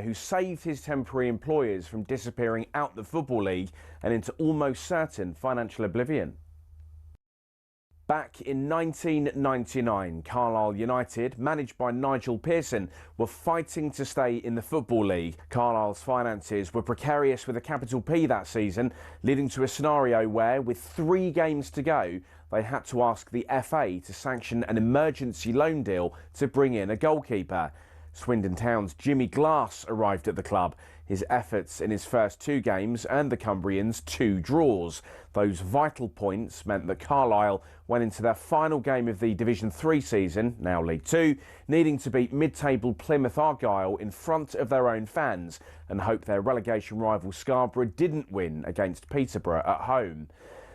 who saved his temporary employers from disappearing out the Football League and into almost certain financial oblivion. Back in 1999, Carlisle United, managed by Nigel Pearson, were fighting to stay in the Football League. Carlisle's finances were precarious with a capital P that season, leading to a scenario where, with 3 games to go, they had to ask the FA to sanction an emergency loan deal to bring in a goalkeeper. Swindon Town's Jimmy Glass arrived at the club. His efforts in his first 2 games earned the Cumbrians 2 draws. Those vital points meant that Carlisle went into their final game of the Division 3 season, now League 2, needing to beat mid-table Plymouth Argyle in front of their own fans and hope their relegation rival Scarborough didn't win against Peterborough at home.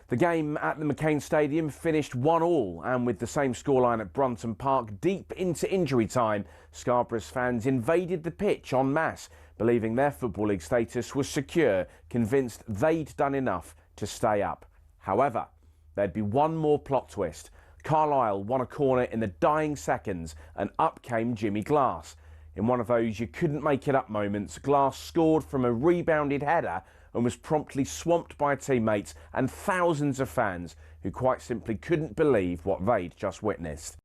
The game at the McCain Stadium finished 1-1, and with the same scoreline at Brunton Park deep into injury time, Scarborough's fans invaded the pitch en masse, believing their Football League status was secure, convinced they'd done enough to stay up. However, there'd be one more plot twist. Carlisle won a corner in the dying seconds, and up came Jimmy Glass. In one of those you couldn't make it up moments, Glass scored from a rebounded header and was promptly swamped by teammates and thousands of fans who quite simply couldn't believe what they'd just witnessed.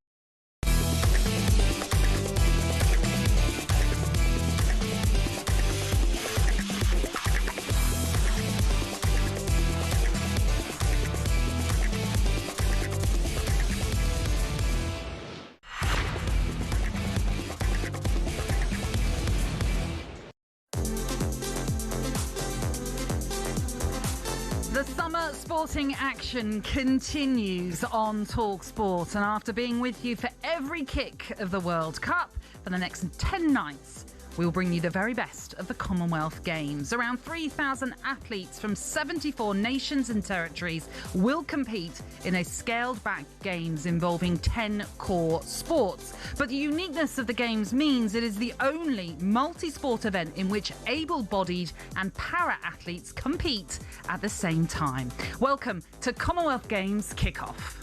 The summer sporting action continues on talkSPORT, and after being with you for every kick of the World Cup for the next 10 nights, we'll bring you the very best of the Commonwealth Games. Around 3,000 athletes from 74 nations and territories will compete in a scaled-back games involving 10 core sports. But the uniqueness of the Games means it is the only multi-sport event in which able-bodied and para-athletes compete at the same time. Welcome to Commonwealth Games Kickoff.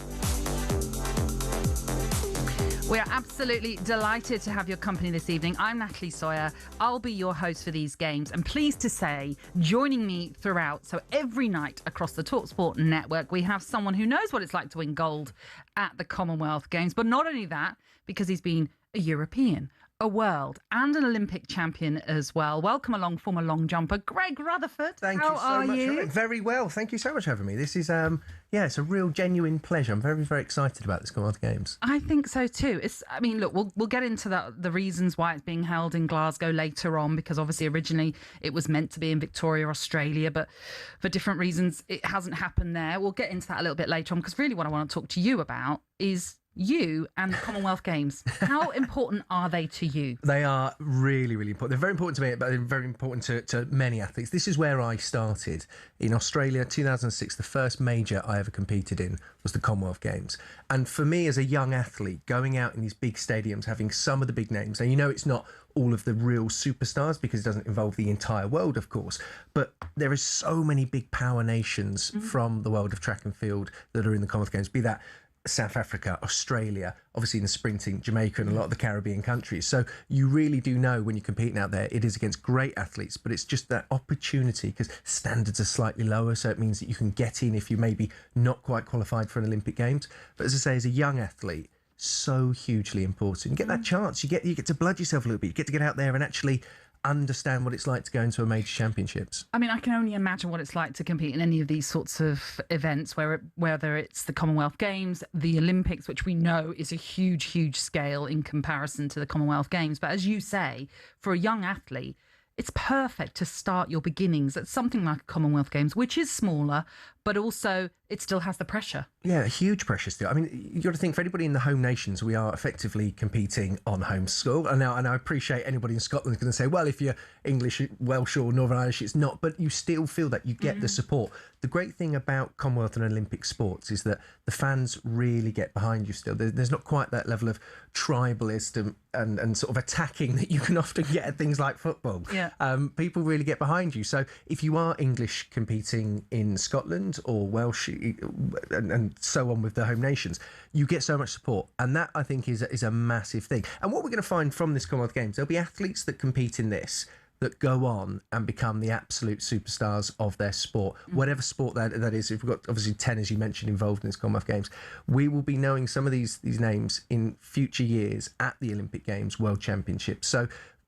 We are absolutely delighted to have your company this evening. I'm Natalie Sawyer. I'll be your host for these games, and pleased to say, joining me throughout, so every night across the talkSPORT network, we have someone who knows what it's like to win gold at the Commonwealth Games. But not only that, because he's been a European, a world and an Olympic champion as well. Welcome along, former long jumper, Greg Rutherford. Thank you so much. You? Very well. Thank you so much for having me. This is, it's a real genuine pleasure. I'm very, very excited about this Commonwealth Games. I think so too. Look, we'll get into the reasons why it's being held in Glasgow later on, because obviously originally it was meant to be in Victoria, Australia, but for different reasons it hasn't happened there. We'll get into that a little bit later on, because really what I want to talk to you about is you and the Commonwealth Games. How important are they to you? They are really, really important. They're very important to me, but they're very important to many athletes. This is where I started. In Australia, 2006, the first major I ever competed in was the Commonwealth Games. And for me as a young athlete, going out in these big stadiums, having some of the big names, and it's not all of the real superstars because it doesn't involve the entire world, of course, but there is so many big power nations from the world of track and field that are in the Commonwealth Games, be that South Africa, Australia, obviously in the sprinting, Jamaica and a lot of the Caribbean countries. So you really do know when you're competing out there, it is against great athletes, but it's just that opportunity because standards are slightly lower. So it means that you can get in if you're maybe not quite qualified for an Olympic Games. But as I say, as a young athlete, so hugely important. You get that chance, you get to blood yourself a little bit, you get to get out there and actually understand what it's like to go into a major championships. I mean, I can only imagine what it's like to compete in any of these sorts of events, whether it's the Commonwealth Games, the Olympics, which we know is a huge, huge scale in comparison to the Commonwealth Games. But as you say, for a young athlete, it's perfect to start your beginnings at something like Commonwealth Games, which is smaller, but also it still has the pressure. Yeah, huge pressure still. I mean, you've got to think, for anybody in the home nations, we are effectively competing on home soil. And I appreciate anybody in Scotland is going to say, well, if you're English, Welsh or Northern Irish, it's not. But you still feel that you get the support. The great thing about Commonwealth and Olympic sports is that the fans really get behind you still. There's not quite that level of tribalist and sort of attacking that you can often get at things like football. Yeah. People really get behind you. So if you are English competing in Scotland or Welsh and so on with the home nations, you get so much support. And that, I think, is a massive thing. And what we're going to find from this Commonwealth Games, there'll be athletes that compete in this that go on and become the absolute superstars of their sport, whatever sport that is. If we've got obviously 10, as you mentioned, involved in this Commonwealth Games, we will be knowing some of these names in future years at the Olympic Games, World Championships. So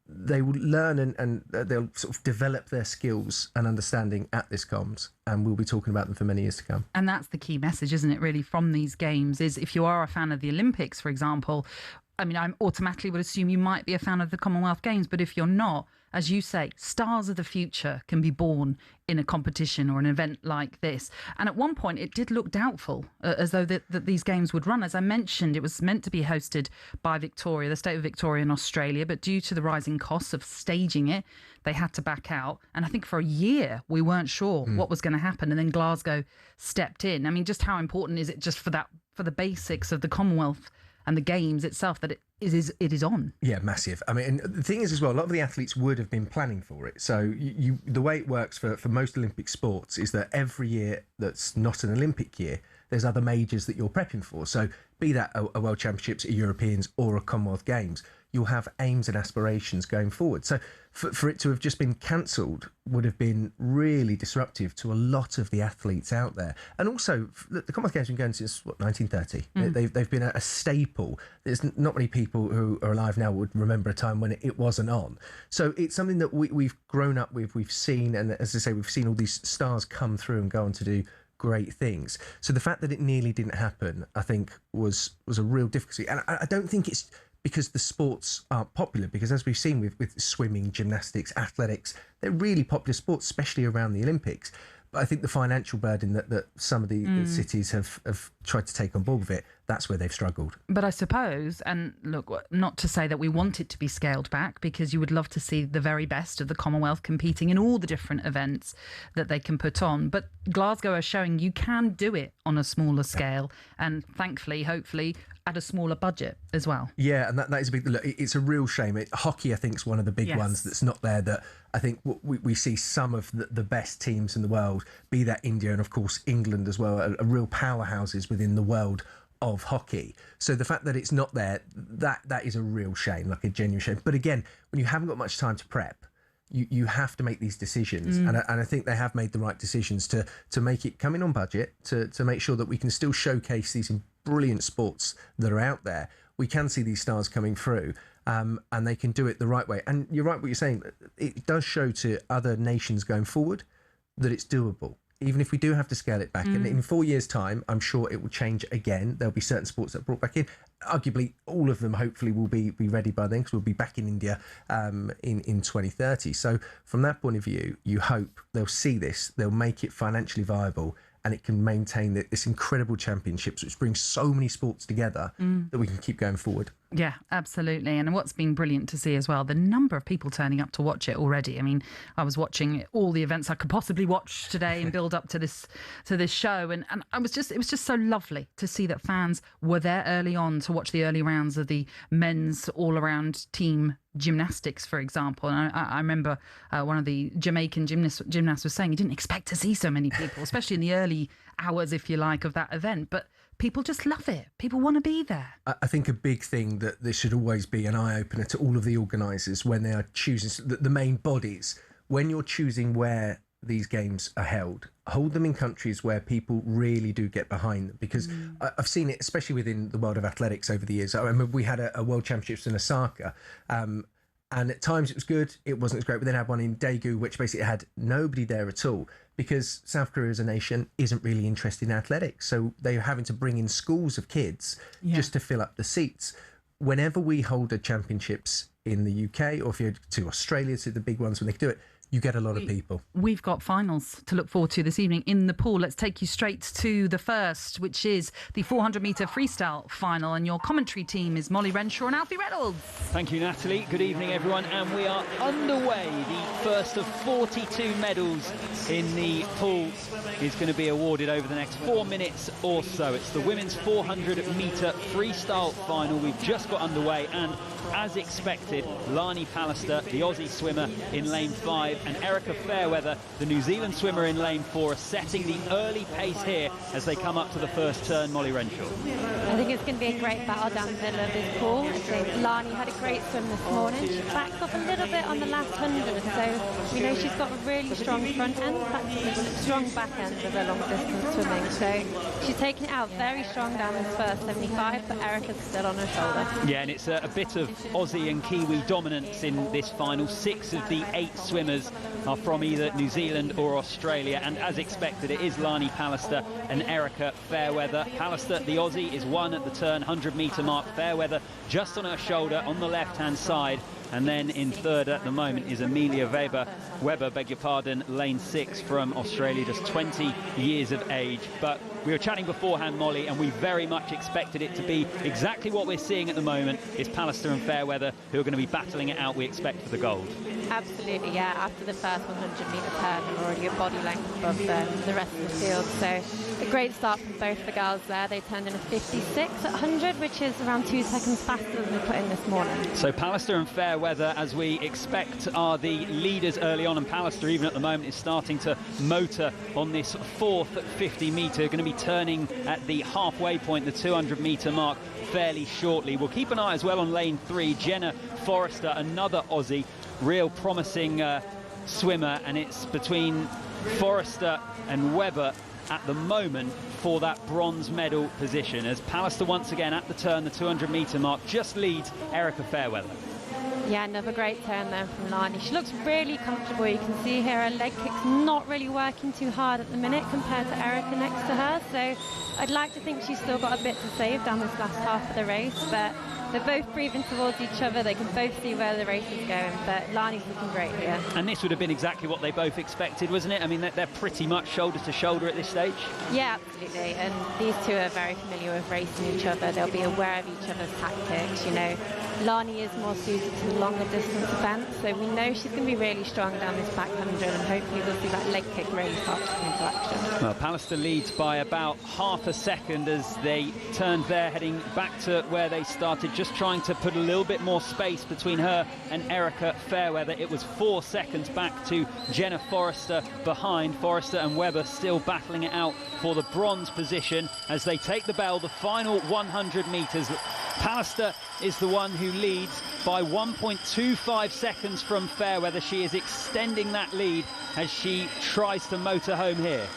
they will learn and they'll sort of develop their skills and understanding at this comms, and we'll be talking about them for many years to come. And that's the key message, isn't it, really, from these games, is if you are a fan of the Olympics, for example, I mean, I automatically would assume you might be a fan of the Commonwealth Games, but if you're not, as you say, stars of the future can be born in a competition or an event like this. And at one point, it did look doubtful, as though that these games would run. As I mentioned, it was meant to be hosted by Victoria, the state of Victoria in Australia, but due to the rising costs of staging it, they had to back out. And I think for a year, we weren't sure what was going to happen. And then Glasgow stepped in. I mean, just how important is it just for the basics of the Commonwealth and the Games itself that it is on? Yeah, massive. I mean, and the thing is as well, a lot of the athletes would have been planning for it. So the way it works for most Olympic sports is that every year that's not an Olympic year, there's other majors that you're prepping for. So be that a World Championships, a Europeans or a Commonwealth Games, you'll have aims and aspirations going forward. So for it to have just been cancelled would have been really disruptive to a lot of the athletes out there. And also, the Commonwealth Games have been going since, 1930? They've been a staple. There's not many people who are alive now would remember a time when it wasn't on. So it's something that we've grown up with, we've seen, and as I say, we've seen all these stars come through and go on to do great things. So the fact that it nearly didn't happen, I think, was a real difficulty. And I don't think it's because the sports aren't popular, because as we've seen with swimming, gymnastics, athletics, they're really popular sports, especially around the Olympics. But I think the financial burden that some of the cities have tried to take on board with it, that's where they've struggled. But I suppose, and look, not to say that we want it to be scaled back, because you would love to see the very best of the Commonwealth competing in all the different events that they can put on. But Glasgow are showing you can do it on a smaller scale, and thankfully, hopefully, at a smaller budget as well. Yeah, and that is a big look. It's a real shame. Hockey, I think, is one of the big ones that's not there. That I think we see some of the best teams in the world, be that India and of course England as well, are real powerhouses within the world of hockey. So the fact that it's not there, that is a real shame, like a genuine shame. But again, when you haven't got much time to prep, you have to make these decisions, and I think they have made the right decisions to make it come in on budget, to make sure that we can still showcase these brilliant sports that are out there. We can see these stars coming through, and they can do it the right way. And you're right what you're saying. It does show to other nations going forward that it's doable, even if we do have to scale it back. And in 4 years' time, I'm sure it will change again. There'll be certain sports that are brought back in. Arguably, all of them hopefully will be ready by then, because we'll be back in India in 2030. So from that point of view, you hope they'll see this, they'll make it financially viable, and it can maintain this incredible championships, which brings so many sports together, that we can keep going forward. Yeah, absolutely. And what's been brilliant to see as well, the number of people turning up to watch it already. I mean, I was watching all the events I could possibly watch today and build up to this show, and it was just so lovely to see that fans were there early on to watch the early rounds of the men's all-around team gymnastics, for example. And I remember one of the Jamaican gymnasts was saying he didn't expect to see so many people, especially in the early hours, if you like, of that event. But people just love it. People want to be there. I think a big thing that this should always be an eye-opener to all of the organisers when they are choosing the main bodies. When you're choosing where these games are held, hold them in countries where people really do get behind them, because I've seen it, especially within the world of athletics over the years. I remember we had a World Championships in Osaka, and at times it was good, it wasn't as great. But then I had one in Daegu, which basically had nobody there at all, because South Korea as a nation isn't really interested in athletics. So they're having to bring in schools of kids just to fill up the seats. Whenever we hold a championships in the UK, or if you're to Australia, to the big ones when they do it, you get a lot of people. We've got finals to look forward to this evening in the pool. Let's take you straight to the first, which is the 400-metre freestyle final. And your commentary team is Molly Renshaw and Alfie Reynolds. Thank you, Natalie. Good evening, everyone. And we are underway. The first of 42 medals in the pool is going to be awarded over the next 4 minutes or so. It's the women's 400-metre freestyle final. We've just got underway, and as expected, Lani Pallister, the Aussie swimmer, in lane 5, 5, and Erica Fairweather, the New Zealand swimmer in lane 4, are setting the early pace here as they come up to the first turn. Molly Renshaw. I think it's going to be a great battle down the middle of this pool. I think Lani had a great swim this morning. She backed off a little bit on the last 100, so we know she's got a really strong front end, strong back end of her long distance swimming. So she's taken it out very strong down this first 75, but Erica's still on her shoulder. Yeah, and it's a bit of Aussie and Kiwi dominance in this final. 6 of the 8 swimmers are from either New Zealand or Australia, and as expected, it is Lani Pallister and Erica Fairweather. Pallister, the Aussie, is 1 at the turn, 100-metre mark. Fairweather just on her shoulder on the left-hand side. And then in third at the moment is Amelia Weber, beg your pardon, lane 6 from Australia, just 20 years of age. But we were chatting beforehand, Molly, and we very much expected it to be exactly what we're seeing at the moment. Is Pallister and Fairweather who are going to be battling it out, we expect, for the gold. Absolutely, yeah. After the first 100-metre turn, they're already a body length above the rest of the field. So a great start from both the girls there. They turned in a 56 at 100, which is around 2 seconds faster than they put in this morning. So Pallister and Fairweather, as we expect, are the leaders early on, and Pallister, even at the moment, is starting to motor on this 4th 50-metre. Going to be turning at the halfway point, the 200-metre mark, fairly shortly. We'll keep an eye as well on lane 3. Jenna Forrester, another Aussie, real promising swimmer, and it's between Forrester and Weber at the moment for that bronze medal position, as Pallister once again at the turn, the 200-metre mark, just leads Erica Fairweather. Yeah, another great turn there from Lani. She looks really comfortable. You can see here her leg kick's not really working too hard at the minute compared to Erica next to her. So I'd like to think she's still got a bit to save down this last half of the race, but they're both breathing towards each other. They can both see where the race is going, but Lani's looking great here. And this would have been exactly what they both expected, wasn't it? I mean, they're pretty much shoulder to shoulder at this stage. Yeah, absolutely. And these two are very familiar with racing each other. They'll be aware of each other's tactics. You know, Lani is more suited to longer distance events, so we know she's going to be really strong down this back 100, and hopefully we'll see that leg kick really start to come into action. Well, Pallister leads by about half a second as they turned there, heading back to where they started, just trying to put a little bit more space between her and Erica Fairweather. It was 4 seconds back to Jenna Forrester behind. Forrester and Weber still battling it out for the bronze position as they take the bell, the final 100 metres. Pallister is the one who leads by 1.25 seconds from Fairweather. She is extending that lead as she tries to motor home here.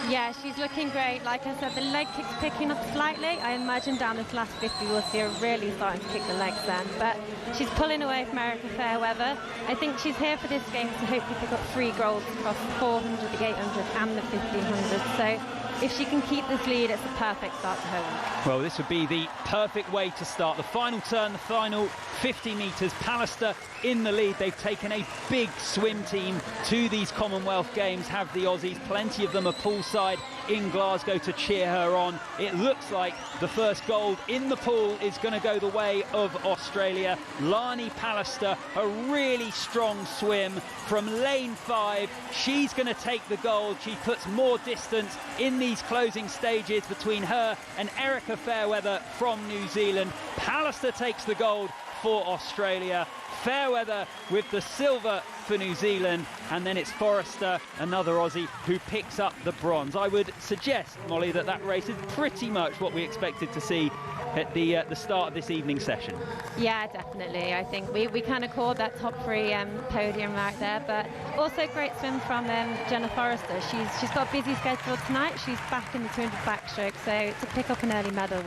Yeah, she's looking great. Like I said, the leg kick's picking up slightly. I imagine down this last 50 we'll see her really starting to kick the legs then. But she's pulling away from Erica Fairweather. I think she's here for this game to hopefully pick up 3 golds across the 400, the 800 and the 1500. So if she can keep this lead, it's a perfect start to her week. Well, this would be the perfect way to start. The final turn, the final 50 metres, Pallister in the lead. They've taken a big swim team to these Commonwealth Games, have the Aussies. Plenty of them are poolside in Glasgow to cheer her on. It looks like the first gold in the pool is going to go the way of Australia. Lani Pallister, a really strong swim from lane 5. She's going to take the gold. She puts more distance in these closing stages between her and Erica Fairweather from New Zealand. Pallister takes the gold for Australia. Fairweather with the silver for New Zealand, and then it's Forrester, another Aussie, who picks up the bronze. I would suggest, Molly, that race is pretty much what we expected to see at the start of this evening's session. Yeah, definitely. I think we kind of called that top 3 podium right there, but also great swim from Jenna Forrester. She's got a busy schedule tonight. She's back in the 200 backstroke, so to pick up an early medal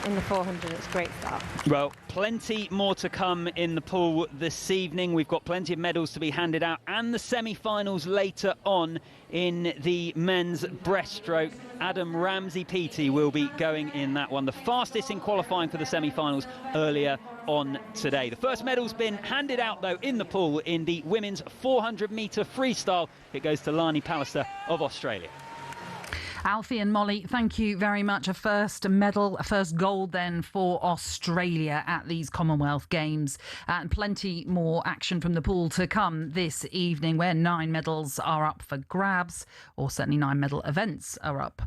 in the 400, it's a great start. Well, plenty more to come in the pool this evening. We've got plenty of medals to be handed out, and the semi-finals later on in the men's breaststroke. Adam Ramsey-Peaty will be going in that one, the fastest in qualifying for the semi-finals earlier on today. The first medal's been handed out, though, in the pool in the women's 400-metre freestyle. It goes to Lani Pallister of Australia. Alfie and Molly, thank you very much. A first medal, a first gold then for Australia at these Commonwealth Games. And plenty more action from the pool to come this evening, where 9 medals are up for grabs, or certainly 9 medal events are up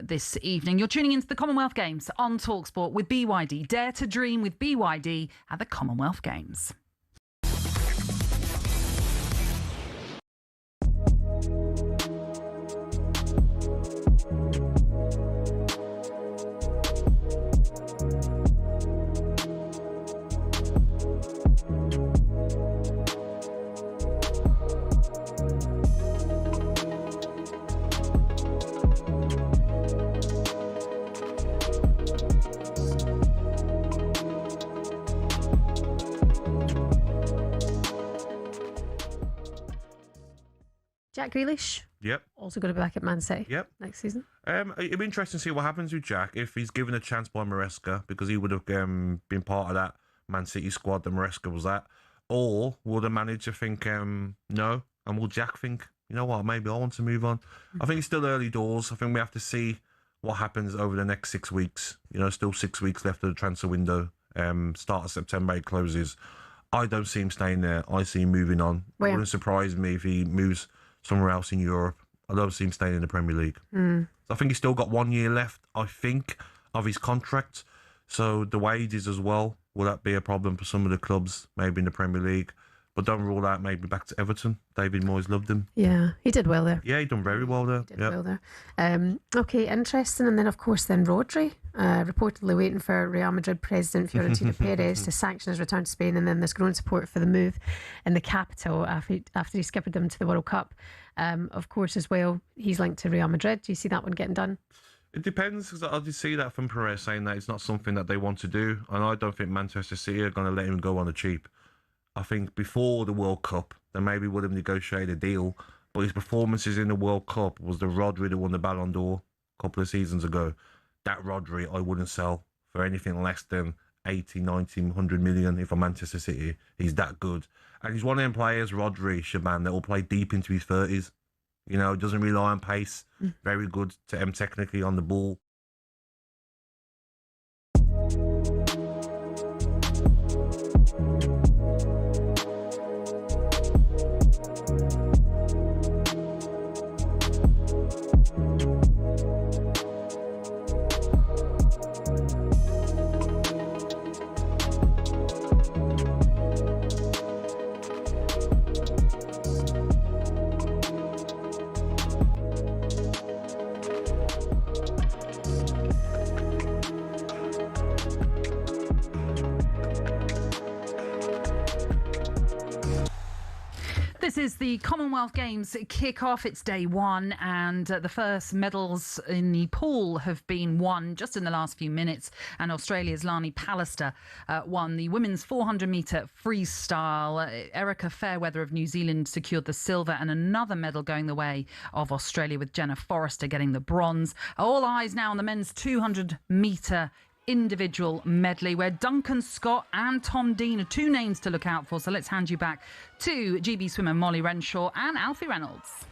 this evening. You're tuning into the Commonwealth Games on talkSPORT with BYD. Dare to dream with BYD at the Commonwealth Games. Jack Grealish. Yep. Also going to be back at Man City. Yep. Next season. It'd be interesting to see what happens with Jack if he's given a chance by Maresca, because he would have been part of that Man City squad that Maresca was at. Or will the manager think, no? And will Jack think, you know what, maybe I want to move on? I think it's still early doors. I think we have to see what happens over the next 6 weeks. Still 6 weeks left of the transfer window. Start of September, it closes. I don't see him staying there. I see him moving on. It wouldn't surprise me if he moves somewhere else in Europe. I don't see him staying in the Premier League. So I think he's still got 1 year left, I think, of his contract. So the wages as well, will that be a problem for some of the clubs, maybe in the Premier League? But don't rule out maybe back to Everton. David Moyes loved him. Yeah, he did well there. Yeah, he done very well there. He did well there. Okay, interesting. And then, of course, Rodri, reportedly waiting for Real Madrid president Florentino Perez to sanction his return to Spain. And then there's growing support for the move in the capital after he skipped them to the World Cup. Of course, as well, he's linked to Real Madrid. Do you see that one getting done? It depends, because I did see that from Perez saying that it's not something that they want to do. And I don't think Manchester City are going to let him go on the cheap. I think before the World Cup, they maybe would have negotiated a deal. But his performances in the World Cup was the Rodri that won the Ballon d'Or a couple of seasons ago. That Rodri I wouldn't sell for anything less than 80, 90, 100 million if I'm Manchester City. He's that good. And he's one of them players, Rodri, Shaban, that will play deep into his 30s. Doesn't rely on pace. Very good technically on the ball. This is the Commonwealth Games kick-off. It's day one, and the first medals in the pool have been won just in the last few minutes. And Australia's Lani Pallister won the women's 400-metre freestyle. Erica Fairweather of New Zealand secured the silver, and another medal going the way of Australia, with Jenna Forrester getting the bronze. All eyes now on the men's 200-metre individual medley, where Duncan Scott and Tom Dean are two names to look out for. So let's hand you back to GB swimmer Molly Renshaw and Alfie Reynolds.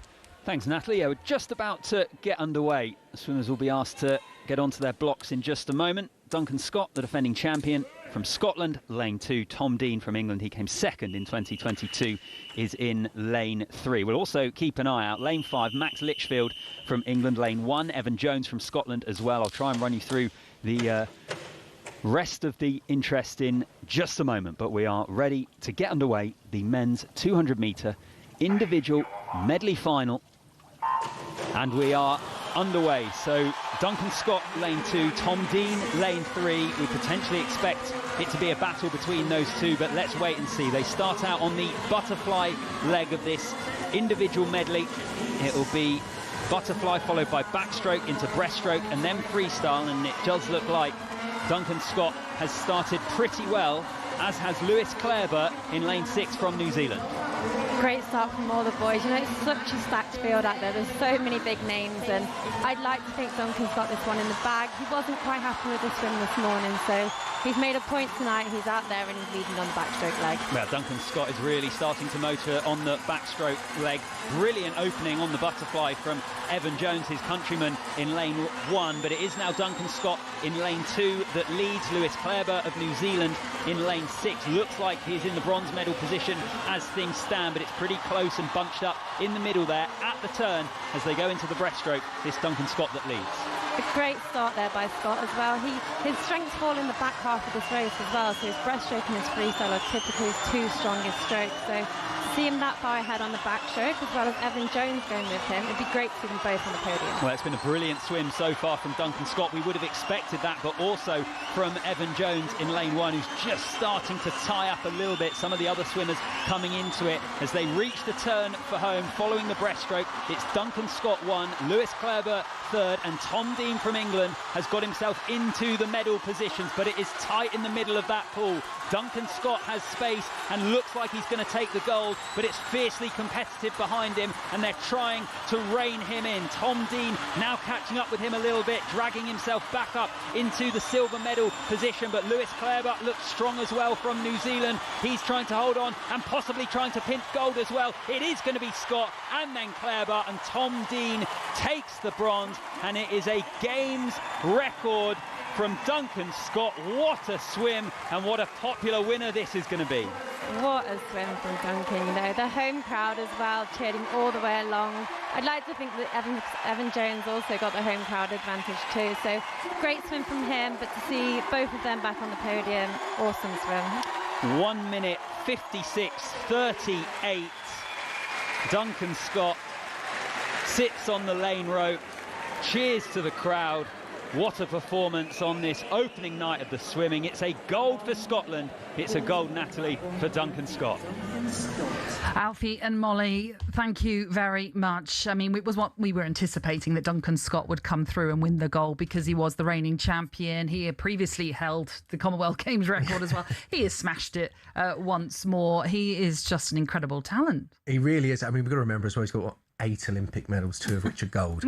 Thanks, Natalie. We're just about to get underway. Swimmers will be asked to get onto their blocks in just a moment. Duncan Scott, the defending champion from Scotland, lane 2. Tom Dean from England, he came second in 2022, is in lane 3. We'll also keep an eye out. Lane 5, Max Litchfield from England. Lane 1, Evan Jones from Scotland as well. I'll try and run you through the rest of the interest in just a moment, but we are ready to get underway. The men's 200-metre individual medley final, and we are underway. So Duncan Scott, lane 2, Tom Dean, lane 3. We potentially expect it to be a battle between those two, but let's wait and see. They start out on the butterfly leg of this individual medley. It will be butterfly followed by backstroke into breaststroke and then freestyle, and it does look like Duncan Scott has started pretty well, as has Lewis Clareburt in lane 6 from New Zealand. Great start from all the boys. It's such a stacked field out there. There's so many big names, and I'd like to think Duncan's got this one in the bag. He wasn't quite happy with the swim this morning, so he's made a point tonight. He's out there and he's leading on the backstroke leg. Well, Duncan Scott is really starting to motor on the backstroke leg. Brilliant opening on the butterfly from Evan Jones, his countryman, in lane 1, but it is now Duncan Scott in lane 2 that leads Lewis Clareburt of New Zealand in lane 6. Looks like he's in the bronze medal position as things stand, but it's pretty close and bunched up in the middle there at the turn as they go into the breaststroke. This Duncan Scott that leads. A great start there by Scott as well. His strengths fall in the back half of this race as well, so his breaststroke and his freestyle are typically his two strongest strokes. So to see him that far ahead on the backstroke, as well as Evan Jones going with him, it'd be great to see them both on the podium. Well, it's been a brilliant swim so far from Duncan Scott. We would have expected that, but also from Evan Jones in lane 1, who's just starting to tie up a little bit. Some of the other swimmers coming into it as they reach the turn for home following the breaststroke. It's Duncan Scott 1, Lewis Clareburt 3rd, and Tom Dean from England has got himself into the medal positions, but it is tight in the middle of that pool. Duncan Scott has space and looks like he's going to take the gold. but it's fiercely competitive behind him, and they're trying to rein him in. Tom Dean now catching up with him a little bit, dragging himself back up into the silver medal position, but Lewis Clarebut looks strong as well from New Zealand. He's trying to hold on and possibly trying to pinch gold as well. It is going to be Scott and then Clarebut, and Tom Dean takes the bronze, and it is a games record from Duncan Scott. What a swim, and what a popular winner this is going to be. What a swim from Duncan, you know. The home crowd as well, cheering all the way along. I'd like to think that Evan Jones also got the home crowd advantage too. So great swim from him, but to see both of them back on the podium, awesome swim. 1 minute 56.38. Duncan Scott sits on the lane rope, cheers to the crowd. What a performance on this opening night of the swimming. It's a gold for Scotland. It's a gold, Natalie, for Duncan Scott. Alfie and Molly, thank you very much. I mean, it was what we were anticipating, that Duncan Scott would come through and win the gold because he was the reigning champion. He had previously held the Commonwealth Games record as well. He has smashed it once more. He is just an incredible talent. He really is. I mean, we've got to remember as well, he's got 8 Olympic medals, 2 of which are gold,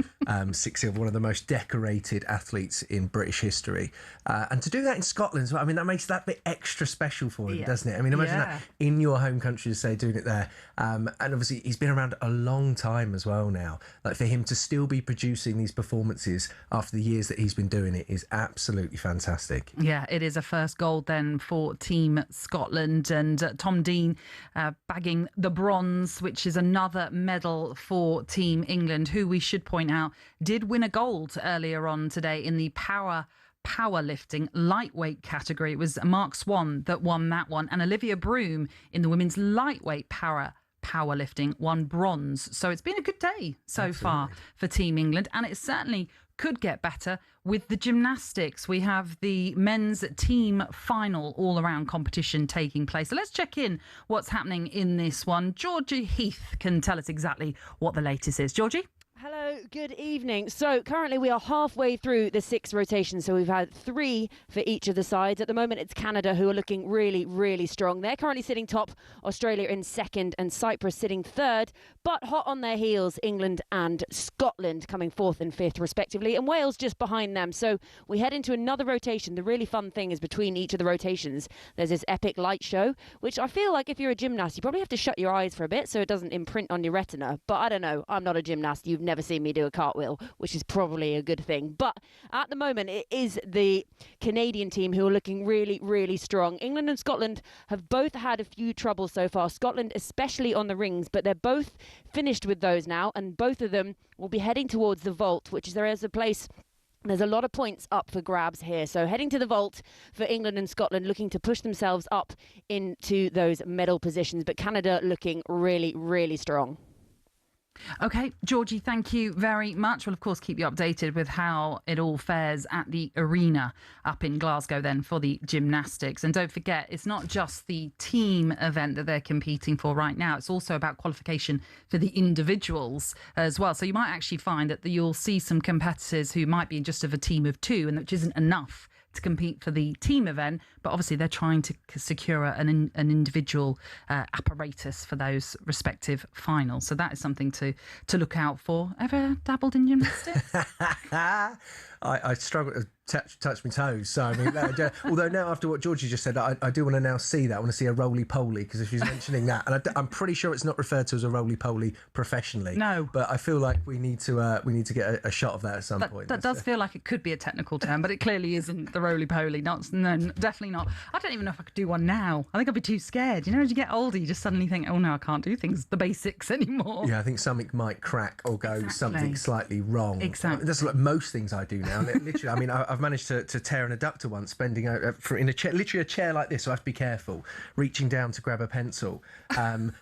6 of one of the most decorated athletes in British history. And to do that in Scotland as well, I mean, that makes that bit extra special for him, doesn't it? I mean, imagine that in your home country, say, doing it there. And obviously, he's been around a long time as well now. Like, for him to still be producing these performances after the years that he's been doing it is absolutely fantastic. Yeah, it is a first gold then for Team Scotland, and Tom Dean bagging the bronze, which is another medal for Team England, who we should point out did win a gold earlier on today in the powerlifting lightweight category. It was Mark Swan that won that one, and Olivia Broom in the women's lightweight powerlifting won bronze. So it's been a good day so far for Team England, and it certainly could get better with the gymnastics. We have the men's team final all-around competition taking place. So let's check in what's happening in this one. Georgie Heath can tell us exactly what the latest is. Georgie? Hello, good evening. So currently we are halfway through the 6 rotations. So we've had 3 for each of the sides. At the moment, it's Canada who are looking really, really strong. They're currently sitting top, Australia in second, and Cyprus sitting third. But hot on their heels, England and Scotland coming 4th and 5th respectively, and Wales just behind them. So we head into another rotation. The really fun thing is between each of the rotations, there's this epic light show, which I feel like if you're a gymnast, you probably have to shut your eyes for a bit so it doesn't imprint on your retina. But I don't know. I'm not a gymnast. You've never seen me do a cartwheel, which is probably a good thing. But at the moment, it is the Canadian team who are looking really, really strong. England and Scotland have both had a few troubles so far. Scotland especially on the rings, but they're both finished with those now, and both of them will be heading towards the vault, which is there is a place. There's a lot of points up for grabs here. So heading to the vault for England and Scotland, looking to push themselves up into those medal positions. But Canada looking really, really strong. OK, Georgie, thank you very much. We'll, of course, keep you updated with how it all fares at the arena up in Glasgow then for the gymnastics. And don't forget, it's not just the team event that they're competing for right now. It's also about qualification for the individuals as well. So you might actually find that you'll see some competitors who might be just of a team of 2, and which isn't enough to compete for the team event, but obviously they're trying to secure an individual apparatus for those respective finals. So that is something to look out for. Ever dabbled in gymnastics? I struggle to touch my toes. So I mean, although now after what Georgie just said, I do want to now see that. I want to see a roly-poly, because if she's mentioning that, and I'm pretty sure it's not referred to as a roly-poly professionally. No, but I feel like we need to get a shot of that at some point. That does feel like it could be a technical term, but it clearly isn't the roly-poly. No, definitely not. I don't even know if I could do one now. I think I'd be too scared. You know, as you get older, you just suddenly think, oh no, I can't do the basics anymore. Yeah, I think something might crack or go something slightly wrong. Exactly. That's like most things I do now. Literally, I mean, I've managed to tear an adductor once, bending over in a chair, literally a chair like this, so I have to be careful, reaching down to grab a pencil,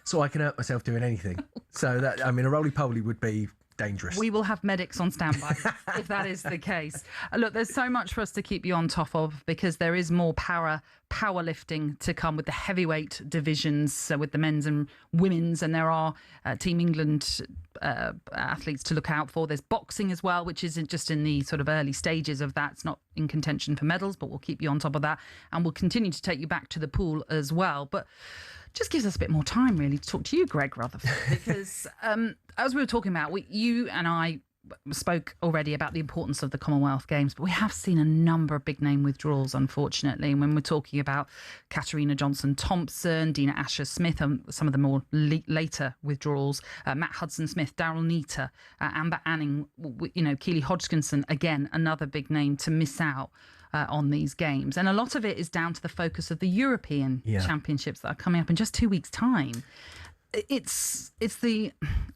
so I can hurt myself doing anything. So that, I mean, a roly-poly would be dangerous. We will have medics on standby if that is the case. Look, there's so much for us to keep you on top of, because there is more powerlifting to come with the heavyweight divisions, with the men's and women's, and there are Team England athletes to look out for. There's boxing as well, which isn't just in the sort of early stages of that. It's not in contention for medals, but we'll keep you on top of that, and we'll continue to take you back to the pool as well. But just gives us a bit more time, really, to talk to you, Greg Rutherford, because as we were talking about, you and I spoke already about the importance of the Commonwealth Games, but we have seen a number of big name withdrawals, unfortunately. And when we're talking about Katarina Johnson-Thompson, Dina Asher-Smith, some of the more later withdrawals, Matt Hudson-Smith, Daryl Neater, Amber Anning, Keely Hodgkinson, again, another big name to miss out on these games. And a lot of it is down to the focus of the European Championships that are coming up in just 2 weeks' time. It's the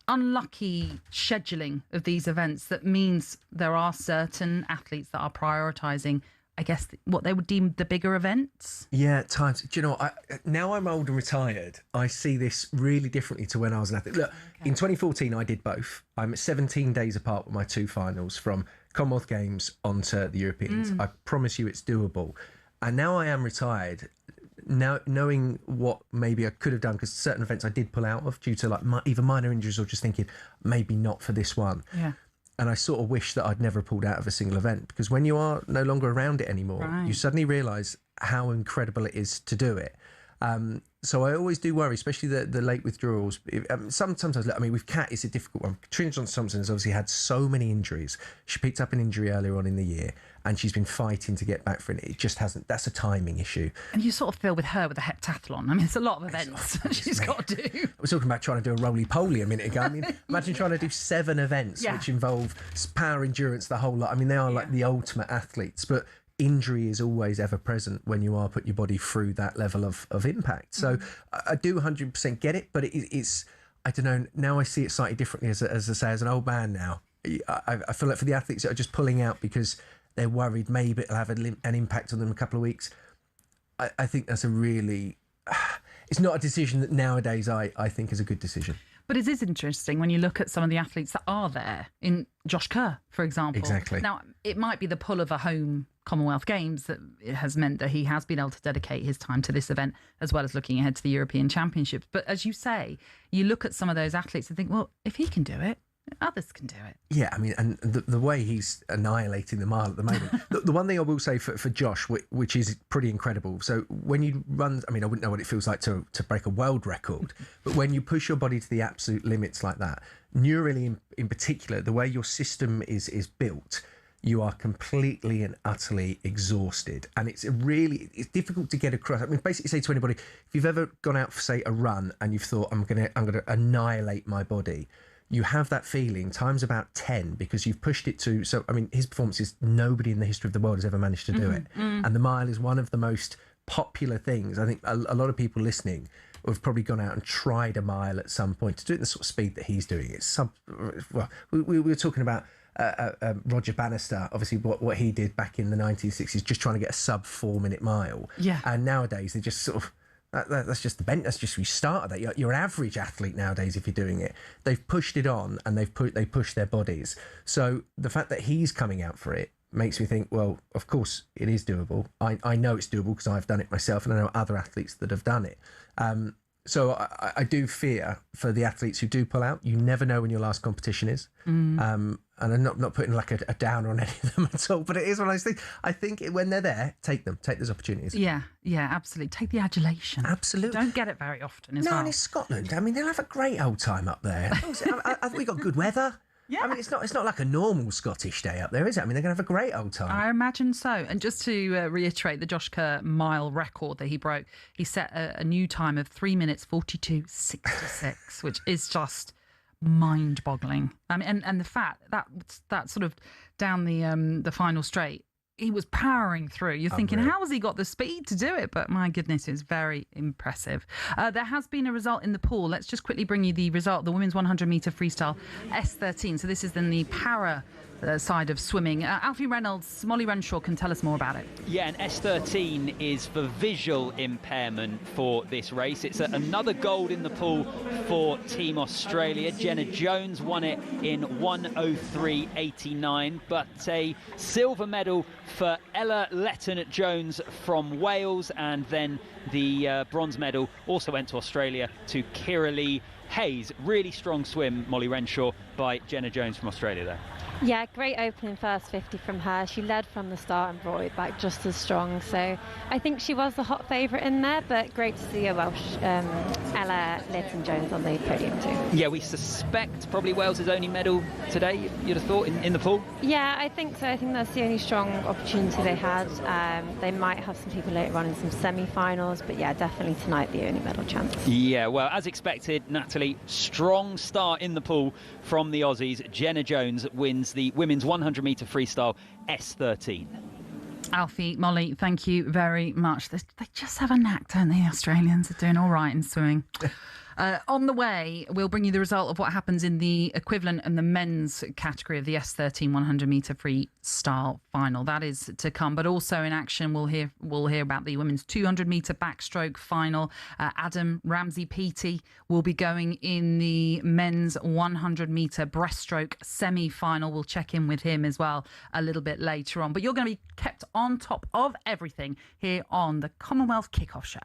unlucky scheduling of these events that means there are certain athletes that are prioritising, I guess, what they would deem the bigger events. Yeah, at times. Do you know, now I'm old and retired, I see this really differently to when I was an athlete. Look, in 2014, I did both. I'm 17 days apart with my 2 finals, from Commonwealth Games onto the Europeans. I promise you it's doable. And now I am retired. Now, knowing what maybe I could have done, because certain events I did pull out of due to either minor injuries or just thinking maybe not for this one. Yeah. And I sort of wish that I'd never pulled out of a single event, because when you are no longer around it anymore, you suddenly realise how incredible it is to do it. So I always do worry, especially the late withdrawals. Sometimes, I mean, with Kat, it's a difficult one. Katarina Johnson-Thompson has obviously had so many injuries. She picked up an injury earlier on in the year, and she's been fighting to get back for it. It just hasn't. That's a timing issue. And you sort of feel with her with the heptathlon. I mean, it's a lot of events she's got to do. I was talking about trying to do a roly-poly a minute ago. I mean, imagine trying to do 7 events, which involve power, endurance, the whole lot. I mean, they are like the ultimate athletes, but injury is always ever present when you are putting your body through that level of impact. So I do 100% get it, but it's, I don't know, now I see it slightly differently as I say, as an old man now. I feel like for the athletes that are just pulling out because they're worried maybe it'll have an impact on them in a couple of weeks, I think that's a really, it's not a decision that nowadays I think is a good decision. But it is interesting when you look at some of the athletes that are there, in Josh Kerr, for example. Exactly. Now, it might be the pull of a home Commonwealth Games that has meant that he has been able to dedicate his time to this event, as well as looking ahead to the European Championships. But as you say, you look at some of those athletes and think, well, if he can do it, others can do it. Yeah, I mean, and the way he's annihilating the mile at the moment. the one thing I will say for Josh, which is pretty incredible. So when you run, I mean, I wouldn't know what it feels like to break a world record, but when you push your body to the absolute limits like that, neurally in particular, the way your system is built, you are completely and utterly exhausted, and it's difficult to get across. I mean, basically say to anybody, if you've ever gone out for, say, a run and you've thought, I'm gonna annihilate my body, you have that feeling times about 10, because you've pushed it to. So I mean, his performances, nobody in the history of the world has ever managed to do it, and the mile is one of the most popular things. I think a lot of people listening have probably gone out and tried a mile at some point to do it at the sort of speed that he's doing it. We were talking about Roger Bannister, obviously what he did back in the 1960s, just trying to get a sub 4-minute mile. Yeah. And nowadays they just sort of, that's just the bent. That's just we started that. You're an average athlete nowadays if you're doing it. They've pushed it on and they push their bodies. So the fact that he's coming out for it makes me think, well, of course it is doable. I know it's doable because I've done it myself, and I know other athletes that have done it. So I do fear for the athletes who do pull out. You never know when your last competition is. And I'm not putting like a downer on any of them at all, but it is one of those things. I think when they're there, take those opportunities. Yeah, absolutely. Take the adulation. Absolutely. Don't get it very often as well. No, and it's Scotland. I mean, they'll have a great old time up there. I think we got good weather. Yeah. I mean, it's not like a normal Scottish day up there, is it? I mean, they're going to have a great old time. I imagine so. And just to reiterate the Josh Kerr mile record that he broke, he set a new time of 3 minutes 42.66, which is just mind-boggling. I mean, and the fact that sort of down the final straight, he was powering through. You're thinking, how has he got the speed to do it? But my goodness, it's very impressive. There has been a result in the pool. Let's just quickly bring you the result. The women's 100-metre freestyle S13. So this is then the para side of swimming. Alfie Reynolds, Molly Renshaw can tell us more about it. Yeah, and S13 is for visual impairment for this race. It's another gold in the pool for Team Australia. Jenna Jones won it in 1:03.89, but a silver medal for Ella Letton-Jones from Wales, and then the bronze medal also went to Australia to Kiralee Hayes. Really strong swim, Molly Renshaw, by Jenna Jones from Australia there. Yeah, great opening first 50 from her. She led from the start and brought it back just as strong. So I think she was the hot favourite in there, but great to see a Welsh Ella Leighton-Jones on the podium too. Yeah, we suspect probably Wales' only medal today, you'd have thought, in the pool? Yeah, I think so. I think that's the only strong opportunity they had. They might have some people later on in some semi-finals, but yeah, definitely tonight the only medal chance. Yeah, well, as expected, Natalie, strong start in the pool from the Aussies. Jenna Jones wins the women's 100-metre freestyle S13. Alfie, Molly, thank you very much. They just have a knack, don't they? The Australians are doing all right in swimming. On the way, we'll bring you the result of what happens in the equivalent and the men's category of the S13 100-metre freestyle final. That is to come. But also in action, we'll hear about the women's 200-metre backstroke final. Adam Ramsey-Peaty will be going in the men's 100-metre breaststroke semi-final. We'll check in with him as well a little bit later on. But you're going to be kept on top of everything here on the Commonwealth Kickoff Show.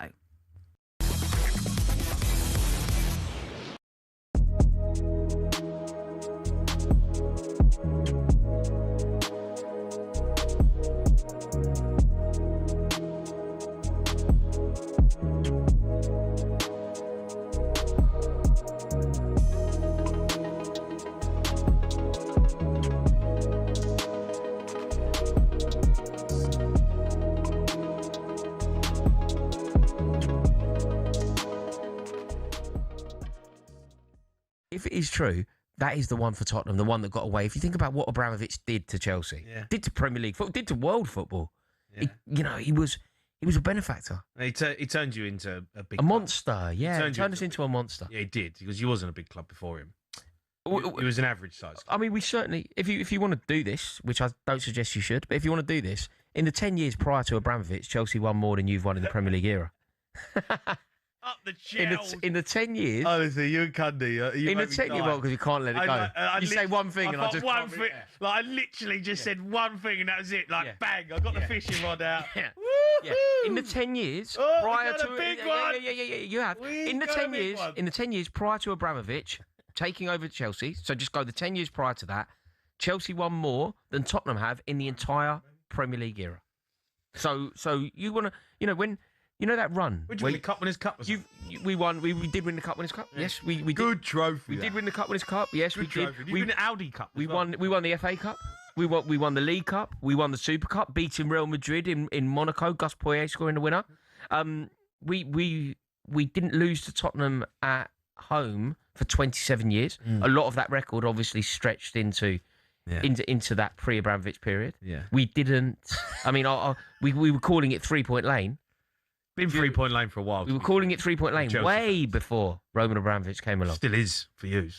If it is true, that is the one for Tottenham, the one that got away. If you think about what Abramovich did to Chelsea, did to Premier League football, did to world football, he was a benefactor. He turned you into a big monster. Yeah, he turned us into a monster. Yeah, he did, because you wasn't a big club before him. He was an average size club. I mean, we certainly, if you want to do this, which I don't suggest you should, but if you want to do this, in the 10 years prior to Abramovich, Chelsea won more than you've won in the Premier League era. Up the shells. In the 10 years. Honestly, you and Cundy. In the 10 years, well, because you can't let it go. You say one thing and I just one thing. Like, I literally just said one thing and that was it. Like, bang, I got the fishing rod out. Yeah. In the 10 years prior to a big one. You have. In the 10 years prior to Abramovich taking over Chelsea, so just go the 10 years prior to that, Chelsea won more than Tottenham have in the entire Premier League era. So you want to, when that run. Would you win the Cup Winners' Cup? We won. We did win the Cup Winners' Cup. Yeah. Yes, we did. Good trophy. We did win the Cup Winners' Cup. Yes, Good we did. Did you win the Audi Cup? We won the FA Cup. We won the League Cup. We won the Super Cup, beating Real Madrid in Monaco. Gus Poyet scoring the winner. We didn't lose to Tottenham at home for 27 years. A lot of that record obviously stretched into that pre-Abramovich period. Yeah. We didn't. I mean, we were calling it 3-point lane. Been 3-point lane for a while. We were calling it 3-point lane way before Roman Abramovich came along. Still is for you.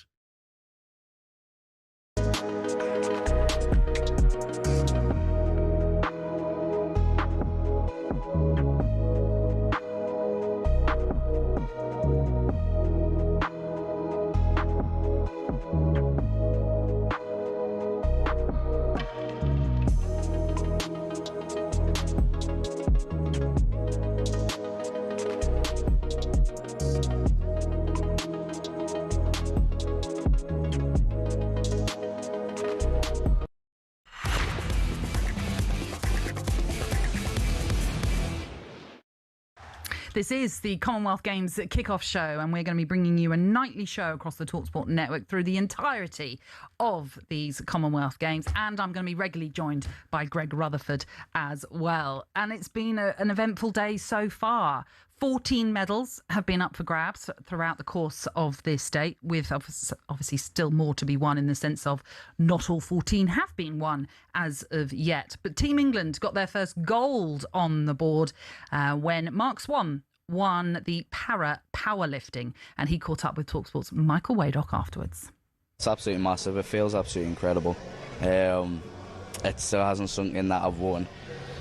This is the Commonwealth Games Kickoff Show, and we're going to be bringing you a nightly show across the talkSPORT network through the entirety of these Commonwealth Games. And I'm going to be regularly joined by Greg Rutherford as well. And it's been an eventful day so far. 14 medals have been up for grabs throughout the course of this day, with obviously still more to be won in the sense of not all 14 have been won as of yet. But Team England got their first gold on the board when Mark Swan won the para powerlifting, and he caught up with talkSPORT's Michael Waydock afterwards. It's absolutely massive. It feels absolutely incredible. It still hasn't sunk in that I've won.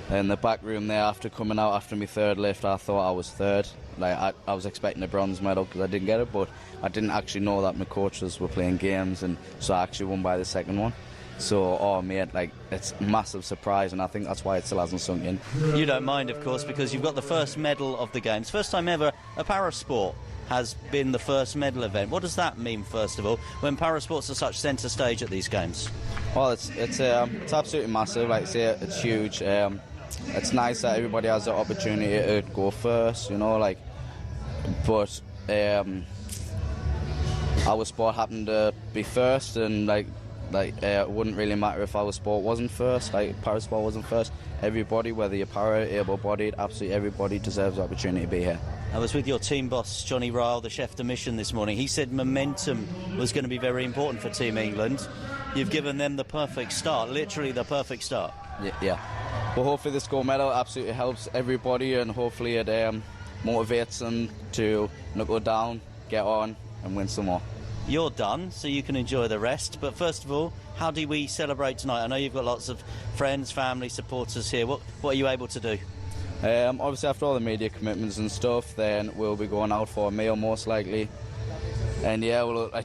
In the back room there, after coming out after my third lift, I thought I was third. Like I was expecting a bronze medal because I didn't get it, but I didn't actually know that my coaches were playing games, and so I actually won by the second one. So, mate, it's a massive surprise, and I think that's why it still hasn't sunk in. You don't mind, of course, because you've got the first medal of the Games. First time ever a para sport has been the first medal event. What does that mean, first of all, when parasports are such centre stage at these games? Well, it's absolutely massive. Like I say, it's huge. It's nice that everybody has the opportunity to go first, you know, like, but our sport happened to be first, and it wouldn't really matter if our sport wasn't first, like parasport wasn't first. Everybody, whether you're para, able-bodied, absolutely everybody deserves the opportunity to be here. I was with your team boss, Johnny Ryle, the chef de mission this morning. He said momentum was going to be very important for Team England. You've given them the perfect start, literally the perfect start. Yeah. Well, hopefully this gold medal absolutely helps everybody, and hopefully it motivates them to not go down, get on, and win some more. You're done, so you can enjoy the rest. But first of all, how do we celebrate tonight? I know you've got lots of friends, family, supporters here. What are you able to do? Obviously, after all the media commitments and stuff, then we'll be going out for a meal most likely. And yeah, I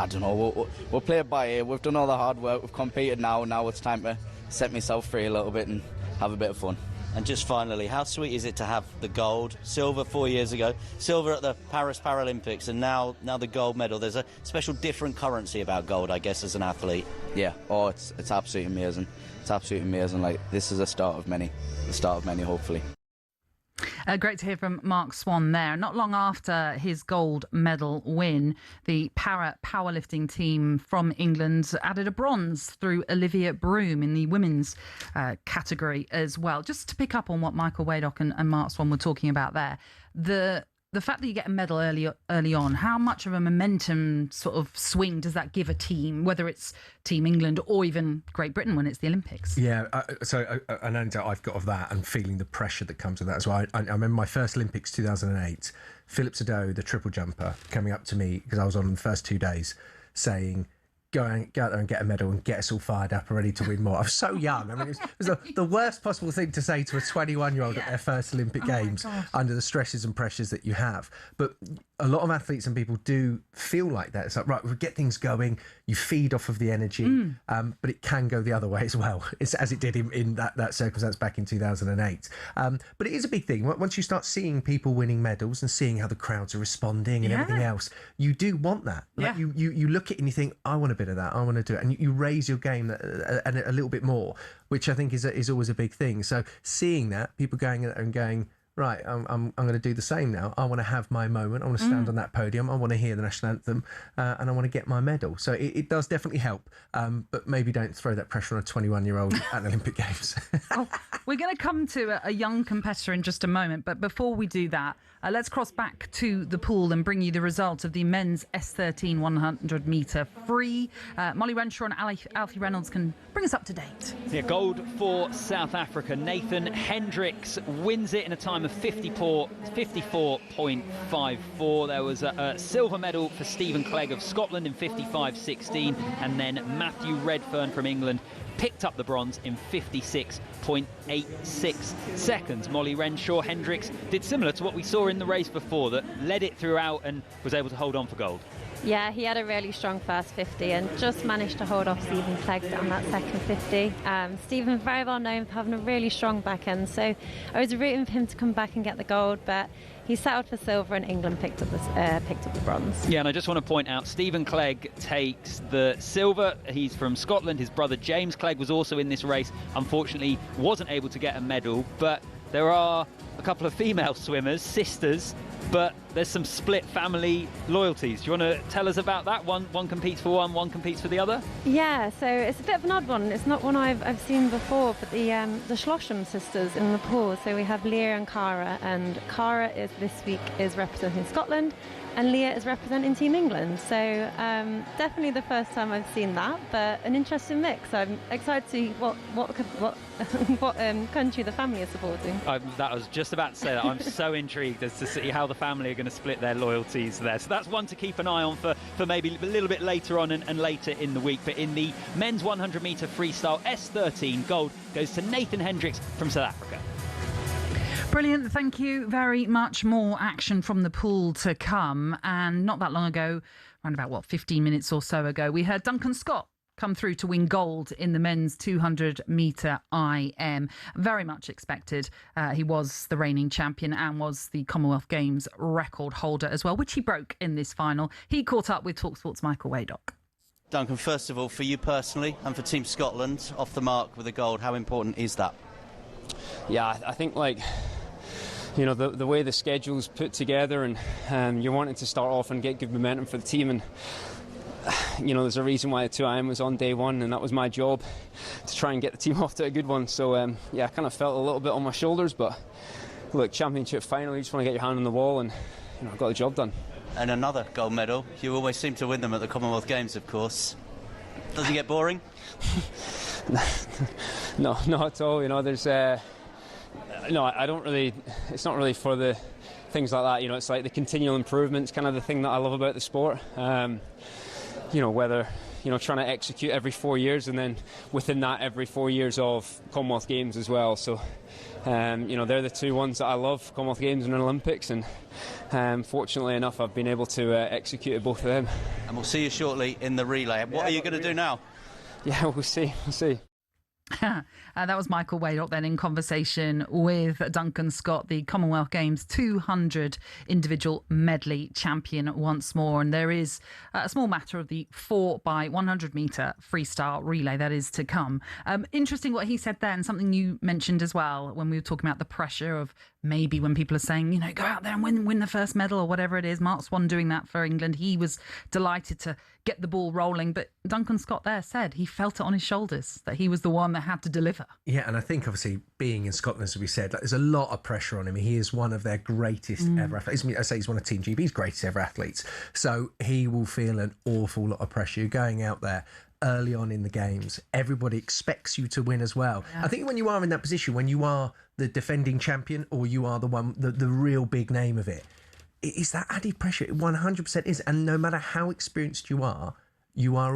don't know. We'll play it by ear. We've done all the hard work. We've competed now. Now it's time to set myself free a little bit and have a bit of fun. And just finally, how sweet is it to have the gold, silver 4 years ago, silver at the Paris Paralympics, and now the gold medal? There's a special different currency about gold, I guess, as an athlete. Yeah, it's absolutely amazing. It's absolutely amazing. Like, this is the start of many, hopefully. Great to hear from Mark Swan there. Not long after his gold medal win, the powerlifting team from England added a bronze through Olivia Broom in the women's category as well. Just to pick up on what Michael Waddock and Mark Swan were talking about there, the fact that you get a medal early on, how much of a momentum sort of swing does that give a team, whether it's Team England or even Great Britain when it's the Olympics? Yeah, so an anecdote I've got of that and feeling the pressure that comes with that as well. I remember my first Olympics 2008, Philip Sado, the triple jumper, coming up to me because I was on the first 2 days saying, go out there and get a medal and get us all fired up and ready to win more. I was so young. I mean, it was the worst possible thing to say to a 21-year-old at their first Olympic Games under the stresses and pressures that you have. But a lot of athletes and people do feel like that. It's like, right, we'll get things going. You feed off of the energy, but it can go the other way as well. It's as it did in that circumstance back in 2008. But it is a big thing. Once you start seeing people winning medals and seeing how the crowds are responding and everything else, you do want that. Like you look at it and you think, I want a bit of that. I want to do it. And you raise your game a little bit more, which I think is always a big thing. So seeing that, people going and going, right, I'm going to do the same now. I want to have my moment. I want to stand on that podium. I want to hear the national anthem, and I want to get my medal. So it does definitely help, but maybe don't throw that pressure on a 21-year-old at the Olympic Games. We're going to come to a young competitor in just a moment, but before we do that, let's cross back to the pool and bring you the result of the men's S13 100 metre free. Molly Renshaw and Alfie Reynolds can bring us up to date. Yeah, gold for South Africa. Nathan Hendricks wins it in a time of 54.54. There was a silver medal for Stephen Clegg of Scotland in 55.16, and then Matthew Redfern from England picked up the bronze in 56.86 seconds. Molly Renshaw, Hendricks did similar to what we saw in the race before, that led it throughout and was able to hold on for gold. Yeah, he had a really strong first 50 and just managed to hold off Stephen Clegg on that second 50. Stephen, very well known for having a really strong back end, so I was rooting for him to come back and get the gold, but he settled for silver and England picked up the bronze. Yeah, and I just want to point out, Stephen Clegg takes the silver. He's from Scotland. His brother James Clegg was also in this race. Unfortunately, wasn't able to get a medal, but there are a couple of female swimmers, sisters, but there's some split family loyalties. Do you want to tell us about that? One competes for one competes for the other? Yeah, so it's a bit of an odd one. It's not one I've seen before, but the Schlossum sisters in the pool. So we have Leah and Cara, and Cara this week is representing Scotland, and Leah is representing Team England. So definitely the first time I've seen that, but an interesting mix. I'm excited to see what country the family is supporting. That was just about to say that. I'm so intrigued as to see how the family are going to split their loyalties there. So that's one to keep an eye on for maybe a little bit later on and later in the week. But in the men's 100 metre freestyle S13, gold goes to Nathan Hendricks from South Africa. Brilliant. Thank you very much. More action from the pool to come. And not that long ago, around about 15 minutes or so ago, we heard Duncan Scott come through to win gold in the men's 200 metre IM. Very much expected. He was the reigning champion and was the Commonwealth Games record holder as well, which he broke in this final. He caught up with talkSPORT's Michael Waydock. Duncan, first of all, for you personally and for Team Scotland, off the mark with the gold, how important is that? Yeah, I think, like, you know, the way the schedule's put together, and you're wanting to start off and get good momentum for the team, and you know, there's a reason why the 2IM was on day one, and that was my job, to try and get the team off to a good one. So yeah, I kind of felt a little bit on my shoulders, but look, championship final, you just want to get your hand on the wall, and you know, I got the job done. And another gold medal. You always seem to win them at the Commonwealth Games, of course. Does it get boring? No, not at all. You know, there's no, I don't really. It's not really for the things like that. You know, it's like the continual improvements, kind of the thing that I love about the sport. You know, whether, you know, trying to execute every 4 years, and then within that, every 4 years of Commonwealth Games as well. So, you know, they're the two ones that I love: Commonwealth Games and Olympics. And fortunately enough, I've been able to execute at both of them. And we'll see you shortly in the relay. What are you going to do now? Yeah, we'll see. That was Michael Waydock then in conversation with Duncan Scott, the Commonwealth Games 200 individual medley champion once more. And there is a small matter of the 4x100 metre freestyle relay that is to come. Interesting what he said there, and something you mentioned as well when we were talking about the pressure of maybe when people are saying, you know, go out there and win the first medal or whatever it is. Mark Swan doing that for England. He was delighted to get the ball rolling. But Duncan Scott there said he felt it on his shoulders, that he was the one that had to deliver. Yeah, and I think obviously being in Scotland, as we said, like, there's a lot of pressure on him. He is one of their greatest ever athletes. I mean, I say he's one of Team GB's greatest ever athletes. So he will feel an awful lot of pressure. You're going out there early on in the games. Everybody expects you to win as well. Yeah. I think when you are in that position, when you are the defending champion or you are the one, the real big name of it, it's that added pressure. It 100% is. And no matter how experienced you are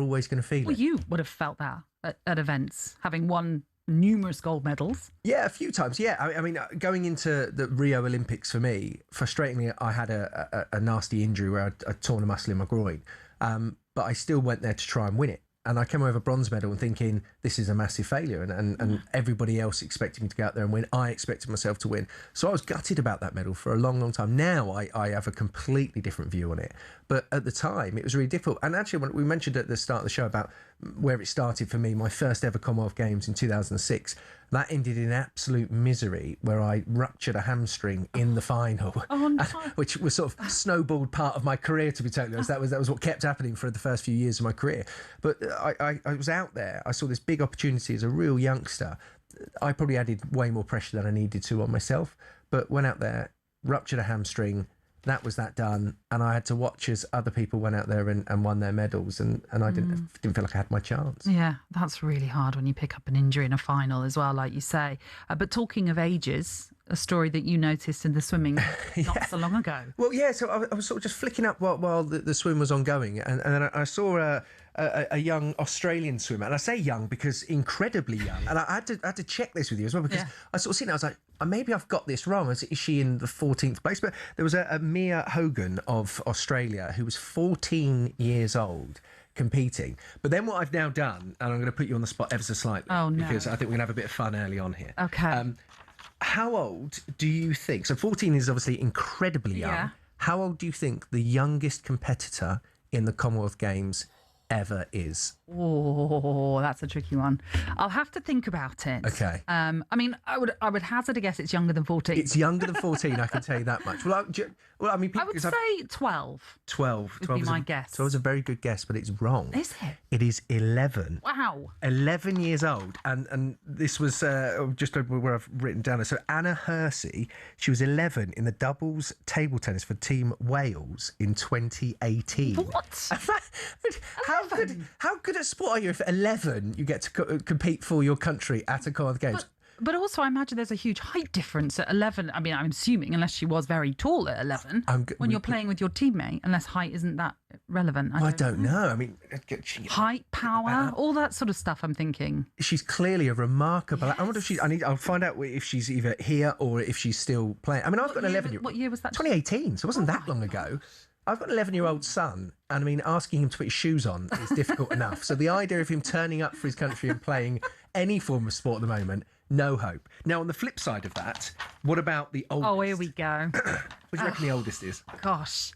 always going to feel it. Well, you would have felt that at events, having won numerous gold medals. Yeah, a few times. Yeah, I mean, going into the Rio Olympics for me, frustratingly, I had a nasty injury where I'd torn a muscle in my groin, but I still went there to try and win it. And I came away with a bronze medal and thinking, this is a massive failure. And everybody else expected me to go out there and win. I expected myself to win. So I was gutted about that medal for a long, long time. Now I have a completely different view on it. But at the time, it was really difficult. And actually, when we mentioned at the start of the show about where it started for me, my first ever Commonwealth Games in 2006, that ended in absolute misery where I ruptured a hamstring in the final, which was sort of snowballed part of my career, to be totally honest. That was what kept happening for the first few years of my career. But I was out there. I saw this big opportunity as a real youngster. I probably added way more pressure than I needed to on myself, but went out there, ruptured a hamstring. That was that done, and I had to watch as other people went out there and won their medals, and I didn't feel like I had my chance. Yeah, that's really hard when you pick up an injury in a final as well, like you say. But talking of ages, a story that you noticed in the swimming not so long ago. Well, yeah, so I was sort of just flicking up while the swim was ongoing, and then I saw a young Australian swimmer, and I say young because incredibly young, and I had to check this with you as well, because I sort of seen it, I was like, maybe I've got this wrong. Is she in the 14th place? But there was a Mia Hogan of Australia who was 14 years old competing. But then what I've now done, and I'm going to put you on the spot ever so slightly, because I think we're going to have a bit of fun early on here. Okay. How old do you think, so 14 is obviously incredibly young, how old do you think the youngest competitor in the Commonwealth Games ever is? Oh, that's a tricky one. I'll have to think about it. Okay. I mean, I would hazard a guess it's younger than 14. It's younger than 14, I can tell you that much. Well, I mean, I would say 12. 12 would be my guess. 12 is a very good guess, but it's wrong. Is it? It is 11. Wow. 11 years old. And this was just where I've written down it. So Anna Hersey, she was 11 in the doubles table tennis for Team Wales in 2018. What? How good at sport are you if at 11 you get to compete for your country at a Commonwealth Games? But also, I imagine there's a huge height difference at 11. I mean, I'm assuming, unless she was very tall at 11, when you're playing with your teammate, unless height isn't that relevant. I don't know. I mean, height, power, all that sort of stuff, I'm thinking. She's clearly a remarkable... Yes. I wonder if I'll find out if she's either here or if she's still playing. I mean, I've got an 11-year-old. What year was that? 2018, so it wasn't that long ago. I've got an 11-year-old son, and I mean, asking him to put his shoes on is difficult enough. So the idea of him turning up for his country and playing any form of sport at the moment, no hope. Now, on the flip side of that, what about the oldest? Oh, here we go. What do you reckon the oldest is? Gosh.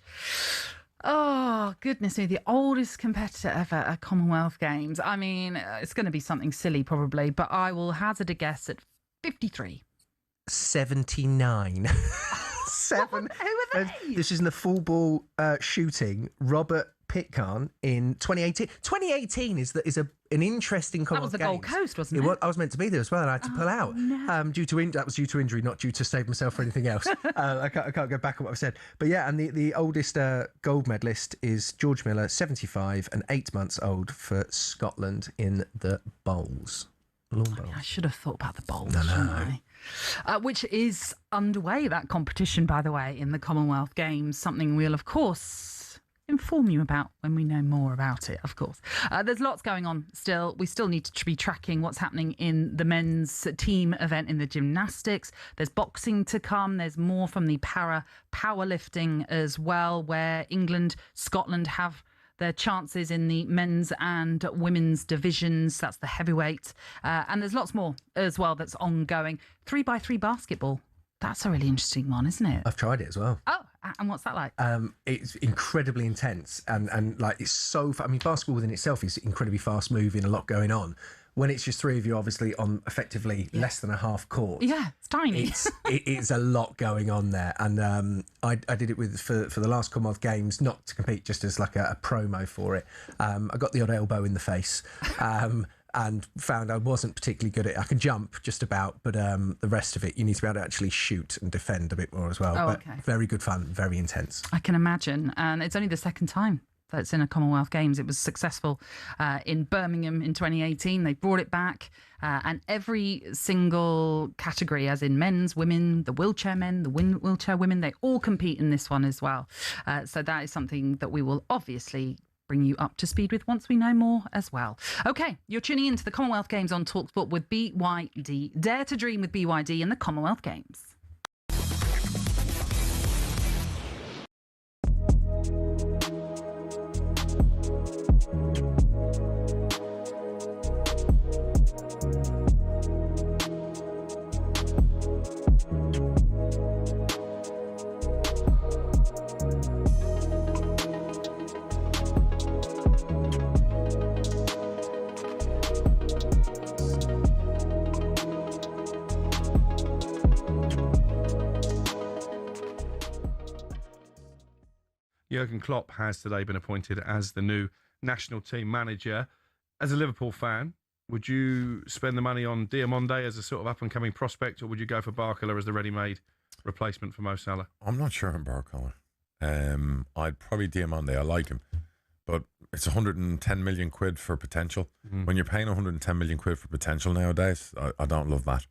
Oh, goodness me. The oldest competitor ever at Commonwealth Games. I mean, it's going to be something silly probably, but I will hazard a guess at 53. 79. Seven. Who are they? This is in the full ball shooting. Robert Pitcairn in 2018. 2018 is an interesting Commonwealth That was the Gold Games. Coast, wasn't it? I was meant to be there as well, and I had to pull out due to that was due to injury, not due to save myself for anything else. I can't go back on what I've said. But yeah, and the oldest gold medalist is George Miller, 75 and 8 months old for Scotland in the bowls. I should have thought about the bowls, shouldn't I? Which is underway, that competition, by the way, in the Commonwealth Games. Something we'll, of course, inform you about when we know more about it, of course. There's lots going on still. We still need to be tracking what's happening in the men's team event in the gymnastics. There's boxing to come. There's more from the powerlifting as well, where England, Scotland have their chances in the men's and women's divisions. That's the heavyweight. And there's lots more as well that's ongoing. 3x3 basketball. That's a really interesting one, isn't it? I've tried it as well. Oh, and what's that like? It's incredibly intense and like it's so. I mean, basketball within itself is incredibly fast moving, a lot going on. When it's just three of you, obviously on effectively less than a half court. Yeah, it's tiny. It's a lot going on there, and I did it for the last Commonwealth Games, not to compete, just as like a promo for it. I got the odd elbow in the face. And found I wasn't particularly good at it. I can jump just about, but the rest of it, you need to be able to actually shoot and defend a bit more as well. But very good fun, very intense. I can imagine. And it's only the second time that's in a Commonwealth Games. It was successful in Birmingham in 2018. They brought it back. And every single category, as in men's, women, the wheelchair men, the wheelchair women, they all compete in this one as well. So that is something that we will obviously bring you up to speed with once we know more as well. OK, you're tuning into the Commonwealth Games on talkSPORT with BYD. Dare to dream with BYD in the Commonwealth Games. Jurgen Klopp has today been appointed as the new national team manager. As a Liverpool fan, would you spend the money on Diamonde as a sort of up-and-coming prospect, or would you go for Barcola as the ready-made replacement for Mo Salah? I'm not sure on Barcola. I'd probably Diamonde. I like him. But it's 110 million quid for potential. When you're paying 110 million quid for potential nowadays, I don't love that.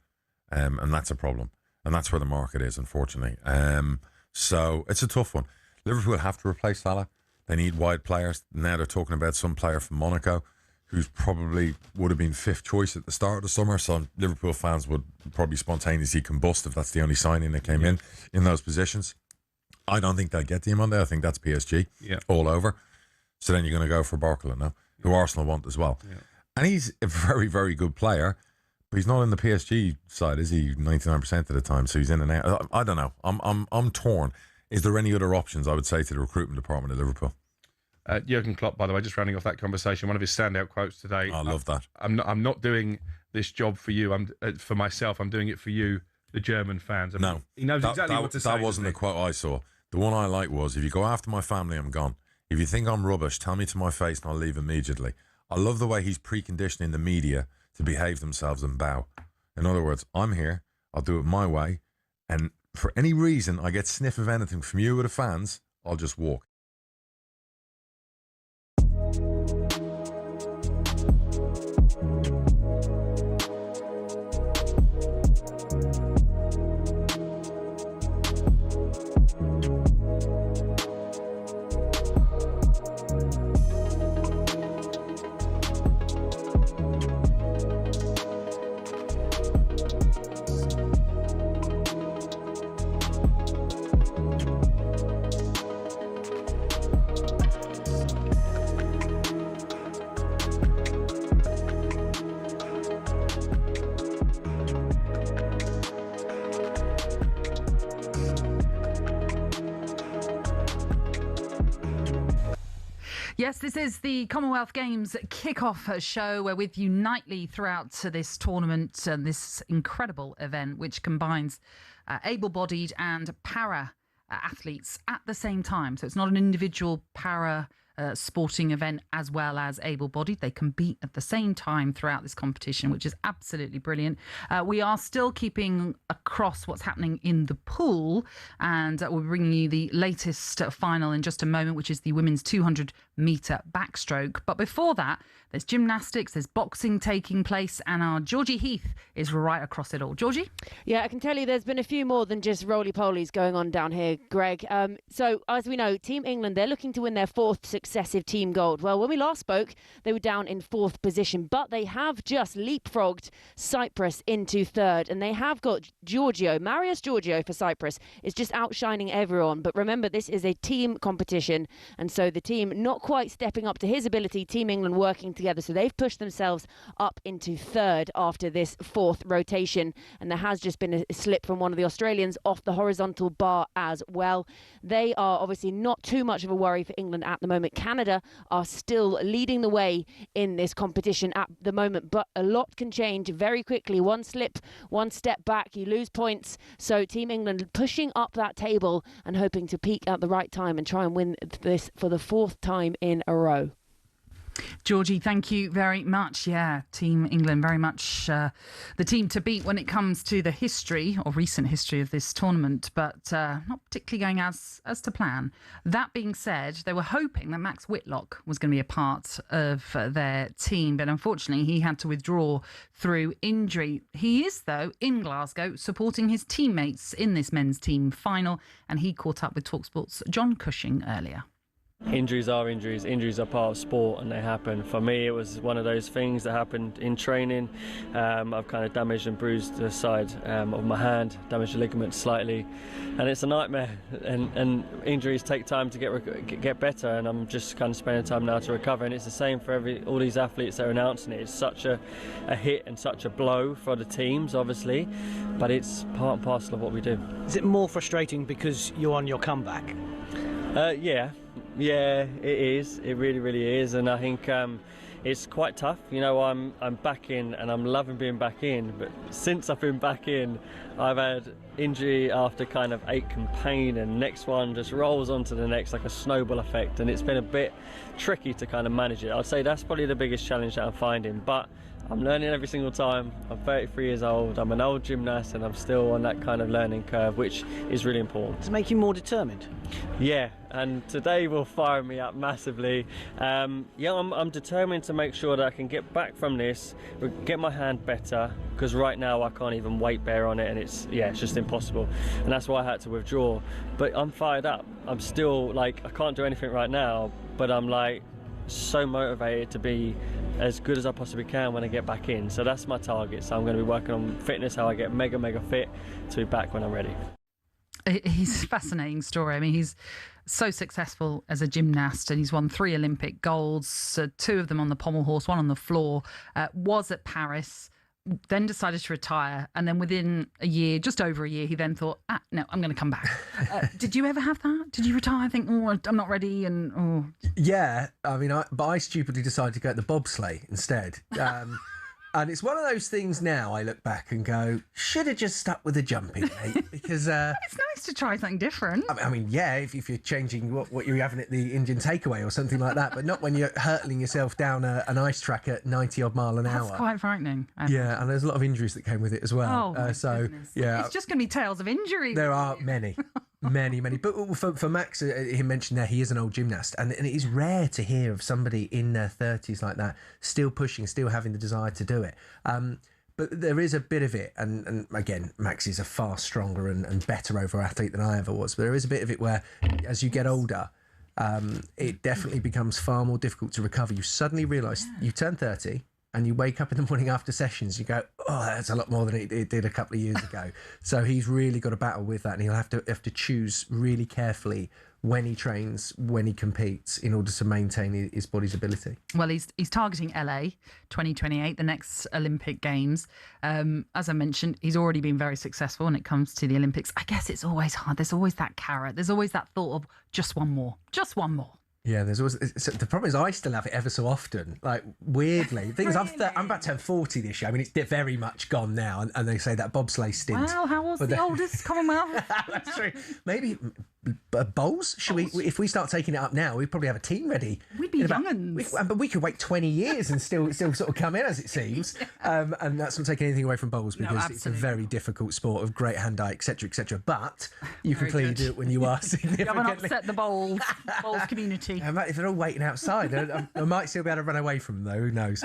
And that's a problem. And that's where the market is, unfortunately. So it's a tough one. Liverpool have to replace Salah. They need wide players. Now they're talking about some player from Monaco who's probably would have been fifth choice at the start of the summer. So Liverpool fans would probably spontaneously combust if that's the only signing that came in those positions. I don't think they'll get him on there. I think that's PSG all over. So then you're going to go for Barcola now, who Arsenal want as well. Yeah. And he's a very, very good player, but he's not in the PSG side, is he? 99% of the time. So he's in and out. I don't know. I'm torn. Is there any other options, I would say, to the recruitment department at Liverpool? Jurgen Klopp, by the way, just rounding off that conversation, one of his standout quotes today. I love that. I'm not doing this job for you. I'm for myself. I'm doing it for you, the German fans. I mean, no, he knows exactly what to say. That wasn't the quote I saw. The one I like was, if you go after my family, I'm gone. If you think I'm rubbish, tell me to my face and I'll leave immediately. I love the way he's preconditioning the media to behave themselves and bow. In other words, I'm here. I'll do it my way. And for any reason I get sniff of anything from you or the fans, I'll just walk. Yes, this is the Commonwealth Games kick-off show. We're with you nightly throughout this tournament and this incredible event, which combines able-bodied and para athletes at the same time. So it's not an individual para sporting event as well as able-bodied. They compete at the same time throughout this competition, which is absolutely brilliant. We are still keeping across what's happening in the pool, and we'll be bringing you the latest final in just a moment, which is the women's 200-metre backstroke. But before that, there's gymnastics, there's boxing taking place, and our Georgie Heath is right across it all. Georgie? Yeah, I can tell you there's been a few more than just roly-polies going on down here, Greg. So, as we know, Team England, they're looking to win their 4th successive team gold. Well, when we last spoke, they were down in 4th position, but they have just leapfrogged Cyprus into 3rd, and they have got Marius Giorgio for Cyprus is just outshining everyone. But remember, this is a team competition, and so the team not quite stepping up to his ability, Team England working together. So they've pushed themselves up into 3rd after this 4th rotation, and there has just been a slip from one of the Australians off the horizontal bar as well. They are obviously not too much of a worry for England at the moment. Canada are still leading the way in this competition at the moment, but a lot can change very quickly. One slip, one step back, you lose points. So Team England pushing up that table and hoping to peak at the right time and try and win this for the 4th time in a row. Georgie, thank you very much. Yeah, Team England very much the team to beat when it comes to the history or recent history of this tournament, but not particularly going as to plan. That being said, they were hoping that Max Whitlock was going to be a part of their team, but unfortunately he had to withdraw through injury. He is, though, in Glasgow supporting his teammates in this men's team final, and he caught up with talkSPORT's John Cushing earlier. Injuries are injuries. Injuries are part of sport and they happen. For me, it was one of those things that happened in training. I've kind of damaged and bruised the side of my hand, damaged the ligament slightly, and it's a nightmare. And injuries take time to get better, and I'm just kind of spending time now to recover. And it's the same for all these athletes that are announcing it. It's such a hit and such a blow for the teams, obviously, but it's part and parcel of what we do. Is it more frustrating because you're on your comeback? Yeah, it is. It really, really is. And I think it's quite tough. You know, I'm back in and I'm loving being back in. But since I've been back in, I've had injury after kind of ache and pain, and next one just rolls onto the next like a snowball effect. And it's been a bit tricky to kind of manage it. I'd say that's probably the biggest challenge that I'm finding. But I'm learning every single time. I'm 33 years old, I'm an old gymnast, and I'm still on that kind of learning curve, which is really important. Does it make you more determined? Yeah, and today will fire me up massively. I'm determined to make sure that I can get back from this, get my hand better, because right now I can't even weight bear on it, and it's just impossible. And that's why I had to withdraw. But I'm fired up. I'm still like, I can't do anything right now, but I'm like so motivated to be as good as I possibly can when I get back in. So that's my target. So I'm going to be working on fitness, how I get mega fit to be back when I'm ready. He's a fascinating story. I mean, he's so successful as a gymnast, and he's won 3 Olympic golds, 2 of them on the pommel horse, 1 on the floor, was at Paris, then decided to retire, and then within a year, just over a year, he then thought, no, I'm going to come back. Did you ever have that? Did you retire? I think, I'm not ready, and Yeah, I mean, I stupidly decided to go at the bobsleigh instead. And it's one of those things now I look back and go, should have just stuck with the jumping, mate, because... it's nice to try something different. I mean, yeah, if you're changing what you're having at the Indian takeaway or something like that, but not when you're hurtling yourself down an ice track at 90-odd mile an hour. That's quite frightening. Yeah, and there's a lot of injuries that came with it as well. Oh, so, yeah. It's just going to be tales of injury. There are many. Many. But for Max, he mentioned there he is an old gymnast, and it is rare to hear of somebody in their 30s like that still pushing, still having the desire to do it. But there is a bit of it, and again, Max is a far stronger and better over athlete than I ever was. But there is a bit of it where, as you get older, it definitely becomes far more difficult to recover. You suddenly realise you turn 30. And you wake up in the morning after sessions, you go, oh, that's a lot more than it did a couple of years ago. So he's really got to battle with that, and he'll have to choose really carefully when he trains, when he competes, in order to maintain his body's ability. Well, he's targeting LA 2028, the next Olympic Games. As I mentioned, he's already been very successful when it comes to the Olympics. I guess it's always hard. There's always that carrot. There's always that thought of just one more. Yeah, there's always the problem is I still have it ever so often. Like weirdly, the thing is I'm about to turn 40 this year. I mean, it's very much gone now, and they say that bobsleigh stint. Well, how old's the oldest Commonwealth? That's true. Maybe bowls. Should we? If we start taking it up now, we'd probably have a team ready. We'd be young'uns. But we could wait 20 years and still sort of come in, as it seems. And that's not taking anything away from bowls, because it's a very difficult sport of great hand-eye, etc., etc. But you can clearly do it when you are significantly. You haven't upset the bowls community. If they're all waiting outside, I might still be able to run away from them, though. Who knows?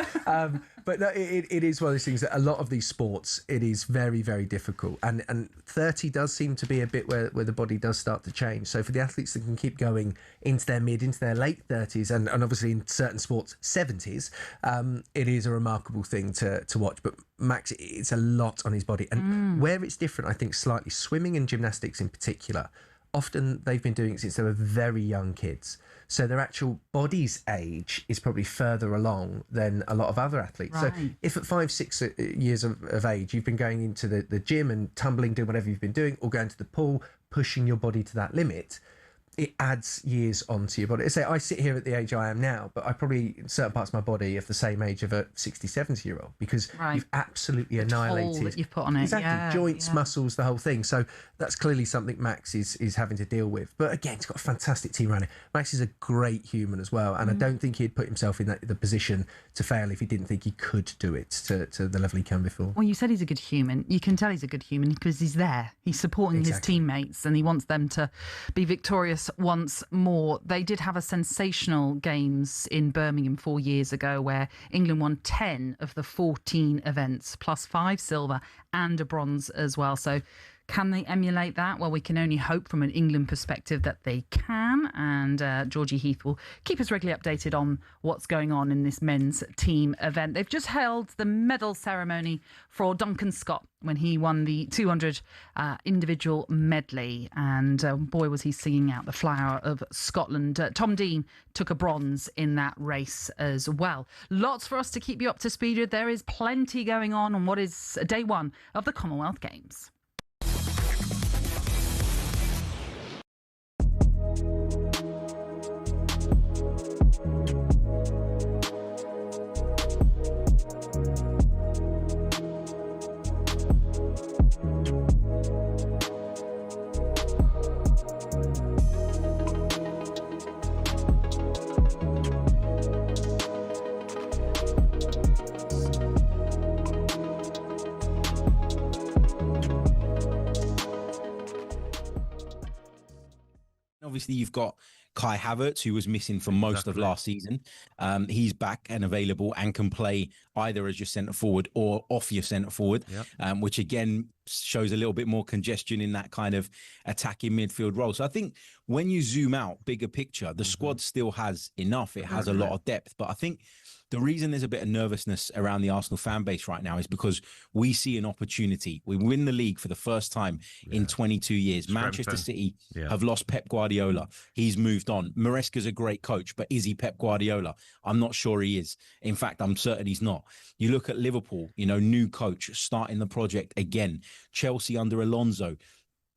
But no, it is one of those things that a lot of these sports, it is very, very difficult. And 30 does seem to be a bit where the body does start to change. So for the athletes that can keep going into their into their late 30s, and obviously in certain sports, 70s, it is a remarkable thing to watch. But Max, it's a lot on his body. And where it's different, I think, slightly, swimming and gymnastics in particular, often they've been doing it since they were very young kids. So their actual body's age is probably further along than a lot of other athletes. Right. So if at 5-6 years of age, you've been going into the gym and tumbling, doing whatever you've been doing, or going to the pool, pushing your body to that limit, it adds years onto your body. I sit here at the age I am now, but I probably, in certain parts of my body, of the same age of a 60, 70-year-old, because you've absolutely annihilated. Toll that you've put on it. Exactly. Joints, muscles, the whole thing. So that's clearly something Max is having to deal with. But again, he's got a fantastic team around him. Max is a great human as well, and I don't think he'd put himself in the position to fail if he didn't think he could do it to the level he can before. Well, you said he's a good human. You can tell he's a good human because he's there. He's supporting his teammates, and he wants them to be victorious once more. They did have a sensational games in Birmingham 4 years ago where England won 10 of the 14 events, plus 5 silver and a bronze as well. So can they emulate that? Well, we can only hope from an England perspective that they can. And Georgie Heath will keep us regularly updated on what's going on in this men's team event. They've just held the medal ceremony for Duncan Scott when he won the 200 individual medley. And boy, was he singing out the flower of Scotland. Tom Dean took a bronze in that race as well. Lots for us to keep you up to speed with. There is plenty going on what is day one of the Commonwealth Games. Obviously, you've got Kai Havertz, who was missing for most of last season. He's back and available and can play either as your centre forward or off your centre forward, which again shows a little bit more congestion in that kind of attacking midfield role. So I think when you zoom out, bigger picture, the squad still has enough. It has a lot of depth. But I think the reason there's a bit of nervousness around the Arsenal fan base right now is because we see an opportunity. We win the league for the first time in 22 years. Manchester City have lost Pep Guardiola. He's moved on. Maresca's a great coach, but is he Pep Guardiola? I'm not sure he is. In fact, I'm certain he's not. You look at Liverpool, new coach starting the project again. Chelsea under Alonso.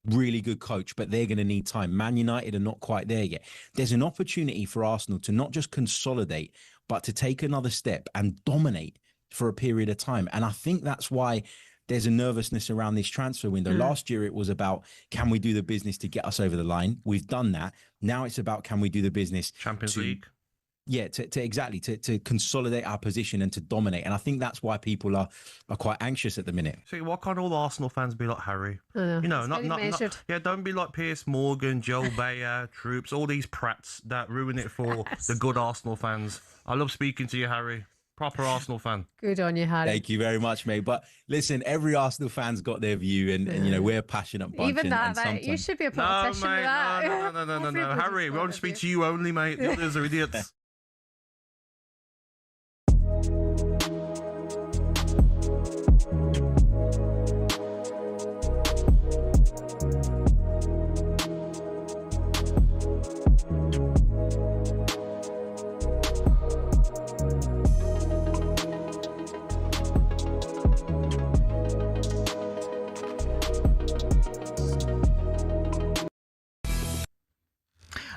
Really good coach, but they're going to need time. Man United are not quite there yet. There's an opportunity for Arsenal to not just consolidate, but to take another step and dominate for a period of time. And I think that's why there's a nervousness around this transfer window. Last year, it was about, can we do the business to get us over the line? We've done that. Now it's about, can we do the business Champions League? Yeah, to consolidate our position and to dominate. And I think that's why people are quite anxious at the minute. See, why can't all Arsenal fans be like Harry? Not don't be like Piers Morgan, Joel Bayer, Troops, all these prats that ruin it for the good Arsenal fans. I love speaking to you, Harry. Proper Arsenal fan. Good on you, Harry. Thank you very much, mate. But listen, every Arsenal fan's got their view, and we're a passionate bunch. Even that, you should be a politician with that. No. Harry, we want to speak to you only, mate. The others are idiots.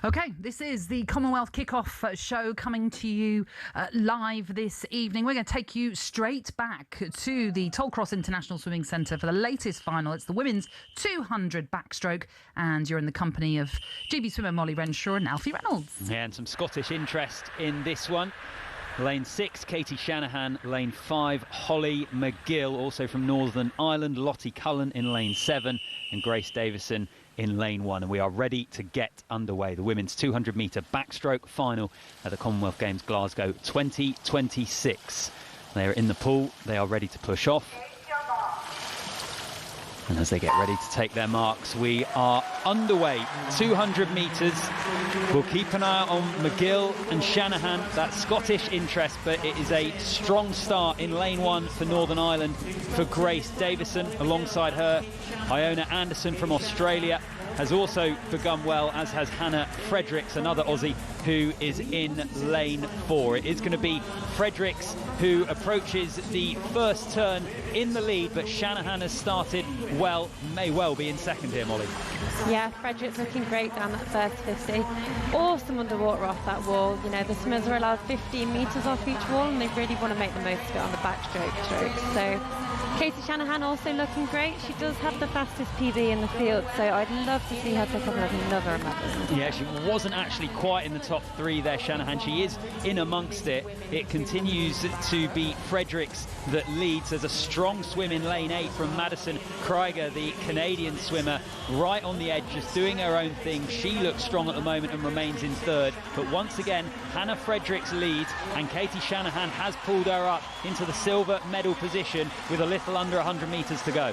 Okay, this is the Commonwealth Kickoff show coming to you live this evening. We're going to take you straight back to the Tollcross International Swimming Centre for the latest final. It's the women's 200 backstroke, and you're in the company of GB swimmer Molly Renshaw and Alfie Reynolds. Yeah, and some Scottish interest in this one. Lane 6, Katie Shanahan. Lane 5, Holly McGill, also from Northern Ireland. Lottie Cullen in lane 7, and Grace Davison in lane 1, and we are ready to get underway. The women's 200-metre backstroke final at the Commonwealth Games Glasgow 2026. They are in the pool. They are ready to push off. And as they get ready to take their marks, we are underway. 200 metres. We'll keep an eye on McGill and Shanahan. That Scottish interest, but it is a strong start in lane 1 for Northern Ireland for Grace Davison. Alongside her, Iona Anderson from Australia has also begun well, as has Hannah Fredericks, another Aussie, who is in lane 4. It is going to be Fredericks who approaches the first turn in the lead, but Shanahan has started well, may well be in second here, Molly. Yeah, Fredericks looking great down that first 50. Awesome underwater off that wall. You know, the swimmers are allowed 15 metres off each wall, and they really want to make the most of it on the backstroke strokes. So Katie Shanahan also looking great. She does have the fastest PB in the field, so I'd love to see her pick up another medal. Yeah, she wasn't actually quite in the top 3 there, Shanahan. She is in amongst it. It continues to be Fredericks that leads. There's a strong swim in lane 8 from Madison Krieger, the Canadian swimmer, right on the edge, just doing her own thing. She looks strong at the moment and remains in 3rd. But once again, Hannah Fredericks leads, and Katie Shanahan has pulled her up into the silver medal position with a little under 100 metres to go.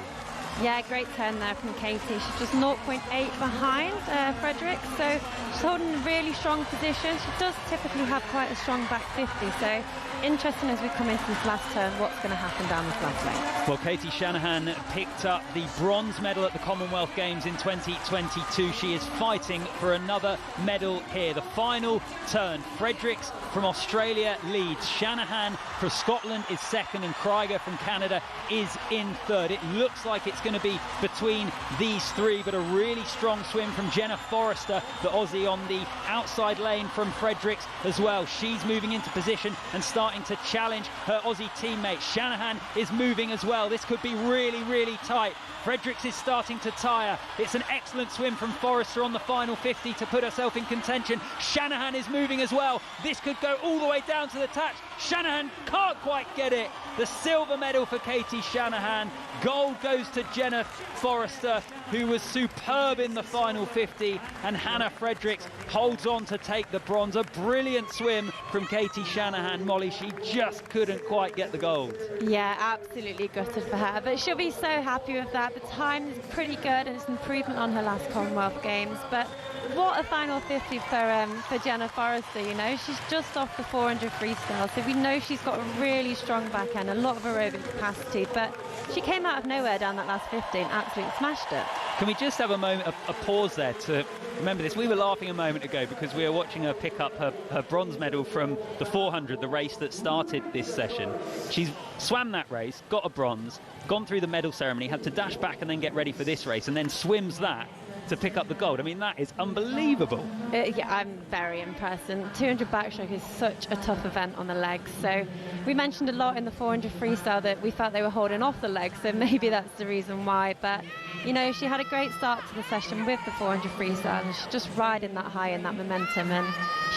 Yeah, great turn there from Katie. She's just 0.8 behind Fredericks, so she's holding a really strong position. She does typically have quite a strong back 50, so interesting as we come into this last turn what's going to happen down this last lane. Well, Katie Shanahan picked up the bronze medal at the Commonwealth Games in 2022. She is fighting for another medal here. The final turn, Fredericks from Australia leads. Shanahan for Scotland is second, and Krieger from Canada is in 3rd. It looks like it's going to be between these 3, but a really strong swim from Jenna Forrester, the Aussie, on the outside lane from Fredericks as well. She's moving into position and starting to challenge her Aussie teammate. Shanahan is moving as well. This could be really, really tight. Fredericks is starting to tire. It's an excellent swim from Forrester on the final 50 to put herself in contention. Shanahan is moving as well. This could go all the way down to the touch. Shanahan can't quite get it. The silver medal for Katie Shanahan. Gold goes to Jenna Forrester, who was superb in the final 50, and Hannah Fredericks holds on to take the bronze. A brilliant swim from Katie Shanahan. Molly, she just couldn't quite get the gold. Yeah, absolutely gutted for her, but she'll be so happy with that. The time is pretty good, and it's an improvement on her last Commonwealth Games, but what a final 50 for Jenna Forrester. You know, she's just off the 400 freestyle, so we know she's got a really strong backhand, a lot of aerobic capacity, but she came out of nowhere down that last 50 and absolutely smashed it. Can we just have a moment, a pause there to remember this? We were laughing a moment ago because we were watching her pick up her bronze medal from the 400, the race that started this session. She's swam that race, got a bronze, gone through the medal ceremony, had to dash back and then get ready for this race, and then swims that to pick up the gold. I mean, that is unbelievable. Yeah, I'm very impressed, and 200 backstroke is such a tough event on the legs. So we mentioned a lot in the 400 freestyle that we felt they were holding off the legs, so maybe that's the reason why. But you know, she had a great start to the session with the 400 freestyle, and she's just riding that high and that momentum, and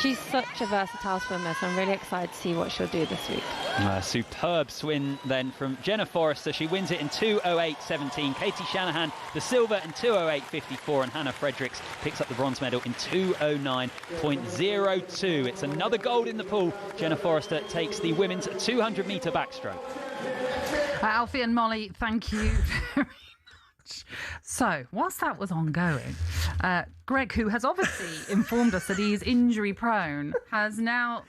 she's such a versatile swimmer, so I'm really excited to see what she'll do this week. Superb swim then from Jenna Forrester. She wins it in 2:08.17. Katie Shanahan the silver in 2:08.54, and Hannah Fredericks picks up the bronze medal in 2:09.02. It's another gold in the pool. Jenna Forrester takes the women's 200-metre backstroke. Alfie and Molly, thank you very much. So, whilst that was ongoing, Greg, who has obviously informed us that he is injury prone, is now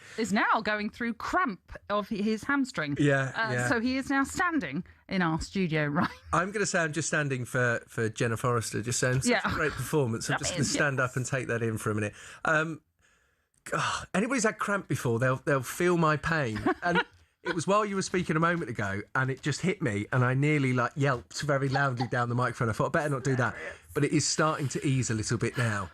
going through cramp of his hamstring. Yeah. So he is now standing in our studio, right? I'm going to say I'm just standing for Jenna Forrester, just saying such a great performance. I'm just going to stand up and take that in for a minute. Anybody's had cramp before, they'll feel my pain. And it was while you were speaking a moment ago, and it just hit me, and I nearly yelped very loudly down the microphone. I thought I better not do that, but it is starting to ease a little bit now.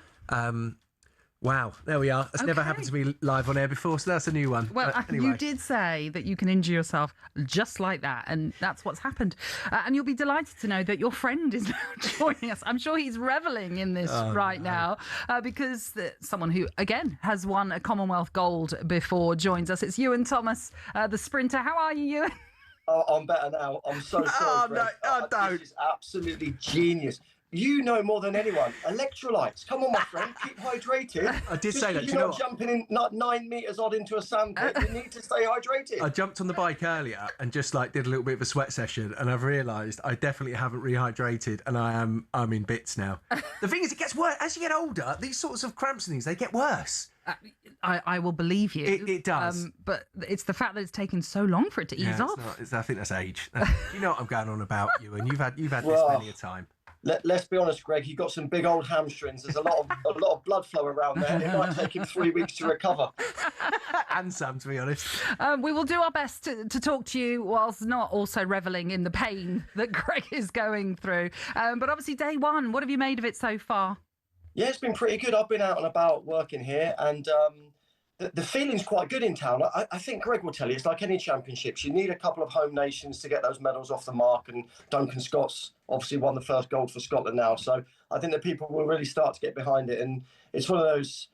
Wow, there we are. That's never happened to me live on air before, so that's a new one. Well, anyway. you did say that you can injure yourself just like that, and that's what's happened. And you'll be delighted to know that your friend is now joining us. I'm sure he's revelling in this now, because someone who, again, has won a Commonwealth gold before joins us. It's Ewan Thomas, the sprinter. How are you, Ewan? Oh, I'm better now. I'm so sorry. Don't. This is absolutely genius. You know more than anyone. Electrolytes. Come on, my friend. Keep hydrated. I did say that. You're not jumping in 9 meters odd into a sandpit. You need to stay hydrated. I jumped on the bike earlier and just did a little bit of a sweat session, and I've realised I definitely haven't rehydrated, and I'm in bits now. The thing is, it gets worse as you get older. These sorts of cramps and things, they get worse. I will believe you. It does. But it's the fact that it's taken so long for it to ease off. I think that's age. You know what I'm going on about, you, and you've had this many a time. Let's be honest, Greg. You've got some big old hamstrings. There's a lot of blood flow around there. It might take him 3 weeks to recover. And some, to be honest. We will do our best to talk to you whilst not also revelling in the pain that Greg is going through. But obviously, day one, what have you made of it so far? Yeah, it's been pretty good. I've been out and about working here, and the feeling's quite good in town. I think Greg will tell you, it's like any championships. You need a couple of home nations to get those medals off the mark, and Duncan Scott's obviously won the first gold for Scotland now. So I think that people will really start to get behind it, and it's one of those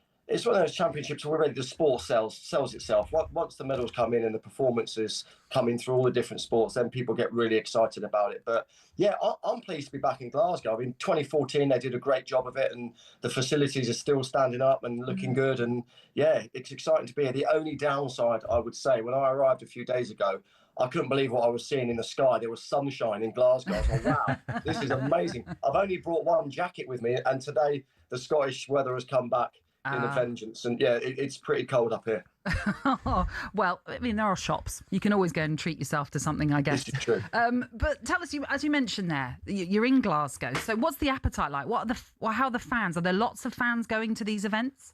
championships where already the sport sells itself. Once the medals come in and the performances come in through all the different sports, then people get really excited about it. But yeah, I'm pleased to be back in Glasgow. I mean, 2014, they did a great job of it, and the facilities are still standing up and looking good. And yeah, it's exciting to be here. The only downside, I would say, when I arrived a few days ago, I couldn't believe what I was seeing in the sky. There was sunshine in Glasgow. I was like, wow, this is amazing. I've only brought one jacket with me, and today the Scottish weather has come back in a vengeance, and yeah, it's pretty cold up here. Well, I mean, there are shops. You can always go and treat yourself to something, I guess. This is true. But tell us, as you mentioned there, you're in Glasgow. So what's the appetite like? How are the fans? Are there lots of fans going to these events?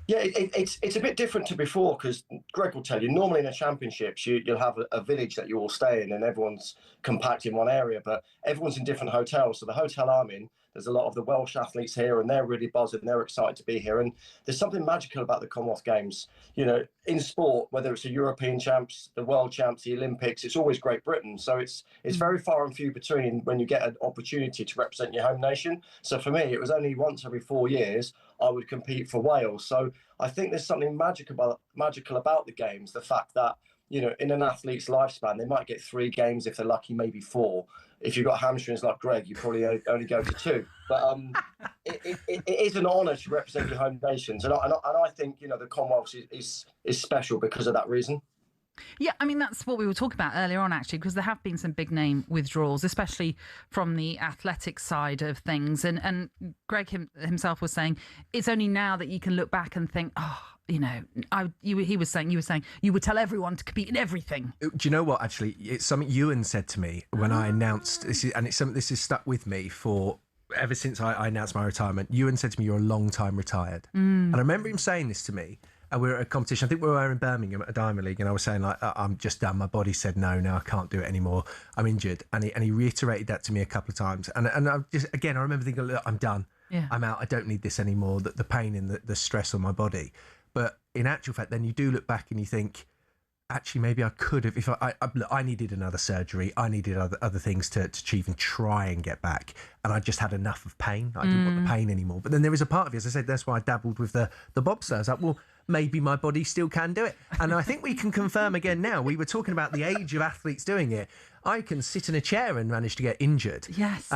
Yeah, it's a bit different to before, because Greg will tell you, normally in the championships, you'll have a village that you all stay in, and everyone's compact in one area, but everyone's in different hotels. So the hotel I'm in, there's a lot of the Welsh athletes here, and they're really buzzing. They're excited to be here. And there's something magical about the Commonwealth Games. You know, in sport, whether it's the European champs, the world champs, the Olympics, it's always Great Britain. So it's very far and few between when you get an opportunity to represent your home nation. So for me, it was only once every 4 years I would compete for Wales. So I think there's something magical about the Games, the fact that, you know, in an athlete's lifespan, they might get 3 games if they're lucky, maybe 4. If you've got hamstrings like Greg, you probably only go to 2. But it is an honour to represent your home nations, and I think, you know, the Commonwealth is special because of that reason. Yeah, I mean, that's what we were talking about earlier on, actually, because there have been some big name withdrawals, especially from the athletic side of things. And Greg himself was saying it's only now that you can look back and think, oh, you know, you were saying you would tell everyone to compete in everything. Do you know what? Actually, it's something Ewan said to me when I announced this, and it's something this has stuck with me for ever since I announced my retirement. Ewan said to me, "You're a long time retired," and I remember him saying this to me. And we were at a competition. I think we were in Birmingham at a Diamond League, and I was saying, like, I'm just done. My body said no, I can't do it anymore. I'm injured, and he reiterated that to me a couple of times. And I just, again, I remember thinking, look, I'm done. Yeah. I'm out. I don't need this anymore. The pain and the stress on my body. But in actual fact, then you do look back and you think, actually, maybe I could have. If I needed another surgery, I needed other things to achieve and try and get back, and I just had enough of pain. I didn't want the pain anymore. But then there was a part of it, as I said, that's why I dabbled with the bobsleigh. I was like, well, maybe my body still can do it. And I think we can confirm again now. We were talking about the age of athletes doing it. I can sit in a chair and manage to get injured. Yes.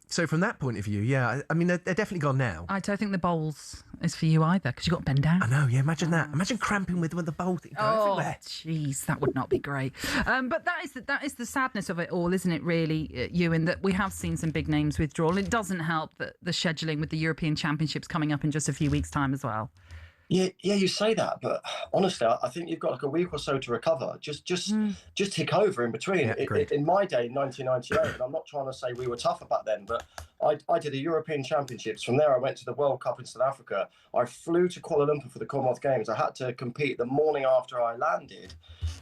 So from that point of view, yeah, I mean, they're definitely gone now. I don't think the bowls is for you either, because you've got to bend down. I know, yeah, imagine that. Imagine cramping with the bowl thing everywhere. Jeez, that would not be great. But that is the sadness of it all, isn't it, really, Ewan, that we have seen some big names withdraw. It doesn't help that the scheduling with the European Championships coming up in just a few weeks' time as well. Yeah, you say that, but honestly, I think you've got like a week or so to recover. Just tick over in between. Yeah, in my day, in 1998, and I'm not trying to say we were tougher back then, but I did the European Championships. From there, I went to the World Cup in South Africa. I flew to Kuala Lumpur for the Commonwealth Games. I had to compete the morning after I landed.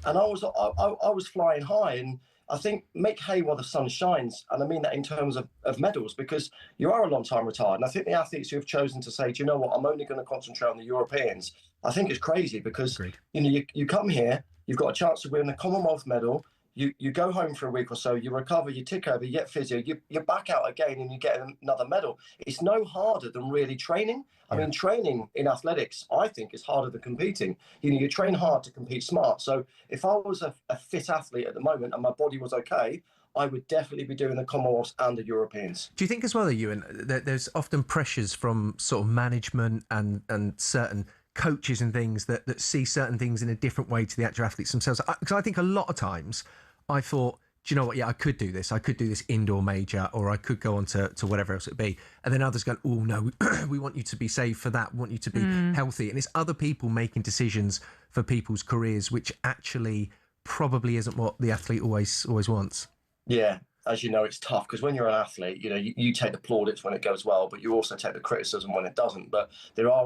and I was flying high. And I think make hay while the sun shines, and I mean that in terms of medals, because you are a long time retired. And I think the athletes who have chosen to say, do you know what, I'm only going to concentrate on the Europeans, I think it's crazy, because you come here, you've got a chance to win a Commonwealth medal. You go home for a week or so, you recover, you tick over, you get physio, you're back out again and you get another medal. It's no harder than really training. I mean, training in athletics, I think, is harder than competing. You train hard to compete smart. So if I was a fit athlete at the moment and my body was okay, I would definitely be doing the Commonwealths and the Europeans. Do you think as well, Ewan, that there's often pressures from sort of management and certain coaches and things that see certain things in a different way to the actual athletes themselves? Because I think a lot of times I thought, do you know what? Yeah, I could do this. I could do this indoor major, or I could go on to whatever else it be. And then others go, oh, no, we want you to be safe for that. We want you to be healthy. And it's other people making decisions for people's careers, which actually probably isn't what the athlete always wants. Yeah, as you know, it's tough, because when you're an athlete, you take the plaudits when it goes well, but you also take the criticism when it doesn't. But there are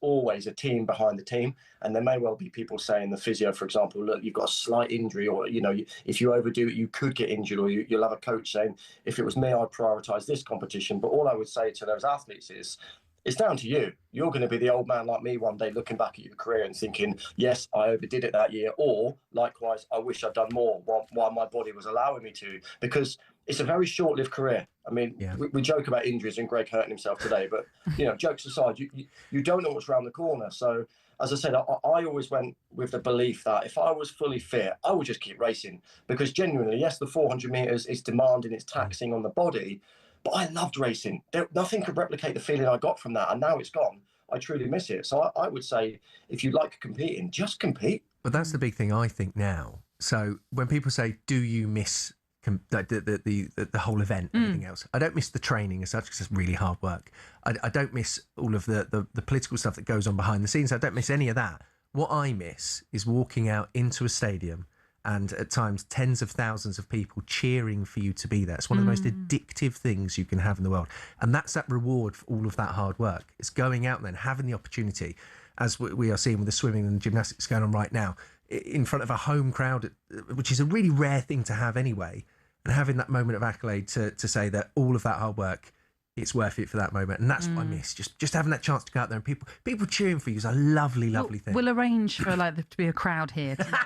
always a team behind the team, and there may well be people saying, the physio, for example, look, you've got a slight injury, or if you overdo it, you could get injured, or you'll have a coach saying, if it was me, I'd prioritise this competition. But all I would say to those athletes is, it's down to you. You're going to be the old man like me one day, looking back at your career and thinking, yes, I overdid it that year, or likewise, I wish I'd done more while my body was allowing me to, because it's a very short-lived career. I mean, we joke about injuries and Greg hurting himself today, but jokes aside, you don't know what's around the corner. So, as I said, I always went with the belief that if I was fully fit, I would just keep racing, because genuinely, yes, the 400 metres is demanding, it's taxing on the body, but I loved racing. Nothing could replicate the feeling I got from that, and now it's gone. I truly miss it. So I would say, if you like competing, just compete. But that's the big thing, I think, now. So when people say, do you miss the whole event, everything else, I don't miss the training as such, because it's really hard work. I don't miss all of the political stuff that goes on behind the scenes. I don't miss any of that. What I miss is walking out into a stadium and at times tens of thousands of people cheering for you to be there. It's one of the most addictive things you can have in the world. And that's that reward for all of that hard work. It's going out and then having the opportunity, as we are seeing with the swimming and gymnastics going on right now, in front of a home crowd, which is a really rare thing to have anyway, and having that moment of accolade to say that all of that hard work, it's worth it for that moment. And that's what I miss. Just having that chance to go out there and people cheering for you is a lovely thing. We'll arrange for there to be a crowd here tomorrow,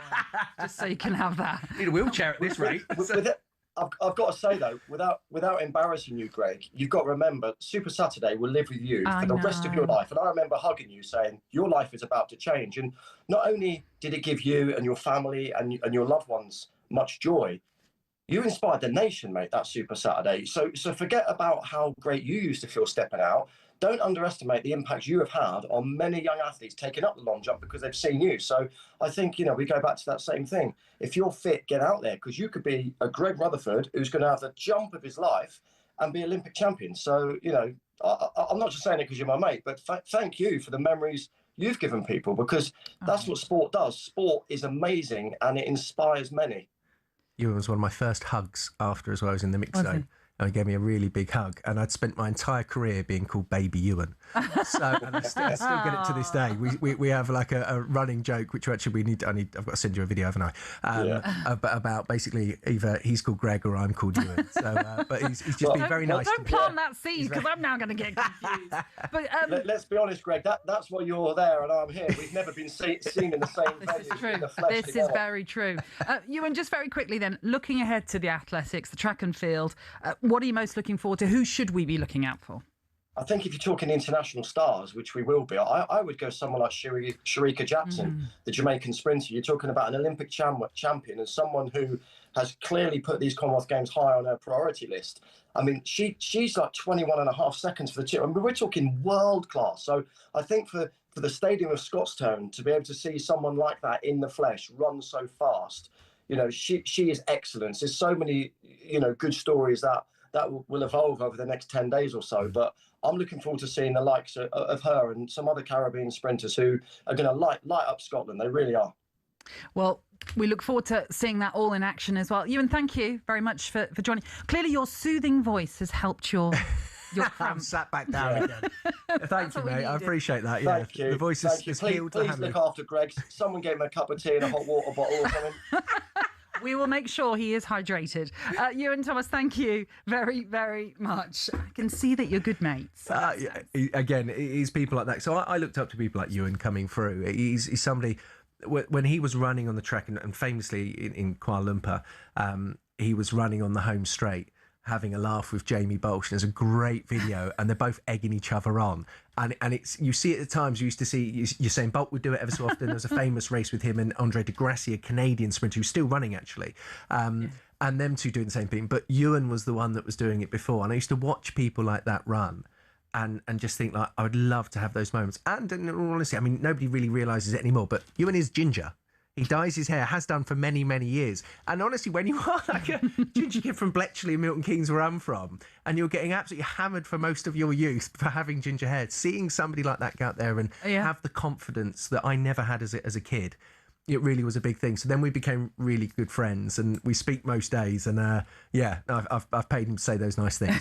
just so you can have that. Need a wheelchair at this rate. I've got to say, though, without embarrassing you, Greg, you've got to remember, Super Saturday will live with you for the rest of your life. And I remember hugging you saying, your life is about to change. And not only did it give you and your family and your loved ones much joy, you inspired the nation, mate, that Super Saturday. So forget about how great you used to feel stepping out. Don't underestimate the impact you have had on many young athletes taking up the long jump because they've seen you. So I think, we go back to that same thing. If you're fit, get out there, because you could be a Greg Rutherford who's going to have the jump of his life and be Olympic champion. So, I'm not just saying it because you're my mate, but thank you for the memories you've given people, because that's what sport does. Sport is amazing and it inspires many. Ewan was one of my first hugs after as well. I was in the mix zone. And he gave me a really big hug, and I'd spent my entire career being called Baby Ewan. So, and I still get it to this day. We have like a running joke, which actually I've got to send you a video, haven't I? About basically either he's called Greg or I'm called Ewan. So, but he's just been very nice. Don't plant that seed, because I'm now going to get confused. But let's be honest, Greg. That's why you're there and I'm here. We've never been seen in the same venue. This is true. In the flesh This together. is very true. Ewan, just very quickly then, looking ahead to the athletics, the track and field. What are you most looking forward to? Who should we be looking out for? I think if you're talking international stars, which we will be, I would go someone like Shericka Jackson, the Jamaican sprinter. You're talking about an Olympic champion and someone who has clearly put these Commonwealth Games high on her priority list. I mean, she's like 21.5 seconds for the two. I mean, we're talking world class. So I think for the Stadium of Scottstown to be able to see someone like that in the flesh run so fast, she is excellence. There's so many, good stories that will evolve over the next 10 days or so. But I'm looking forward to seeing the likes of her and some other Caribbean sprinters who are going to light up Scotland. They really are. Well, we look forward to seeing that all in action as well. Ewan, thank you very much for joining. Clearly, your soothing voice has helped your your I'm cramp. sat back down again. Thank you, mate. I appreciate that. Yeah, Thank you. the voice Thank you. is Please, healed. please look after Greg. Someone gave him a cup of tea and a hot water bottle or something. We will make sure he is hydrated. Ewan Thomas, thank you very, very much. I can see that you're good mates. Again, he's people like that. So I looked up to people like Ewan coming through. He's somebody, when he was running on the track, and famously in Kuala Lumpur, he was running on the home straight, having a laugh with Jamie Bolsh. There's a great video, and they're both egging each other on. And it's, you see it at times, you used to see, Usain Bolt would do it ever so often. There was a famous race with him and Andre de Grasse, a Canadian sprinter who's still running, actually. And them two doing the same thing. But Ewan was the one that was doing it before. And I used to watch people like that run and just think, like, I would love to have those moments. And in all honesty, I mean, nobody really realises it anymore, but Ewan is ginger. He dyes his hair, has done for many, many years. And honestly, when you are like a ginger kid from Bletchley and Milton Keynes, where I'm from, and you're getting absolutely hammered for most of your youth for having ginger hair, seeing somebody like that go out there and have the confidence that I never had as a kid, it really was a big thing. So then we became really good friends, and we speak most days. And I've paid him to say those nice things.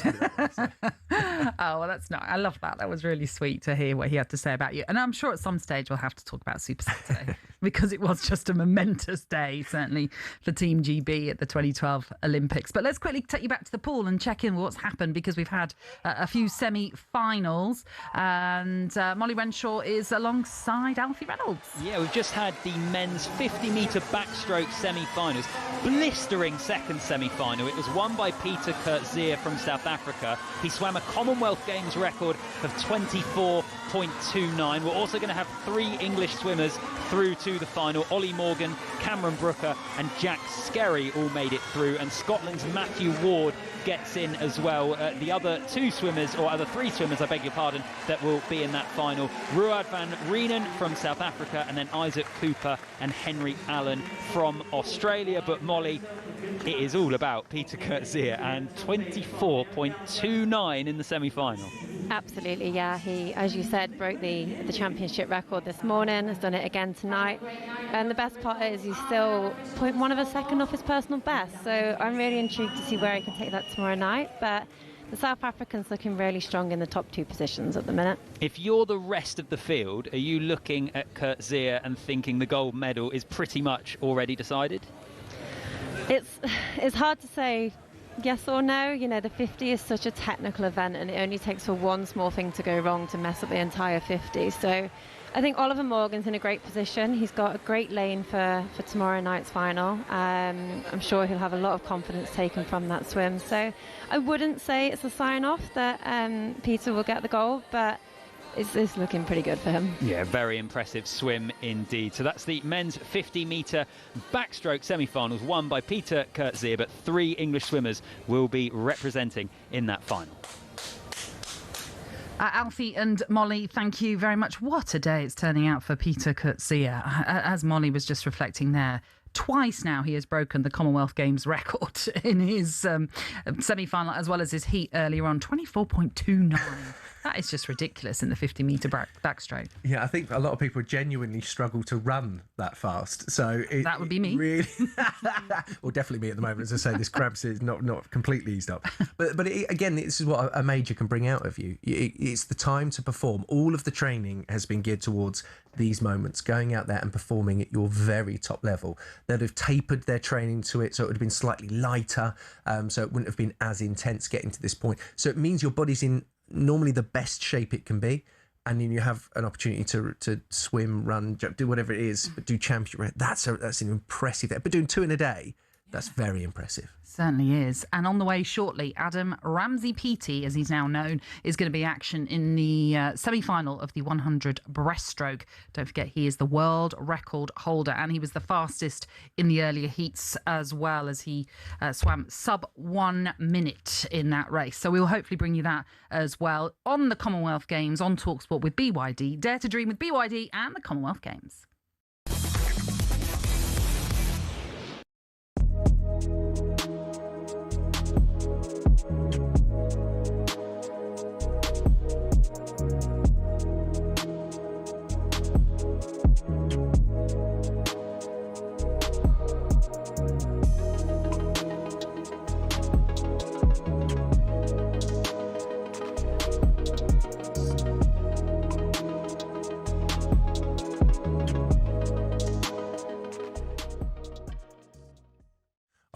Oh, well, that's nice. I love that. That was really sweet to hear what he had to say about you. And I'm sure at some stage we'll have to talk about Super Saturday because it was just a momentous day, certainly for Team GB at the 2012 Olympics. But let's quickly take you back to the pool and check in what's happened, because we've had a few semi-finals, and Molly Renshaw is alongside Alfie Reynolds. Yeah, we've just had the men's 50-metre backstroke semi-finals. Blistering second semi-final. It was won by Peter Kurtzier from South Africa. He swam a Commonwealth Games record of 24.29. We're also going to have 3 English swimmers through to the final. Ollie Morgan, Cameron Brooker and Jack Skerry all made it through, and Scotland's Matthew Ward gets in as well. The other 3 swimmers, I beg your pardon, that will be in that final: Ruad van Reenen from South Africa, and then Isaac Cooper and Henry Allen from Australia. But Molly, it is all about Peter Kurtzier and 24.29 in the semi-final. Absolutely, yeah. He, as you said, broke the championship record this morning, has done it again tonight. And the best part is he's still 0.1 of a second off his personal best. So I'm really intrigued to see where he can take that tomorrow night. But the South African's looking really strong in the top 2 positions at the minute. If you're the rest of the field, are you looking at Kurtzier and thinking the gold medal is pretty much already decided? It's hard to say yes or no. You know, the 50 is such a technical event, and it only takes for one small thing to go wrong to mess up the entire 50. So I think Oliver Morgan's in a great position. He's got a great lane for tomorrow night's final. I'm sure he'll have a lot of confidence taken from that swim. So I wouldn't say it's a sign-off that Peter will get the gold, but it's looking pretty good for him. Yeah, very impressive swim indeed. So that's the men's 50-metre backstroke semi-finals, won by Peter Kurtzier, but 3 English swimmers will be representing in that final. Alfie and Molly, thank you very much. What a day it's turning out for Peter Kurtzier. As Molly was just reflecting there, twice now he has broken the Commonwealth Games record in his semi-final as well as his heat earlier on, 24.29. That is just ridiculous in the 50-metre backstroke. Yeah, I think a lot of people genuinely struggle to run that fast. So that would be me. Really, well, definitely me at the moment. As I say, this cramps is not completely eased up. But again, this is what a major can bring out of you. It's the time to perform. All of the training has been geared towards these moments, going out there and performing at your very top level. They'd have tapered their training to it, so it would have been slightly lighter, so it wouldn't have been as intense getting to this point. So it means your body's in normally the best shape it can be, and then you have an opportunity to swim, run, do whatever it is, but do championship. That's an impressive thing. But doing 2 in a day, that's very impressive. Certainly is. And on the way shortly, Adam Ramsey-Peaty, as he's now known, is going to be action in the semi-final of the 100 breaststroke. Don't forget, he is the world record holder, and he was the fastest in the earlier heats as well, as he swam sub 1 minute in that race. So we'll hopefully bring you that as well on the Commonwealth Games on talkSPORT with BYD. Dare to dream with BYD and the Commonwealth Games.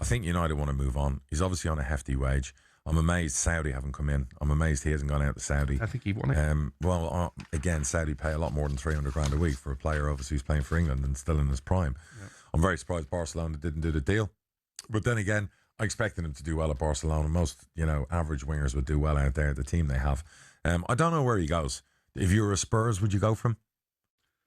think United want to move on. He's obviously on a hefty wage. I'm amazed Saudi haven't come in. I'm amazed he hasn't gone out to Saudi. I think he won it. Well, again, Saudi pay a lot more than 300 grand a week for a player obviously who's playing for England and still in his prime. Yeah. I'm very surprised Barcelona didn't do the deal. But then again, I expected him to do well at Barcelona. Most, average wingers would do well out there, the team they have. I don't know where he goes. If you were a Spurs, would you go for him?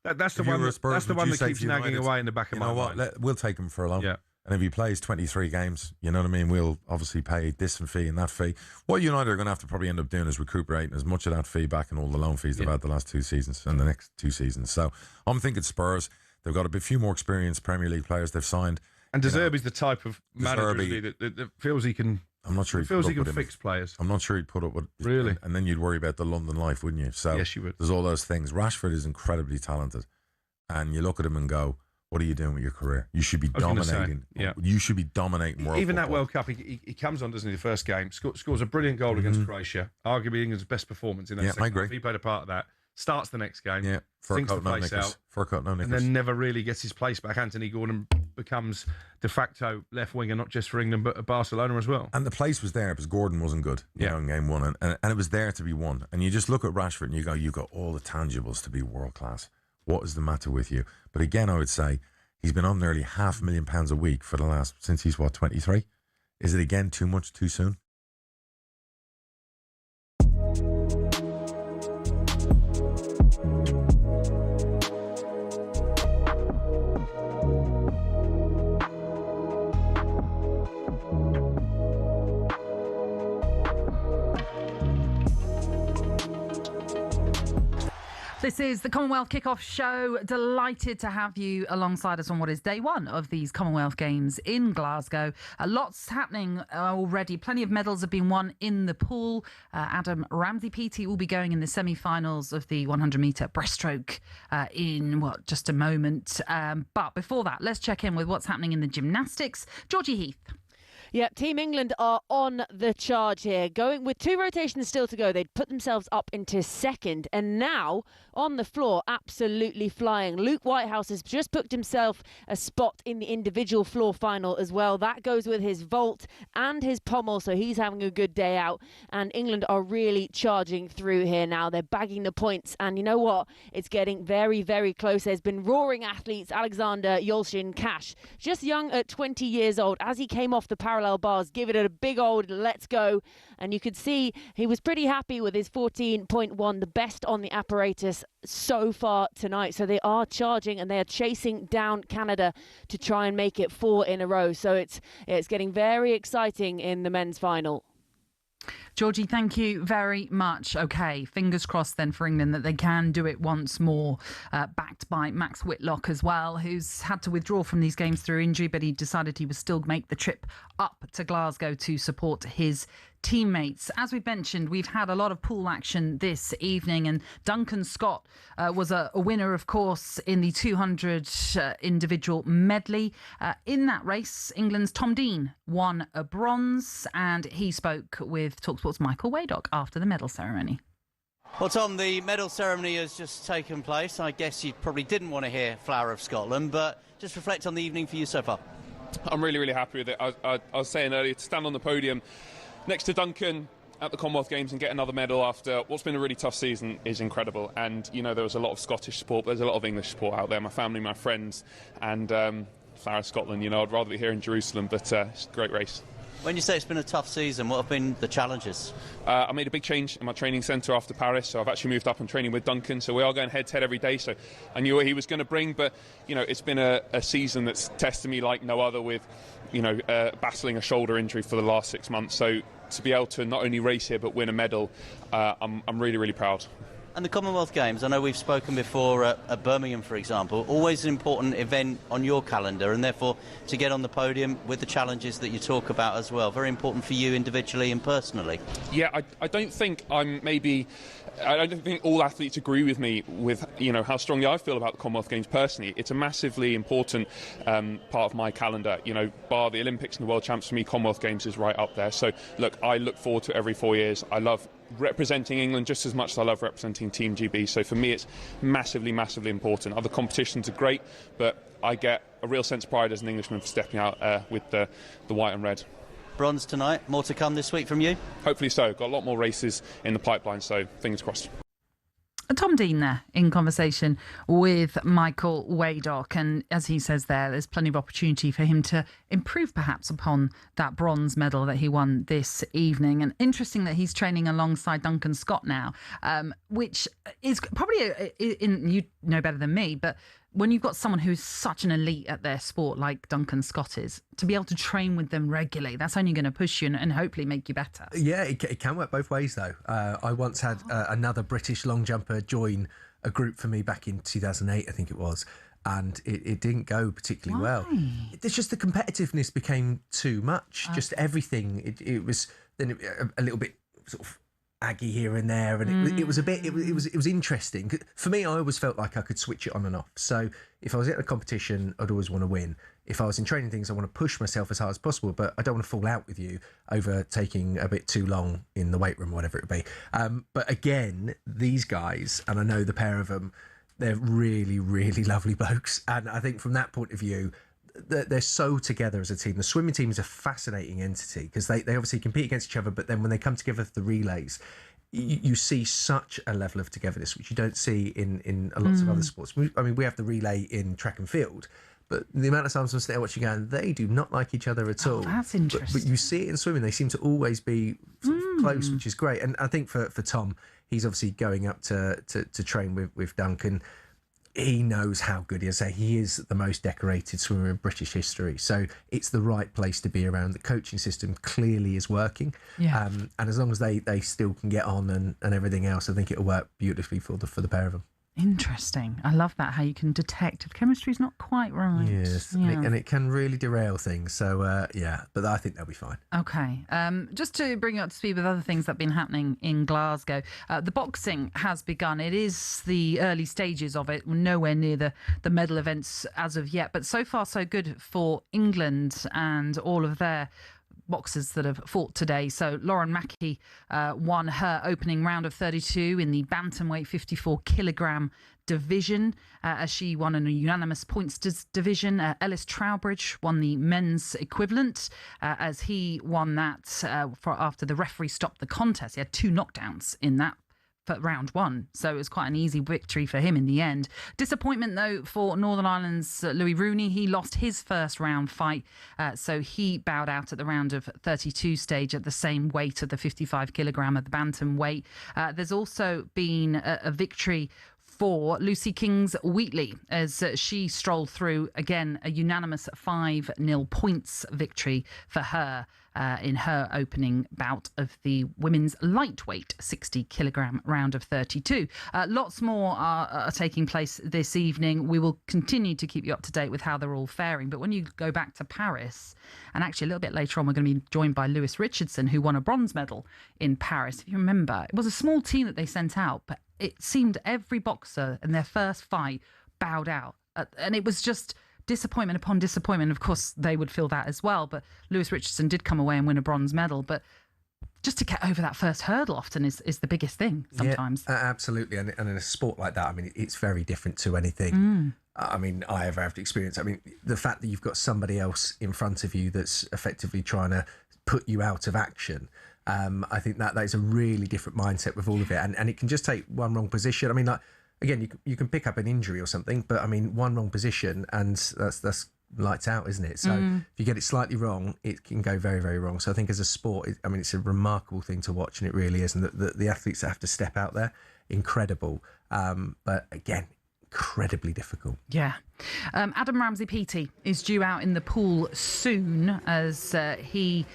That's the one that keeps nagging away in the back of my mind. We'll take him for a loan. Yeah. And if he plays 23 games, you know what I mean, we'll obviously pay this fee and that fee. What United are going to have to probably end up doing is recuperating as much of that fee back and all the loan fees they've had the last 2 seasons and the next 2 seasons. So I'm thinking Spurs. They've got a few more experienced Premier League players they've signed. And De Zerbi's the type of manager that feels he can. I'm not sure he feels he can fix players. I'm not sure he'd put up with. Really? And then you'd worry about the London life, wouldn't you? So yes, you would. There's all those things. Rashford is incredibly talented, and you look at him and go, "What are you doing with your career? You should be dominating. You should be dominating world Even football." that World Cup, he comes on, doesn't he? The first game, scores a brilliant goal against Croatia, arguably England's best performance in that. I agree. He played a part of that. Starts the next game, thinks the place out, and then never really gets his place back. Anthony Gordon becomes de facto left winger, not just for England but at Barcelona as well. And the place was there because Gordon wasn't good, in game one, and it was there to be won. And you just look at Rashford and you go, you've got all the tangibles to be world class. What is the matter with you? But again, I would say he's been on nearly £500,000 a week for the last since he's 23. Is it again too much too soon? This is the Commonwealth Kickoff Show. Delighted to have you alongside us on what is day one of these Commonwealth Games in Glasgow. Lots happening already. Plenty of medals have been won in the pool. Adam Ramsey-Peaty will be going in the semi-finals of the 100-metre breaststroke in, just a moment. But before that, let's check in with what's happening in the gymnastics. Georgie Heath. Yep, Team England are on the charge here, going with 2 rotations still to go. They'd put themselves up into second, and now on the floor, absolutely flying. Luke Whitehouse has just booked himself a spot in the individual floor final as well. That goes with his vault and his pommel, so he's having a good day out. And England are really charging through here now. They're bagging the points, and you know what? It's getting very, very close. There's been roaring athletes, Alexander Yolshin Cash, just young at 20 years old, as he came off the parallel bars, give it a big old let's go, and you could see he was pretty happy with his 14.1, the best on the apparatus so far tonight. So they are charging and they are chasing down Canada to try and make it 4 in a row. So it's getting very exciting in the men's final. Georgie, thank you very much. OK, fingers crossed then for England that they can do it once more, backed by Max Whitlock as well, who's had to withdraw from these games through injury, but he decided he would still make the trip up to Glasgow to support his teammates. As we've mentioned, we've had a lot of pool action this evening, and Duncan Scott was a winner, of course, in the 200 individual medley. In that race, England's Tom Dean won a bronze, and he spoke with talkSPORT's Michael Waydock after the medal ceremony. Well, Tom, the medal ceremony has just taken place. I guess you probably didn't want to hear Flower of Scotland, but just reflect on the evening for you so far. I'm really, really happy with it. I was saying earlier, to stand on the podium next to Duncan at the Commonwealth Games and get another medal after what's been a really tough season is incredible. And, you know, there was a lot of Scottish support, but there's a lot of English support out there, my family, my friends, and Flower of Scotland, you know, I'd rather be here in Jerusalem, but it's a great race. When you say it's been a tough season, what have been the challenges? I made a big change in my training centre after Paris, so I've actually moved up and training with Duncan, so we are going head-to-head every day, so I knew what he was going to bring, but, you know, it's been a season that's tested me like no other with, you know, battling a shoulder injury for the last 6 months, so to be able to not only race here but win a medal, I'm really, really proud. And the Commonwealth Games, I know we've spoken before at Birmingham, for example, always an important event on your calendar, and therefore to get on the podium with the challenges that you talk about as well, very important for you individually and personally. Yeah, I don't think I don't think all athletes agree with me with, you know, how strongly I feel about the Commonwealth Games personally. It's a massively important part of my calendar. You know, bar the Olympics and the World Champs, for me, Commonwealth Games is right up there. So, look, I look forward to it every 4 years. I love representing England just as much as I love representing Team GB. So for me, it's massively, massively important. Other competitions are great, but I get a real sense of pride as an Englishman for stepping out with the white and red. Bronze tonight, more to come this week from you? Hopefully so. Got a lot more races in the pipeline, so fingers crossed. Tom Dean there in conversation with Michael Waddock, and as he says there's plenty of opportunity for him to improve perhaps upon that bronze medal that he won this evening. And interesting that he's training alongside Duncan Scott now, which is probably, you know better than me, but when you've got someone who's such an elite at their sport like Duncan Scott is, to be able to train with them regularly, that's only going to push you and hopefully make you better. Yeah, it can work both ways though. I once had another British long jumper join a group for me back in 2008, I think it was, and it didn't go particularly well. It's just the competitiveness became too much. Okay. Just everything. It was then a little bit sort of aggy here and there, and it was a bit. It was interesting for me. I always felt like I could switch it on and off. So if I was at a competition, I'd always want to win. If I was in training things, I want to push myself as hard as possible, but I don't want to fall out with you over taking a bit too long in the weight room, whatever it be. But again, these guys, and I know the pair of them, they're really, really lovely blokes, and I think from that point of view, they're so together as a team. The swimming team is a fascinating entity because they obviously compete against each other, but then when they come together for the relays, you see such a level of togetherness which you don't see in lots of other sports. I mean, we have the relay in track and field, but the amount of times I'm sitting there watching going, they do not like each other at all. That's interesting. But you see it in swimming, they seem to always be sort of close, which is great. And I think for Tom, he's obviously going up to train with Duncan. He knows how good he is. He is the most decorated swimmer in British history. So it's the right place to be around. The coaching system clearly is working. Yeah. And as long as they still can get on and everything else, I think it'll work beautifully for the pair of them. Interesting. I love that, how you can detect if chemistry's not quite right. Yes, Yeah. and it can really derail things. So, yeah, but I think they'll be fine. Okay. Just to bring you up to speed with other things that have been happening in Glasgow, the boxing has begun. It is the early stages of it, nowhere near the medal events as of yet, but so far so good for England and all of their boxers that have fought today. So Lauren Mackey won her opening round of 32 in the bantamweight 54 kilogram division, as she won in a unanimous points division. Ellis Trowbridge won the men's equivalent, as he won that after the referee stopped the contest. He had 2 knockdowns in that for round 1, so it was quite an easy victory for him in the end. Disappointment though for Northern Ireland's Louis Rooney. He lost his first round fight, so he bowed out at the round of 32 stage at the same weight of the 55 kilogram of the bantam weight. There's also been a victory for Lucy Kings-Wheatley as she strolled through, again, a unanimous 5-0 points victory for her in her opening bout of the women's lightweight 60 kilogram round of 32. Lots more are taking place this evening. We will continue to keep you up to date with how they're all faring. But when you go back to Paris, and actually a little bit later on, we're going to be joined by Lewis Richardson, who won a bronze medal in Paris. If you remember, it was a small team that they sent out, but it seemed every boxer in their first fight bowed out. And it was just disappointment upon disappointment. Of course, they would feel that as well. But Lewis Richardson did come away and win a bronze medal. But just to get over that first hurdle often is the biggest thing sometimes. Yeah, absolutely. And in a sport like that, I mean, it's very different to anything I mean, I ever have experience. I mean, the fact that you've got somebody else in front of you that's effectively trying to put you out of action, I think that is a really different mindset with all of it. And it can just take one wrong position. I mean, like, again, you can pick up an injury or something, but I mean, one wrong position and that's lights out, isn't it? So if you get it slightly wrong, it can go very, very wrong. So I think as a sport, I mean, it's a remarkable thing to watch, and it really is. And the athletes that have to step out there, incredible. But again, incredibly difficult. Yeah. Adam Ramsey-Peaty is due out in the pool soon as he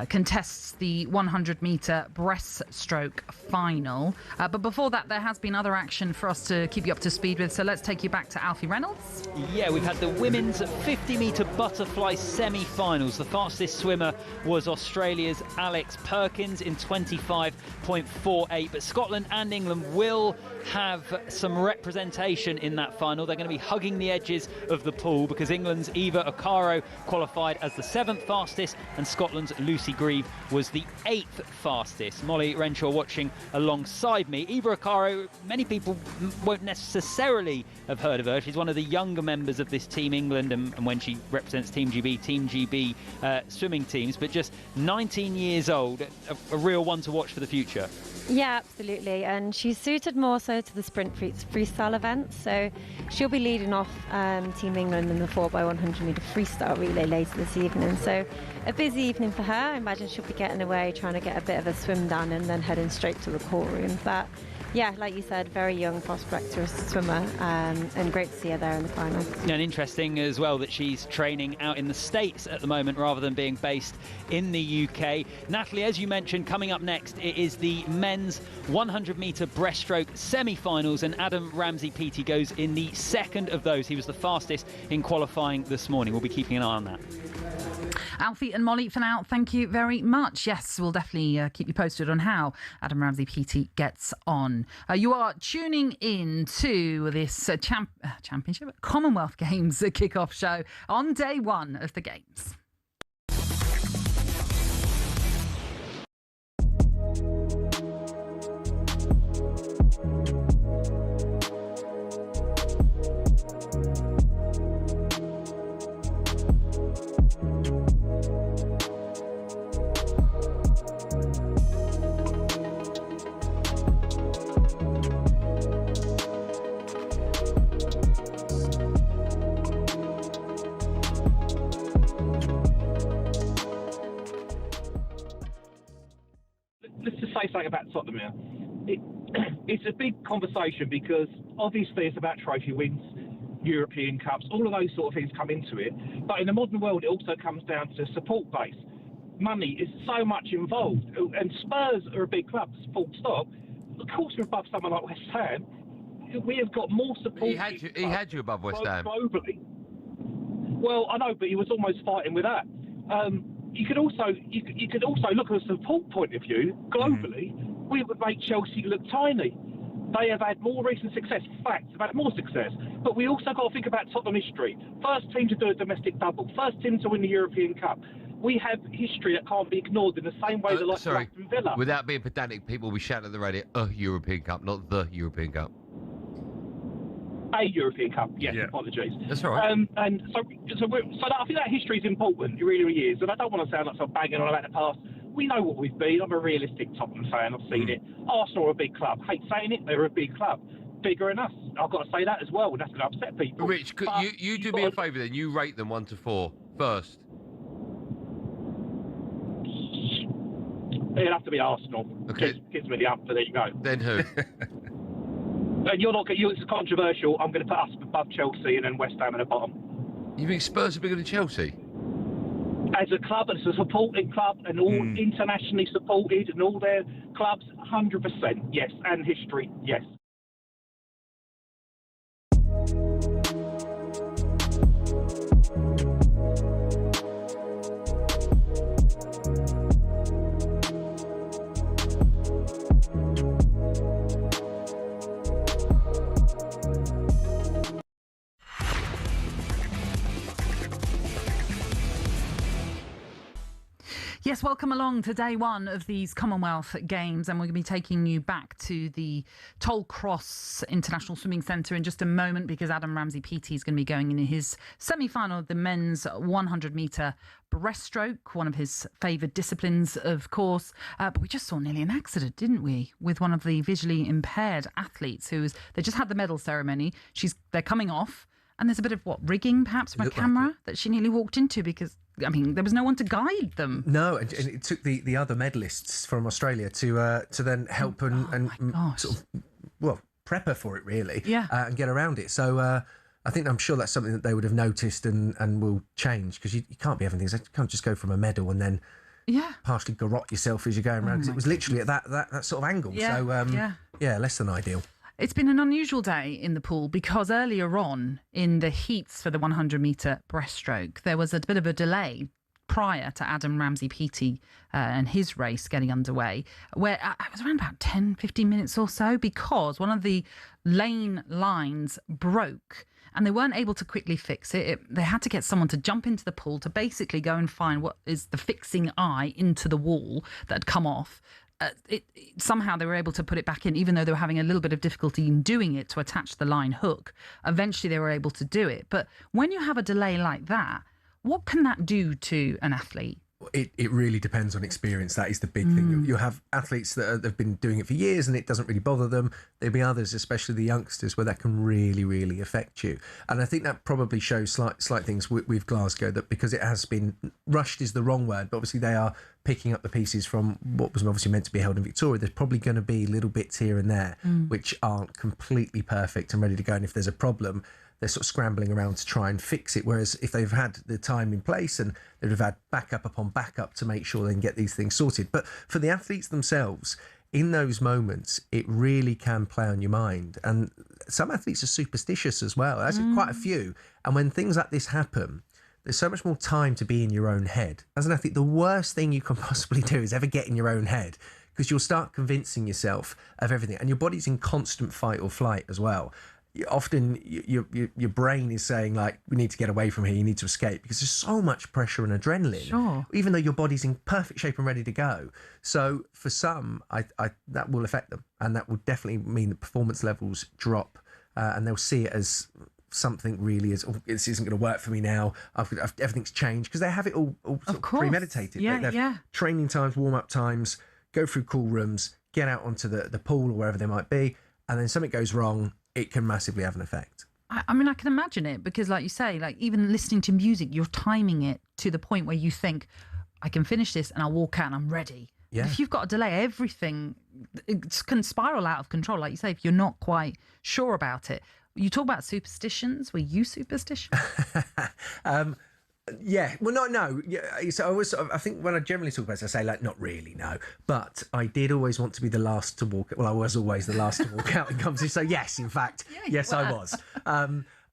contests the 100-metre breaststroke final. But before that, there has been other action for us to keep you up to speed with. So let's take you back to Alfie Reynolds. Yeah, we've had the women's 50-metre butterfly semi-finals. The fastest swimmer was Australia's Alex Perkins in 25.48. But Scotland and England will have some representation in that final. They're going to be hugging the edges of the pool because England's Eva Okaro qualified as the 7th fastest and Scotland's Lucy Lucy Grieve was the 8th fastest. Molly Renshaw watching alongside me. Eva Akaro, many people won't necessarily have heard of her. She's one of the younger members of this Team England and when she represents Team GB swimming teams, but just 19 years old, a real one to watch for the future. Yeah, absolutely. And she's suited more so to the sprint freestyle events. So she'll be leading off Team England in the 4x100 metre freestyle relay later this evening. So a busy evening for her. I imagine she'll be getting away, trying to get a bit of a swim done and then heading straight to the call room. But yeah, like you said, very young prospector swimmer, and great to see her there in the final. And interesting as well that she's training out in the States at the moment rather than being based in the UK. Natalie, as you mentioned, coming up next, it is the men's 100 metre breaststroke semi-finals, and Adam Ramsey-Peaty goes in the second of those. He was the fastest in qualifying this morning. We'll be keeping an eye on that. Alfie and Molly, for now, thank you very much. Yes, we'll definitely keep you posted on how Adam Ramsey-Peaty gets on. You are tuning in to this championship, Commonwealth Games kick-off show on day one of the Games. Say something about Tottenham here. It's a big conversation because obviously it's about trophy wins, European Cups, all of those sort of things come into it. But in the modern world, it also comes down to support base. Money is so much involved, and Spurs are a big club, full stop. Of course, we're above someone like West Ham. We have got more support. He had you above West Ham globally. Well, I know, but he was almost fighting with that. You could also look at a support point of view globally. We would make Chelsea look tiny. They have had more recent success. Facts, they've had more success. But we also got to think about Tottenham history. First team to do a domestic double. First team to win the European Cup. We have history that can't be ignored in the same way that sorry, Aston Villa. Without being pedantic, people will be shouting at the radio, European Cup, not the European Cup. A European Cup, yes, apologies. That's all right. And so I think that history is important, it really, really is. And I don't want to sound like I'm banging on about the past. We know what we've been. I'm a realistic Tottenham fan, I've seen it. Arsenal are a big club. Hate saying it, they're a big club. Bigger than us. I've got to say that as well, and that's going to upset people. Rich, could you do me a favour then? You rate them 1 to 4 first. It'll have to be Arsenal. Okay. Gives me the up, but there you go. Then who? And you're not. It's controversial. I'm going to put us above Chelsea and then West Ham at the bottom. You think Spurs are bigger than Chelsea? As a club, as a supporting club, and all internationally supported, and all their clubs, 100%, yes. And history, yes. Yes, welcome along to day one of these Commonwealth Games, and we're going to be taking you back to the Toll Cross International Swimming Centre in just a moment because Adam Ramsey-Peaty is going to be going in his semi-final of the men's 100 metre breaststroke, one of his favoured disciplines, of course. But we just saw nearly an accident, didn't we, with one of the visually impaired athletes they just had the medal ceremony. They're coming off, and there's a bit of rigging perhaps from a camera that she nearly walked into because, I mean, there was no one to guide them. No, and it took the other medalists from Australia to then help and sort of, prep her for it, really, and get around it. So I'm sure that's something that they would have noticed and will change because you can't be having things. You can't just go from a medal and then partially garrot yourself as you're going around because it was literally at that sort of angle. Yeah. So, less than ideal. It's been an unusual day in the pool because earlier on in the heats for the 100 metre breaststroke, there was a bit of a delay prior to Adam Ramsey-Peaty and his race getting underway, where it was around about 10, 15 minutes or so because one of the lane lines broke and they weren't able to quickly fix it. They had to get someone to jump into the pool to basically go and find what is the fixing eye into the wall that had come off. Somehow they were able to put it back in, even though they were having a little bit of difficulty in doing it to attach the line hook. Eventually they were able to do it. But when you have a delay like that, what can that do to an athlete? It really depends on experience. That is the big thing. You have athletes that have been doing it for years and it doesn't really bother them. There'll be others, especially the youngsters, where that can really, really affect you. And I think that probably shows slight things with Glasgow, that because it has been rushed is the wrong word, but obviously they are picking up the pieces from what was obviously meant to be held in Victoria. There's probably going to be little bits here and there which aren't completely perfect and ready to go. And if there's a problem, they're sort of scrambling around to try and fix it. Whereas if they've had the time in place and they'd have had backup upon backup to make sure they can get these things sorted. But for the athletes themselves, in those moments, it really can play on your mind. And some athletes are superstitious as well. There's quite a few. And when things like this happen, there's so much more time to be in your own head. As an athlete, the worst thing you can possibly do is ever get in your own head, because you'll start convincing yourself of everything. And your body's in constant fight or flight as well. Often your brain is saying, like, we need to get away from here, you need to escape, because there's so much pressure and adrenaline, even though your body's in perfect shape and ready to go. So for some, I that will affect them, and that will definitely mean that performance levels drop, and they'll see it as something really is, this isn't going to work for me now. Everything's changed, because they have it all sort of premeditated. They have training times, warm-up times, go through cool rooms, get out onto the pool or wherever they might be, and then something goes wrong, it can massively have an effect. I mean, I can imagine it, because like you say, like even listening to music, you're timing it to the point where you think, I can finish this and I'll walk out and I'm ready. Yeah. If you've got a delay, everything can spiral out of control. Like you say, if you're not quite sure about it. You talk about superstitions. Were you superstitious? Yeah, well, no. Yeah, so I think when I generally talk about it, I say, like, not really, no. But I did always want to be the last to walk. Well, I was always the last to walk out in competition. So yes, in fact, yes, I was.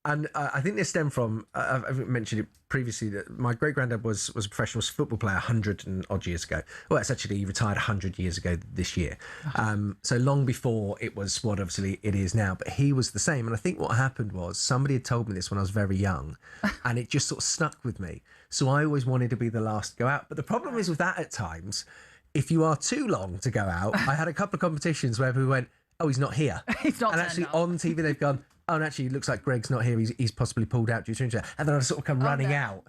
And I think this stemmed from, I've mentioned it previously, that my great-granddad was a professional football player 100 and odd years ago. Well, it's actually, he retired 100 years ago this year. So long before it was what obviously it is now. But he was the same. And I think what happened was, somebody had told me this when I was very young, and it just sort of stuck with me. So I always wanted to be the last to go out. But the problem is with that at times, if you are too long to go out, I had a couple of competitions where people went, oh, he's not here. He's not. And actually on TV they've gone, oh, and actually, it looks like Greg's not here. He's possibly pulled out due to injury. And then I sort of come running out,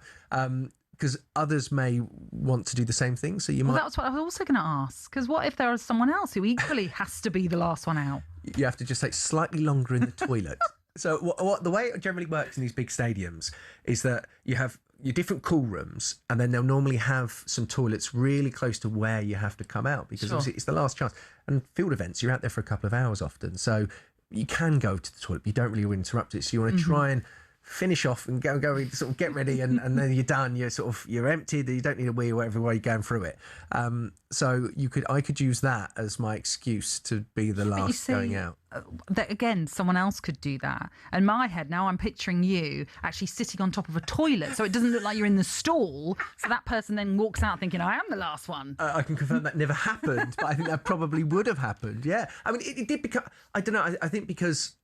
because others may want to do the same thing. So you might. That's what I was also going to ask. Because what if there is someone else who equally has to be the last one out? You have to just take slightly longer in the toilet. So what the way it generally works in these big stadiums is that you have your different cool rooms, and then they'll normally have some toilets really close to where you have to come out, because obviously it's the last chance. And field events, you're out there for a couple of hours often. So you can go to the toilet, but you don't really want to interrupt it. So you want to try and finish off and go sort of get ready, and then you're done. You're emptied. You don't need a wee or whatever while you're going through it. So I could use that as my excuse to be the last going out. That again, someone else could do that. In my head now, I'm picturing you actually sitting on top of a toilet, so it doesn't look like you're in the stall. So that person then walks out thinking, I am the last one. I can confirm that never happened, but I think that probably would have happened. Yeah, I mean, it did become. I don't know. I think because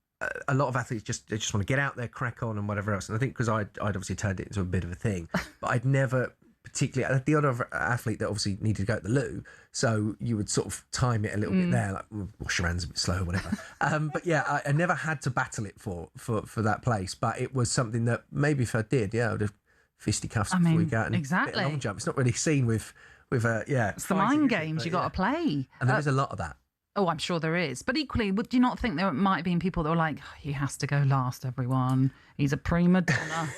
a lot of athletes just want to get out there, crack on, and whatever else. And I think because I'd obviously turned it into a bit of a thing, but I'd never particularly. I had the other athlete that obviously needed to go to the loo, so you would sort of time it a little bit there, like wash your hands a bit slow or whatever. But yeah, I never had to battle it for that place. But it was something that maybe if I did, I would have fisticuffs before we go out and exactly. a long jump. It's not really seen with It's the mind games you got to play, and there is a lot of that. Oh, I'm sure there is. But equally, do you not think there might have been people that were like, he has to go last, everyone. He's a prima donna.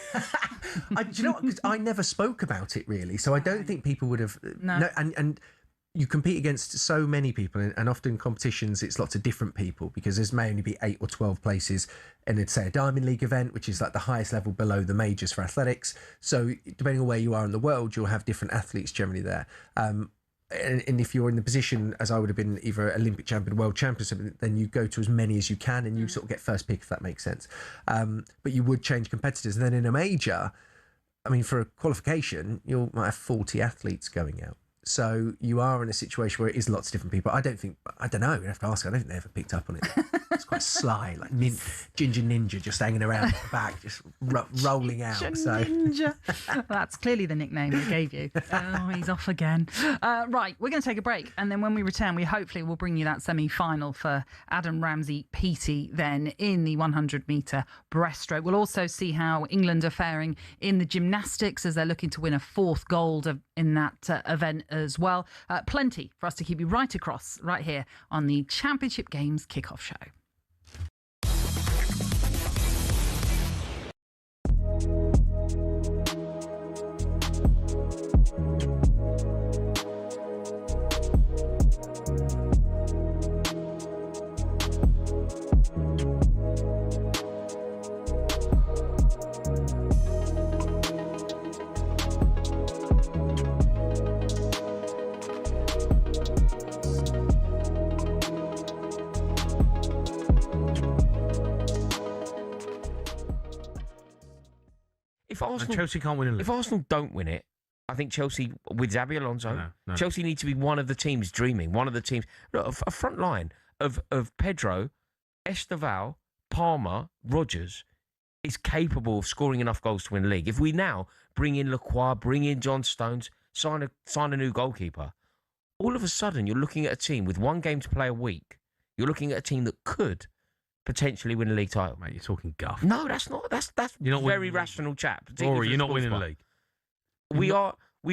Do you know what? 'Cause I never spoke about it, really. So I don't think people would have... No. And you compete against so many people, and often in competitions, it's lots of different people, because there may only be 8 or 12 places in, let's say, a Diamond League event, which is like the highest level below the majors for athletics. So depending on where you are in the world, you'll have different athletes generally there. And if you're in the position, as I would have been, either Olympic champion, world champion, then you go to as many as you can, and you sort of get first pick, if that makes sense. But you would change competitors. And then in a major, I mean, for a qualification, you might have 40 athletes going out. So you are in a situation where it is lots of different people. I don't know. You have to ask. I don't think they ever picked up on it. It's quite sly, like Ginger Ninja just hanging around at the back, just rolling out. Ninja. That's clearly the nickname they gave you. Oh, he's off again. Right, we're going to take a break, and then when we return, we hopefully will bring you that semi-final for Adam Ramsey-Peaty then in the 100-metre breaststroke. We'll also see how England are faring in the gymnastics as they're looking to win a 4th gold in that event as well. Plenty for us to keep you right across, right here on the Championship Games Kickoff Show. Chelsea can't win a league. If Arsenal don't win it, I think Chelsea, with Xabi Alonso, No. Chelsea need to be one of the teams dreaming. One of the teams, look, a front line of Pedro, Esteval, Palmer, Rodgers is capable of scoring enough goals to win the league. If we now bring in Lacroix, bring in John Stones, sign a new goalkeeper, all of a sudden you're looking at a team with 1 game to play a week. You're looking at a team that could potentially win a league title. Mate, you're talking guff. No, that's not. That's you're not very rational chap. Rory, you're not winning the league. We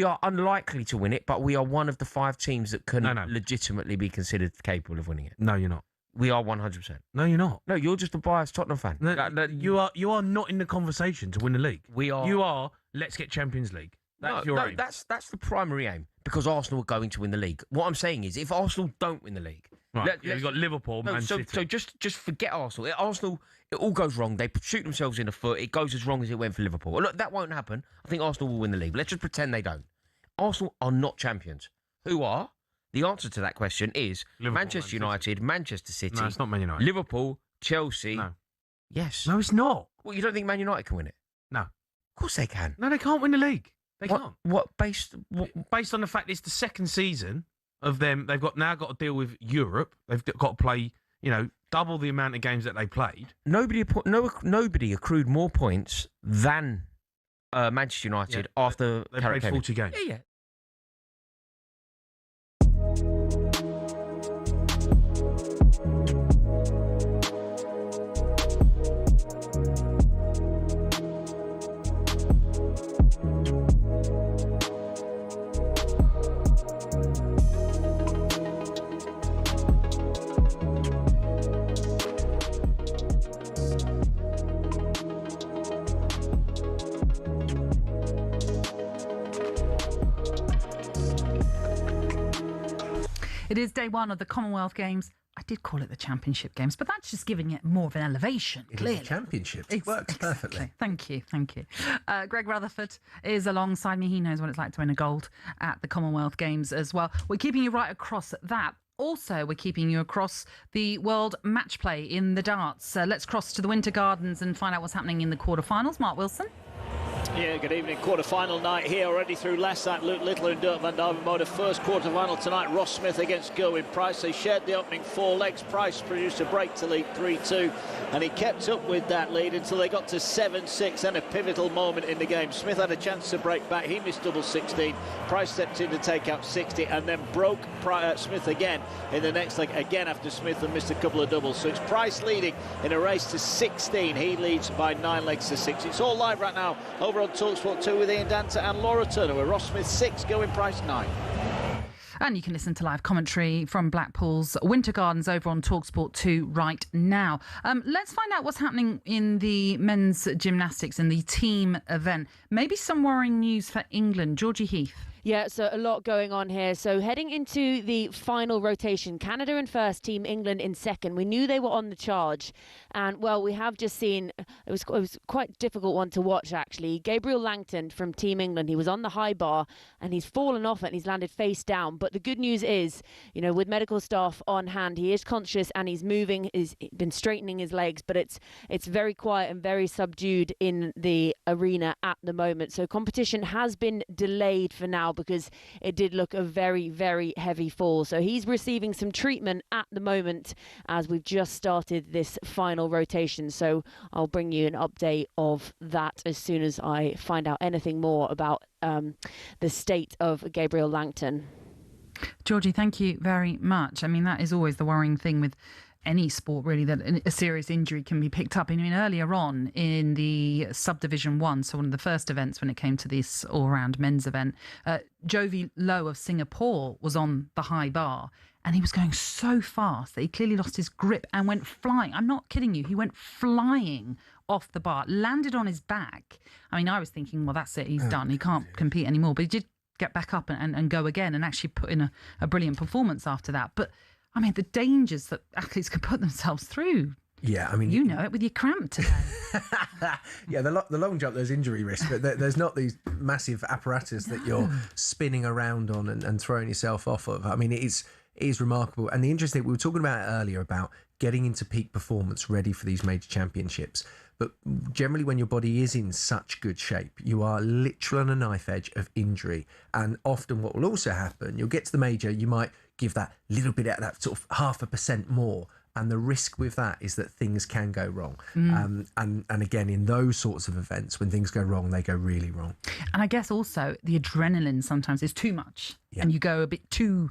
are unlikely to win it, but we are one of the 5 teams that can legitimately be considered capable of winning it. No, you're not. We are 100%. No, you're not. No, you're just a biased Tottenham fan. No, you are not in the conversation to win the league. We are. You are. Let's get Champions League. That's your aim. That's the primary aim because Arsenal are going to win the league. What I'm saying is, if Arsenal don't win the league, right? You've got Liverpool, Man City. So just forget Arsenal. Arsenal, it all goes wrong. They shoot themselves in the foot. It goes as wrong as it went for Liverpool. Look, that won't happen. I think Arsenal will win the league. Let's just pretend they don't. Arsenal are not champions. Who are? The answer to that question is Liverpool, Manchester United, Manchester City. No, it's not Man United. Liverpool, Chelsea. No. Yes. No, it's not. Well, you don't think Man United can win it? No. Of course they can. No, they can't win the league. They can't. Based on the fact it's the second season of them, they've now got to deal with Europe. They've got to play, double the amount of games that they played. Nobody accrued more points than Manchester United after they played 40 games. Yeah. It is day 1 of the Commonwealth Games. I did call it the Championship Games, but that's just giving it more of an elevation, clearly. It is a championship. It works perfectly. Thank you. Greg Rutherford is alongside me. He knows what it's like to win a gold at the Commonwealth Games as well. We're keeping you right across that. Also, we're keeping you across the World Match Play in the darts. Let's cross to the Winter Gardens and find out what's happening in the quarterfinals. Mark Wilson. Yeah, good evening. Quarter-final night here already through Lassat, Luke Littler and Dirk van Duivenbode. First quarter-final tonight, Ross Smith against Gerwyn Price. They shared the opening 4 legs. Price produced a break to lead 3-2, and he kept up with that lead until they got to 7-6, and a pivotal moment in the game. Smith had a chance to break back. He missed double 16. Price stepped in to take out 60, and then broke Smith again in the next leg, again after Smith had missed a couple of doubles. So it's Price leading in a race to 16. He leads by 9 legs to 6. It's all live right now over on talkSPORT 2 with Ian Danter and Laura Turner, with Ross Smith 6, Gerwyn Price 9. And you can listen to live commentary from Blackpool's Winter Gardens over on talkSPORT 2 right now. Let's find out what's happening in the men's gymnastics in the team event. Maybe some worrying news for England. Georgie Heath. Yeah, so a lot going on here. So heading into the final rotation, Canada in first, Team England in second. We knew they were on the charge. And, well, we have just seen, it was quite a difficult one to watch, actually. Gabriel Langton from Team England, he was on the high bar and he's fallen off it and he's landed face down. But the good news is, with medical staff on hand, he is conscious and he's moving, he's been straightening his legs, but it's very quiet and very subdued in the arena at the moment. So competition has been delayed for now. now, because it did look a very, very heavy fall. So he's receiving some treatment at the moment as we've just started this final rotation. So I'll bring you an update of that as soon as I find out anything more about the state of Gabriel Langton. Georgie, thank you very much. I mean, that is always the worrying thing with any sport, really, that a serious injury can be picked up. I mean, earlier on in the Subdivision 1, so one of the first events when it came to this all-round men's event, Jovi Low of Singapore was on the high bar, and he was going so fast that he clearly lost his grip and went flying. I'm not kidding you. He went flying off the bar, landed on his back. I mean, I was thinking, well, that's it. He's done. He can't compete anymore. But he did get back up and go again and actually put in a brilliant performance after that. But, I mean, the dangers that athletes could put themselves through. Yeah, I mean... You know it with your cramp today. Yeah, the long jump, there's injury risk, but there's not these massive apparatus that you're spinning around on and throwing yourself off of. I mean, it is remarkable. And the interesting, we were talking about it earlier about getting into peak performance ready for these major championships. But generally, when your body is in such good shape, you are literally on a knife edge of injury. And often what will also happen, you'll get to the major, you might give that little bit of that sort of 0.5% more. And the risk with that is that things can go wrong. And again, in those sorts of events, when things go wrong, they go really wrong. And I guess also the adrenaline sometimes is too much. Yeah. And you go a bit too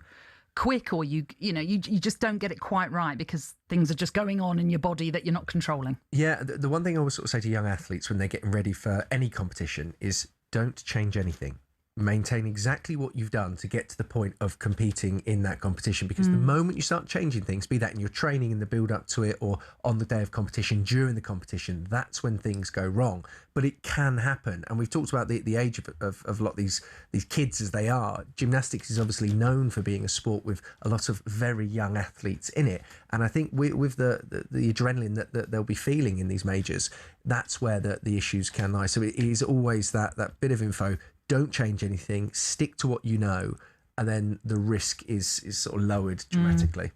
quick, or you just don't get it quite right because things are just going on in your body that you're not controlling. Yeah, the one thing I always sort of say to young athletes when they're getting ready for any competition is don't change anything. Maintain exactly what you've done to get to the point of competing in that competition, because the moment you start changing things, be that in your training in the build up to it or on the day of competition, during the competition, that's when things go wrong. But it can happen, and we've talked about the age of a lot of these kids as they are. Gymnastics is obviously known for being a sport with a lot of very young athletes in it, and I think with the adrenaline that they'll be feeling in these majors, that's where the issues can lie. So it is always that bit of info. Don't change anything, stick to what you know, and then the risk is sort of lowered dramatically.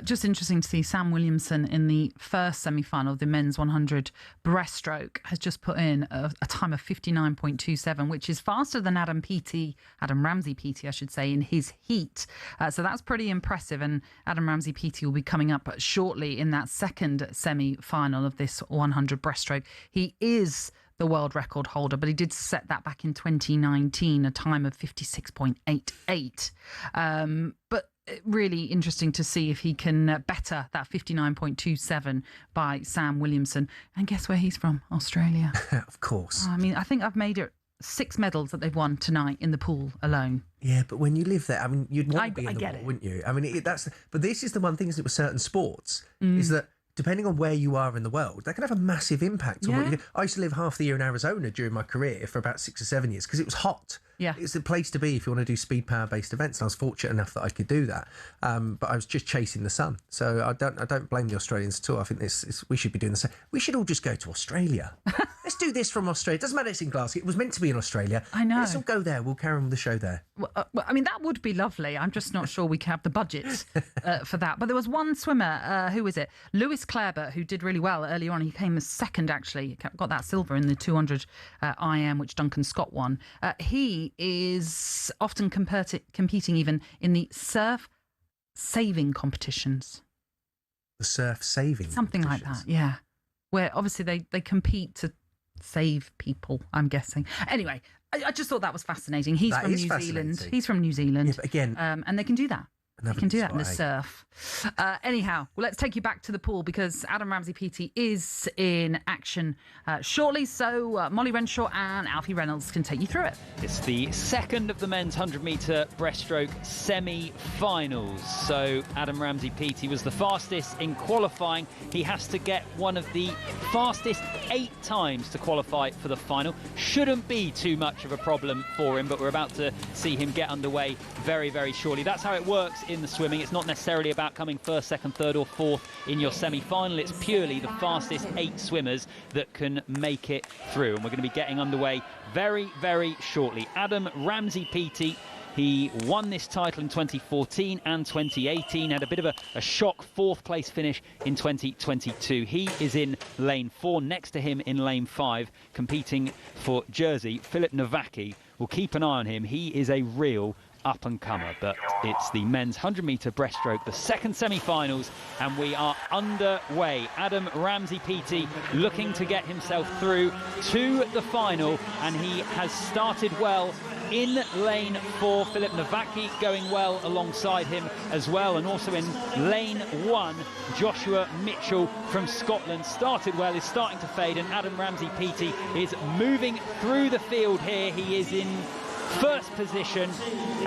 Just interesting to see Sam Williamson in the first semi-final of the men's 100 breaststroke has just put in a time of 59.27, which is faster than Adam Ramsey PT, I should say, in his heat. So that's pretty impressive. And Adam Ramsey PT will be coming up shortly in that second semi-final of this 100 breaststroke. He is the world record holder, but he did set that back in 2019, a time of 56.88. But really interesting to see if he can better that 59.27 by Sam Williamson. And guess where he's from? Australia. Of course. I mean, I think I've made it 6 medals that they've won tonight in the pool alone. Yeah, but when you live there, I mean, you'd want to be in the pool, wouldn't you? I mean, but this is the one thing, is it with certain sports, is that depending on where you are in the world, that can have a massive impact on what you do. I used to live half the year in Arizona during my career for about 6 or 7 years because it was hot. Yeah. It's the place to be if you want to do speed power based events. And I was fortunate enough that I could do that. But I was just chasing the sun. So I don't blame the Australians at all. I think we should be doing the same. We should all just go to Australia. Let's do this from Australia. It doesn't matter it's in Glasgow. It was meant to be in Australia. I know. Let's all go there. We'll carry on the show there. Well, I mean, that would be lovely. I'm just not sure we can have the budget for that. But there was one swimmer, who is it? Lewis Clarebert, who did really well earlier on. He came as second, actually. Got that silver in the 200 IM, which Duncan Scott won. He is often competing even in the surf saving competitions. The surf saving? Something like that, yeah. Where obviously they compete to save people, I'm guessing. Anyway, I just thought that was fascinating. He's from New Zealand. He's from New Zealand. Yeah, but again... and they can do that. They can do that in the surf. Anyhow, well, let's take you back to the pool because Adam Ramsey PT is in action shortly. So Molly Renshaw and Alfie Reynolds can take you through it. It's the second of the men's 100-metre breaststroke semi-finals. So Adam Ramsey PT was the fastest in qualifying. He has to get one of the fastest 8 times to qualify for the final. Shouldn't be too much of a problem for him, but we're about to see him get underway very, very shortly. That's how it works in the swimming. It's not necessarily about coming first, second, third or fourth in your semi-final. It's purely the fastest 8 swimmers that can make it through, and we're going to be getting underway very, very shortly. Adam Ramsey PT, he won this title in 2014 and 2018, had a bit of a shock 4th place finish in 2022. He is in lane 4, next to him in lane 5, competing for Jersey, Philip Nowacki will keep an eye on him. He is a real up-and-comer. But it's the men's 100-metre breaststroke, the second semi-finals, and we are underway. Adam Ramsey-Peaty looking to get himself through to the final, and he has started well in lane 4. Philip Nowacki going well alongside him as well, and also in lane 1 Joshua Mitchell from Scotland started well, is starting to fade, and Adam Ramsey-Peaty is moving through the field here. He is in first position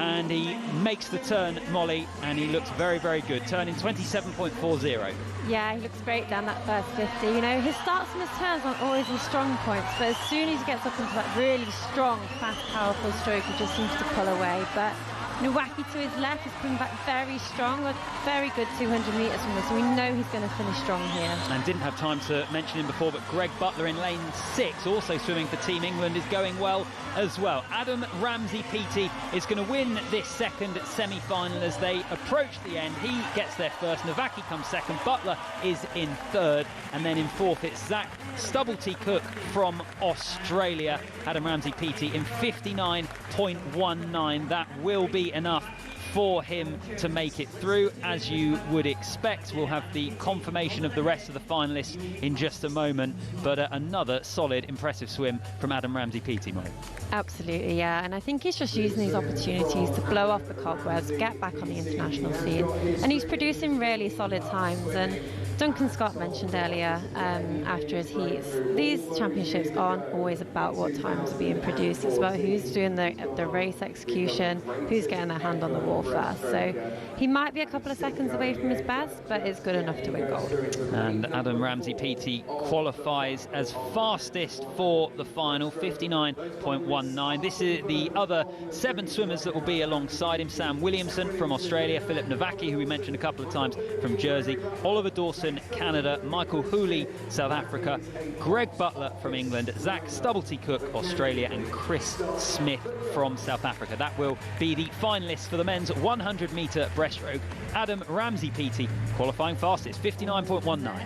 and he makes the turn, Molly, and he looks very, very good, turning 27.40. Yeah, he looks great down that first 50. You know, his starts and his turns aren't always his strong points, but as soon as he gets up into that really strong, fast, powerful stroke, he just seems to pull away. But Nowacki to his left is coming back very strong, a very good 200 metres from this, so we know he's going to finish strong here. And didn't have time to mention him before, but Greg Butler in lane 6, also swimming for Team England, is going well as well. Adam Ramsey-Peaty is going to win this second semi-final as they approach the end. He gets there first, Nowacki comes second, Butler is in third, and then in fourth it's Zach Stubblety-Cook from Australia. Adam Ramsey-Peaty in 59.19. That will be enough for him to make it through, as you would expect. We'll have the confirmation of the rest of the finalists in just a moment, but another solid, impressive swim from Adam Ramsey-Peaty, Molly. Absolutely, yeah, and I think he's just using these opportunities to blow off the cobwebs, get back on the international scene, and he's producing really solid times. And Duncan Scott mentioned earlier after his heats, these championships aren't always about what times are being produced. It's about who's doing the race execution, who's getting their hand on the wall first. So he might be a couple of seconds away from his best, but it's good enough to win gold. And Adam Ramsey-Peaty qualifies as fastest for the final, 59.19. This is the other 7 swimmers that will be alongside him: Sam Williamson from Australia, Philip Nowacki, who we mentioned a couple of times, from Jersey, Oliver Dawson, Canada, Michael Hooley, South Africa, Greg Butler from England, Zach Stubblety-Cook, Australia, and Chris Smith from South Africa. That will be the finalists for the men's 100-metre breaststroke. Adam Ramsey-Peaty qualifying fastest, 59.19.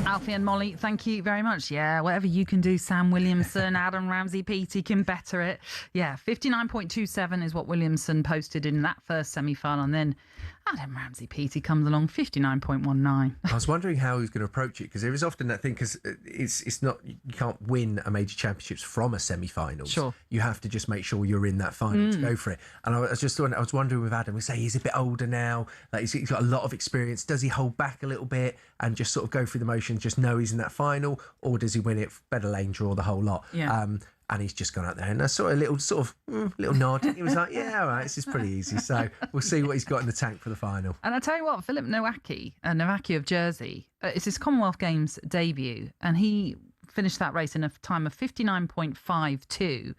Alfie and Molly, thank you very much. Yeah, whatever you can do, Sam Williamson, Adam Ramsey-Peaty can better it. Yeah, 59.27 is what Williamson posted in that first semi-final, and then Adam Ramsey-Peaty comes along, 59.19. I was wondering how he was going to approach it, because there is often that thing, because it's not, you can't win a major championships from a semi-final. Sure. You have to just make sure you're in that final to go for it. And I was wondering with Adam, we say he's a bit older now, like he's got a lot of experience. Does he hold back a little bit and just sort of go through the motions, just know he's in that final, or does he win it, better lane draw, the whole lot? Yeah. And he's just gone out there, and I saw a little nod. He was like, "Yeah, all right, this is pretty easy." So we'll see what he's got in the tank for the final. And I tell you what, Philip Nowacki of Jersey, it's his Commonwealth Games debut, and he finished that race in a time of 59.52.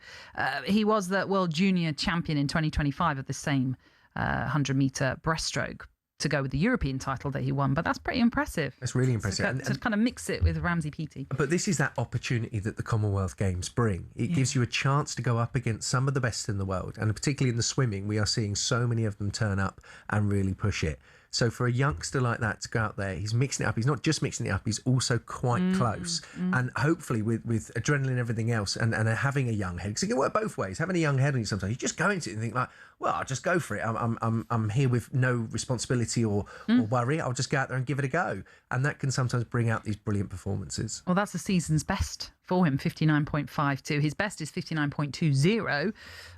He was the World Junior Champion in 2025 of the same 100-metre breaststroke, to go with the European title that he won, but that's pretty impressive. That's really impressive. To kind of mix it with Ramsey-Peaty. But this is that opportunity that the Commonwealth Games bring. It gives you a chance to go up against some of the best in the world, and particularly in the swimming, we are seeing so many of them turn up and really push it. So for a youngster like that to go out there, he's mixing it up. He's not just mixing it up, he's also quite close. And hopefully with adrenaline and everything else, and having a young head, because it can work both ways. Having a young head on you sometimes, you just go into it and think like, well, I'll just go for it. I'm here with no responsibility or worry. I'll just go out there and give it a go. And that can sometimes bring out these brilliant performances. Well, that's the season's best for him, 59.52. His best is 59.20,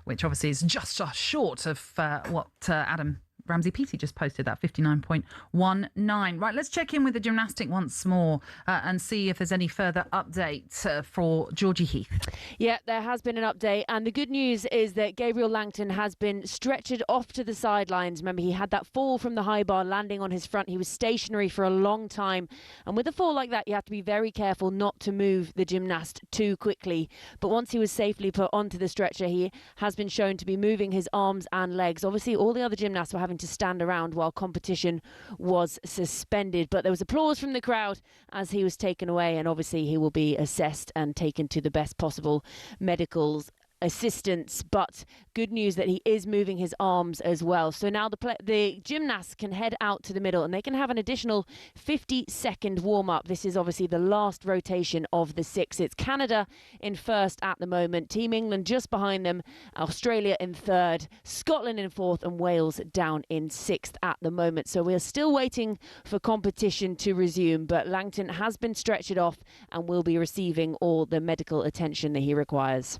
which obviously is just short of what Adam Ramsey-Peaty just posted, that 59.19. Right, let's check in with the gymnastic once more and see if there's any further update for Georgie Heath. Yeah, there has been an update, and the good news is that Gabriel Langton has been stretchered off to the sidelines. Remember, he had that fall from the high bar landing on his front. He was stationary for a long time, and with a fall like that, you have to be very careful not to move the gymnast too quickly. But once he was safely put onto the stretcher, he has been shown to be moving his arms and legs. Obviously, all the other gymnasts were having to stand around while competition was suspended, but there was applause from the crowd as he was taken away, and obviously he will be assessed and taken to the best possible medical assistance, but good news that he is moving his arms as well. So now the gymnasts can head out to the middle and they can have an additional 50-second warm-up. This is obviously the last rotation of the 6. It's Canada in first at the moment, Team England just behind them, Australia in third, Scotland in fourth, and Wales down in sixth at the moment. So we're still waiting for competition to resume, but Langton has been stretched off and will be receiving all the medical attention that he requires.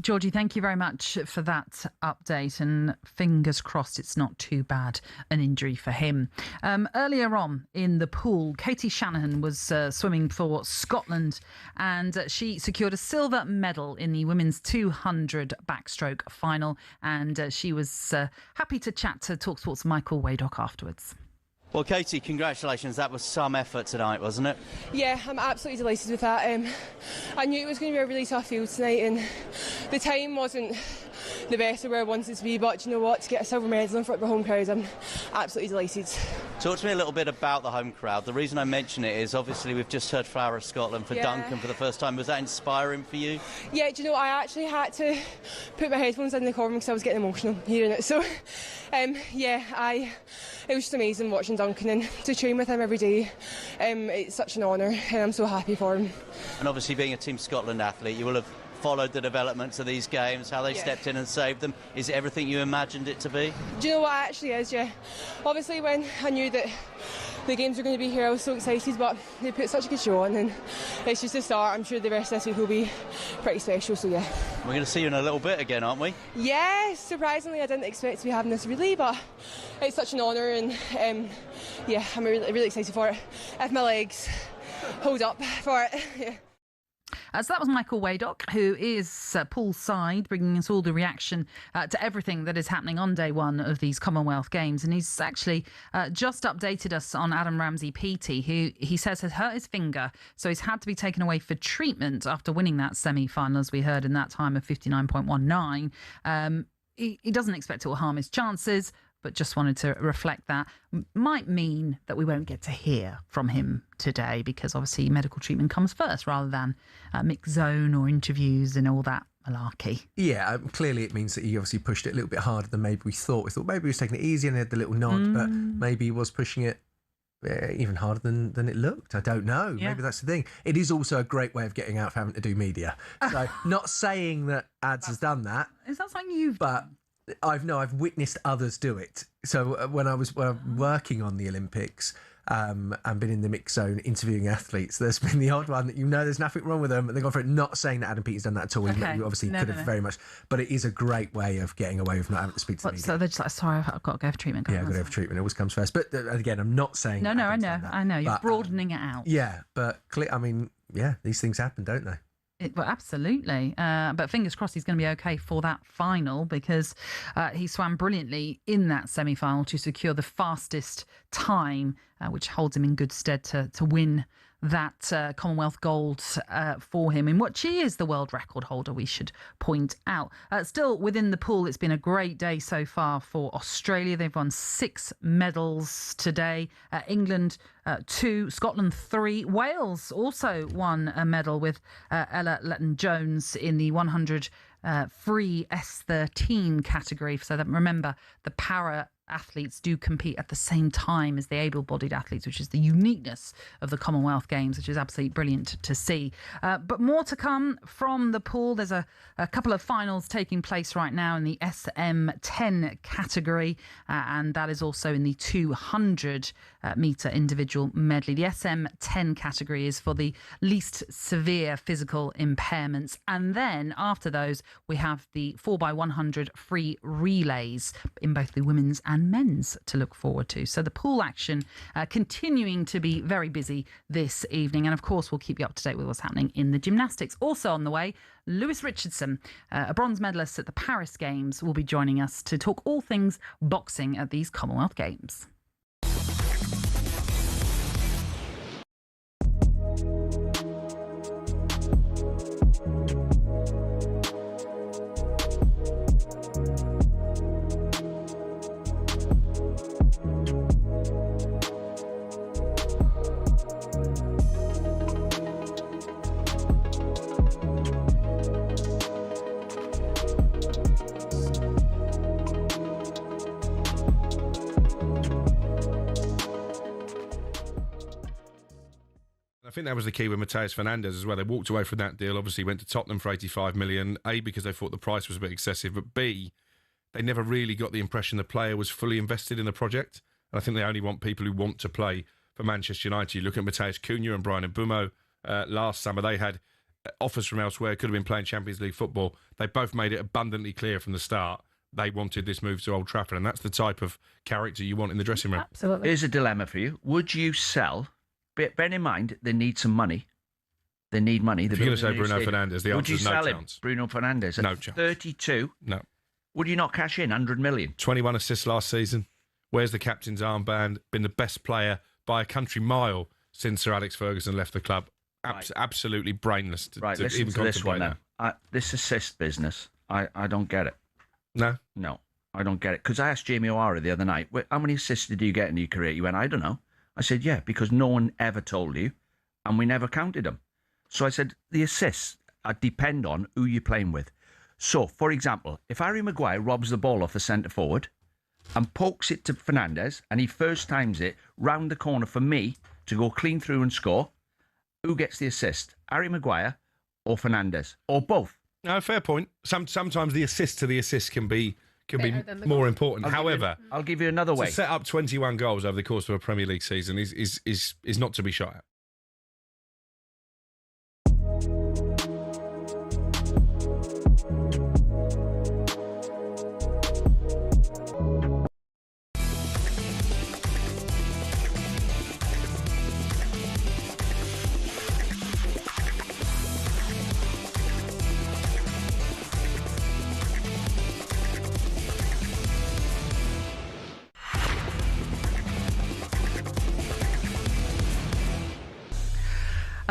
Georgie, thank you very much for that update, and fingers crossed it's not too bad an injury for him. Earlier on in the pool, Katie Shanahan was swimming for Scotland, and she secured a silver medal in the women's 200 backstroke final, and she was happy to chat to talkSPORT's Michael Waydock afterwards. Well, Katie, congratulations. That was some effort tonight, wasn't it? Yeah, I'm absolutely delighted with that. I knew it was going to be a really tough field tonight, and the time wasn't the best of where I wanted it to be, but you know what, to get a silver medal in front of a home crowd, I'm absolutely delighted. Talk to me a little bit about the home crowd. The reason I mention it is obviously we've just heard Flower of Scotland for Duncan for the first time. Was that inspiring for you? Yeah, do you know, I actually had to put my headphones in the car because I was getting emotional hearing it. So, it was just amazing watching Duncan, and to train with him every day. It's such an honour, and I'm so happy for him. And obviously being a Team Scotland athlete, you will have followed the developments of these games, how they stepped in and saved them. Is it everything you imagined it to be? Do you know what it actually is, yeah. Obviously when I knew that the games were going to be here, I was so excited, but they put such a good show on, and it's just a start. I'm sure the rest of this week will be pretty special, so yeah. We're going to see you in a little bit again, aren't we? Yeah, surprisingly I didn't expect to be having this relay, but it's such an honour, and I'm really excited for it. If my legs hold up for it, yeah. So that was Michael Waydock, who is poolside, bringing us all the reaction to everything that is happening on day one of these Commonwealth Games. And he's actually just updated us on Adam Ramsey-Peaty, who he says has hurt his finger, so he's had to be taken away for treatment after winning that semi-final, as we heard, in that time of 59.19. He doesn't expect it will harm his chances, but just wanted to reflect that. Might mean that we won't get to hear from him today, because obviously medical treatment comes first rather than mixed zone or interviews and all that malarkey. Yeah, clearly it means that he obviously pushed it a little bit harder than maybe we thought. We thought maybe he was taking it easy and he had the little nod, but maybe he was pushing it even harder than it looked. I don't know. Yeah. Maybe that's the thing. It is also a great way of getting out of having to do media. So not saying that Ads has done that. Is that something you've done? I've witnessed others do it. So when I'm working on the Olympics and been in the mixed zone interviewing athletes, there's been the odd one that there's nothing wrong with them, and they've gone for it. Not saying that Adam Peaty's done that at all. Okay. You obviously could have very much, but it is a great way of getting away with not having to speak to the media. So they're just like, sorry, I've got to go for treatment. Yeah, I've got to go for treatment. It always comes first. But again, I'm not saying. No, I know. You're broadening it out. Yeah, but these things happen, don't they? Well, absolutely. But fingers crossed he's going to be okay for that final, because he swam brilliantly in that semi-final to secure the fastest time, which holds him in good stead to win that Commonwealth gold for him, in what she is the world record holder, we should point out. Still within the pool, it's been a great day so far for Australia. They've won 6 medals today. England 2, Scotland 3. Wales also won a medal with Ella Letton-Jones in the 100 free S13 category. So that, remember, the para athletes do compete at the same time as the able-bodied athletes, which is the uniqueness of the Commonwealth Games, which is absolutely brilliant to see. But more to come from the pool. There's a couple of finals taking place right now in the SM10 category, and that is also in the 200 metre individual medley. The SM10 category is for the least severe physical impairments, and then after those we have the 4x100 free relays in both the women's and men's to look forward to. So the pool action continuing to be very busy this evening, and of course we'll keep you up to date with what's happening in the gymnastics. Also on the way, Lewis Richardson, a bronze medalist at the Paris Games, will be joining us to talk all things boxing at these Commonwealth Games. think that was the key with Mateus Fernandes as well. They walked away from that deal, obviously went to Tottenham for 85 million, A, because they thought the price was a bit excessive, but B, they never really got the impression the player was fully invested in the project. And I think they only want people who want to play for Manchester United. You look at Mateus Cunha and Brian Mbeumo last summer, they had offers from elsewhere, could have been playing Champions League football. They both made it abundantly clear from the start they wanted this move to Old Trafford, and that's the type of character you want in the dressing room. Absolutely. Here's a dilemma for you. Would you sell? Bear in mind, they need some money. They need money. If you're going to say Bruno Fernandes, the would answer you is no sell chance. him, Bruno Fernandes? No at chance. 32? No. Would you not cash in 100 million? 21 assists last season. Wears the captain's armband. Been the best player by a country mile since Sir Alex Ferguson left the club. Absolutely brainless to Listen even to this one contemplate now. This assist business, I don't get it. No? No, I don't get it. Because I asked Jamie O'Hara the other night, how many assists did you get in your career? He went, I don't know. I said, yeah, because no one ever told you, and we never counted them. So I said, the assists depend on who you're playing with. So, for example, if Harry Maguire robs the ball off the centre forward and pokes it to Fernandes, and he first times it round the corner for me to go clean through and score, who gets the assist? Harry Maguire or Fernandes? Or both? No, fair point. Sometimes the assist to the assist can be more important. However, I'll give you another way. To set up 21 goals over the course of a Premier League season is not to be shot at.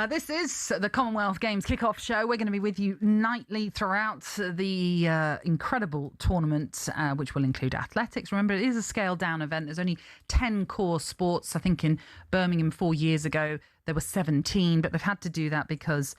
This is the Commonwealth Games kickoff show. We're going to be with you nightly throughout the incredible tournament, which will include athletics. Remember, it is a scaled-down event. There's only 10 core sports. I think in Birmingham 4 years ago, there were 17, but they've had to do that because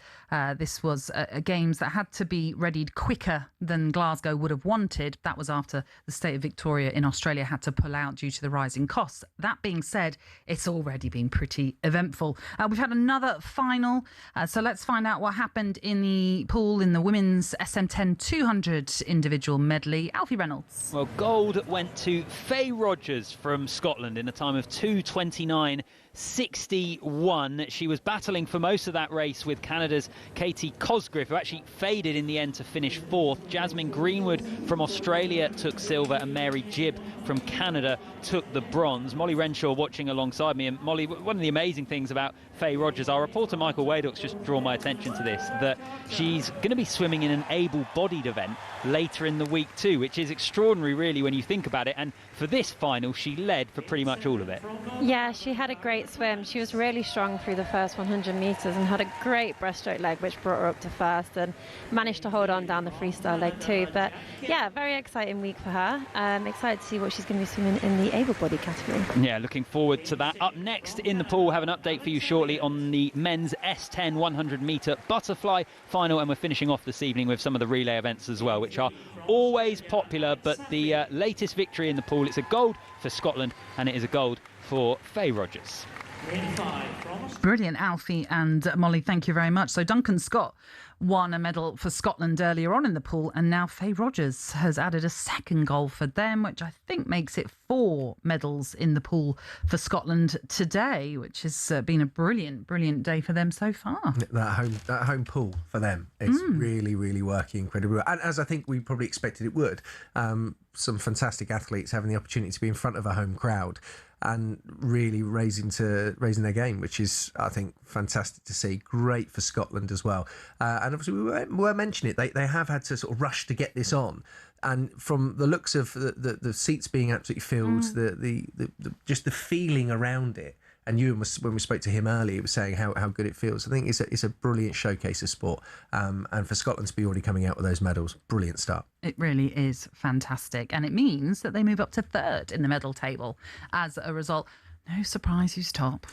this was a games that had to be readied quicker than Glasgow would have wanted. That was after the state of Victoria in Australia had to pull out due to the rising costs. That being said, it's already been pretty eventful. We've had another final, so let's find out what happened in the pool in the women's SM10 200 individual medley. Alfie Reynolds. Well, gold went to Faye Rogers from Scotland in a time of 2:29.61. She was battling for most of that race with Canada's Katie Cosgrave, who actually faded in the end to finish fourth. Jasmine Greenwood from Australia took silver, and Mary Gibb from Canada took the bronze. Molly Renshaw watching alongside me. And Molly, one of the amazing things about Faye Rogers, our reporter Michael Waddock's just drawn my attention to this, that she's going to be swimming in an able-bodied event later in the week too, which is extraordinary really when you think about it. And for this final, she led for pretty much all of it. Yeah, she had a great swim. She was really strong through the first 100 metres and had a great breaststroke leg, which brought her up to first, and managed to hold on down the freestyle leg too. But yeah, very exciting week for her. Excited to see what she's going to be swimming in the able-bodied category. Yeah, looking forward to that. Up next in the pool, we'll have an update for you shortly on the men's S10 100 metre butterfly final, and we're finishing off this evening with some of the relay events as well, which are always popular. But the latest victory in the pool, it's a gold for Scotland, and it is a gold for Faye Rogers. Brilliant, Alfie and Molly, thank you very much. So Duncan Scott won a medal for Scotland earlier on in the pool, and now Faye Rogers has added a second goal for them, which I think makes it 4 medals in the pool for Scotland today, which has been a brilliant day for them so far. That home pool for them, it's really working incredibly well, and as I think we probably expected it would. Some fantastic athletes having the opportunity to be in front of a home crowd and really raising their game, which is, I think, fantastic to see. Great for Scotland as well. And obviously, we were mentioning it. They have had to sort of rush to get this on. And from the looks of the seats being absolutely filled, the just the feeling around it. And Ewan when we spoke to him earlier, he was saying how good it feels. I think it's a brilliant showcase of sport. And for Scotland to be already coming out with those medals, brilliant start. It really is fantastic. And it means that they move up to 3rd in the medal table. As a result, no surprise who's top.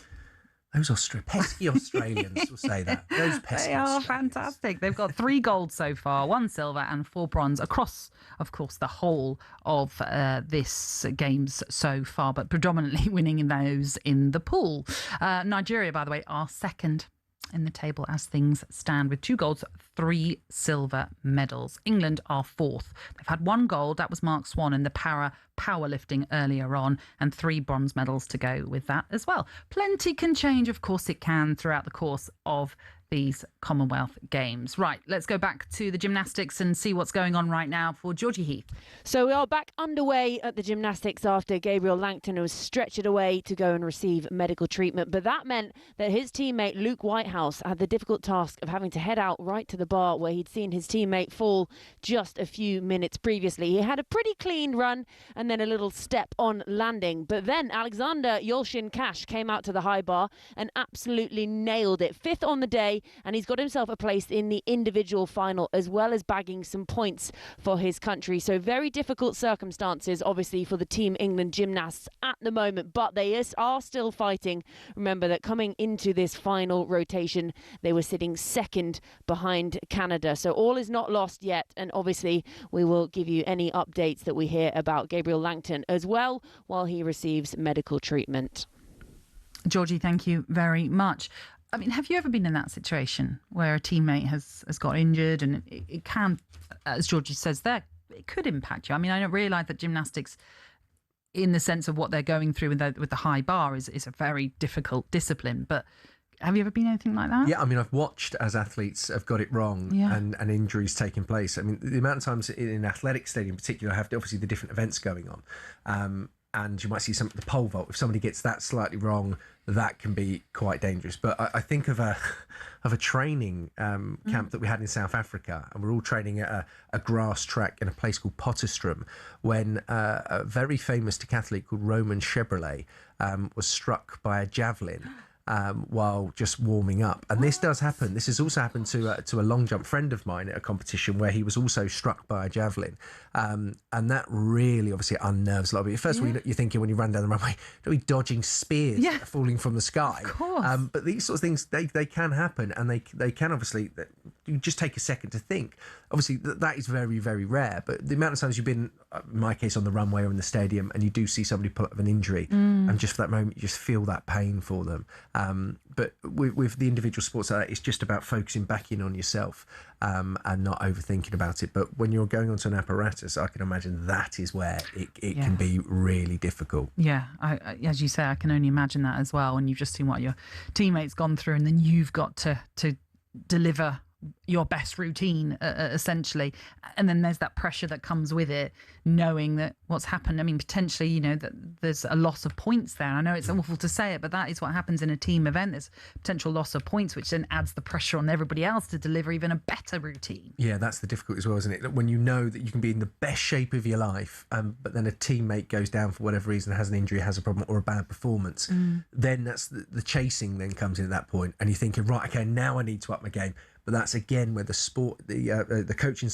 Those pesky Australians will say that. Those pesky They are fantastic. They've got 3 gold so far, 1 silver and 4 bronze across, of course, the whole of this games so far, but predominantly winning in those in the pool. Nigeria, by the way, are 2nd. in the table as things stand with 2 golds, 3 silver medals. England are 4th. They've had 1 gold. That was Mark Swan in the powerlifting earlier on, and 3 bronze medals to go with that as well. Plenty can change, of course it can, throughout the course of these Commonwealth Games. Right, let's go back to the gymnastics and see what's going on right now for Georgie Heath. So we are back underway at the gymnastics after Gabriel Langton was stretchered away to go and receive medical treatment. But that meant that his teammate Luke Whitehouse had the difficult task of having to head out right to the bar where he'd seen his teammate fall just a few minutes previously. He had a pretty clean run and then a little step on landing. But then Alexander Yolshin-Cash came out to the high bar and absolutely nailed it. 5th on the day, and he's got himself a place in the individual final as well as bagging some points for his country. So very difficult circumstances obviously for the Team England gymnasts at the moment, but they are still fighting. Remember that coming into this final rotation they were sitting 2nd behind Canada, so all is not lost yet, and obviously we will give you any updates that we hear about Gabriel Langton as well while he receives medical treatment. Georgie, thank you very much. I mean, have you ever been in that situation where a teammate has got injured, and it can, as Georgie says there, it could impact you? I mean, I don't realise that gymnastics, in the sense of what they're going through with the high bar, is a very difficult discipline. But have you ever been anything like that? Yeah, I mean, I've watched as athletes have got it wrong and injuries taking place. I mean, the amount of times in an athletic stadium in particular, I have obviously the different events going on. And you might see the pole vault. If somebody gets that slightly wrong, that can be quite dangerous. But I think of a training camp that we had in South Africa, and we're all training at a grass track in a place called Potterstrom, when a very famous decathlete called Roman Chevrolet was struck by a javelin while just warming up. And this does happen. This has also happened to a long jump friend of mine at a competition where he was also struck by a javelin. And that really obviously unnerves a lot of you. First of all, you're thinking when you run down the runway, don't be dodging spears falling from the sky. Of course. But these sorts of things, they can happen, and they can obviously, you just take a second to think. Obviously, that is very, very rare. But the amount of times you've been, in my case, on the runway or in the stadium, and you do see somebody pull up an injury, and just for that moment, you just feel that pain for them. But with the individual sports, it's just about focusing back in on yourself and not overthinking about it. But when you're going onto an apparatus, I can imagine that is where it can be really difficult. Yeah, I, as you say, I can only imagine that as well. And you've just seen what your teammates gone through, and then you've got to deliver your best routine essentially, and then there's that pressure that comes with it, knowing that what's happened, I mean, potentially, you know, that there's a loss of points there. I know it's awful to say it, but that is what happens in a team event. There's potential loss of points, which then adds the pressure on everybody else to deliver even a better routine. Yeah, that's the difficulty as well, isn't it? When you know that you can be in the best shape of your life, but then a teammate goes down for whatever reason, has an injury, has a problem or a bad performance, then that's the chasing then comes in at that point, and you're thinking, right, okay, now I need to up my game. But that's again where the coaching,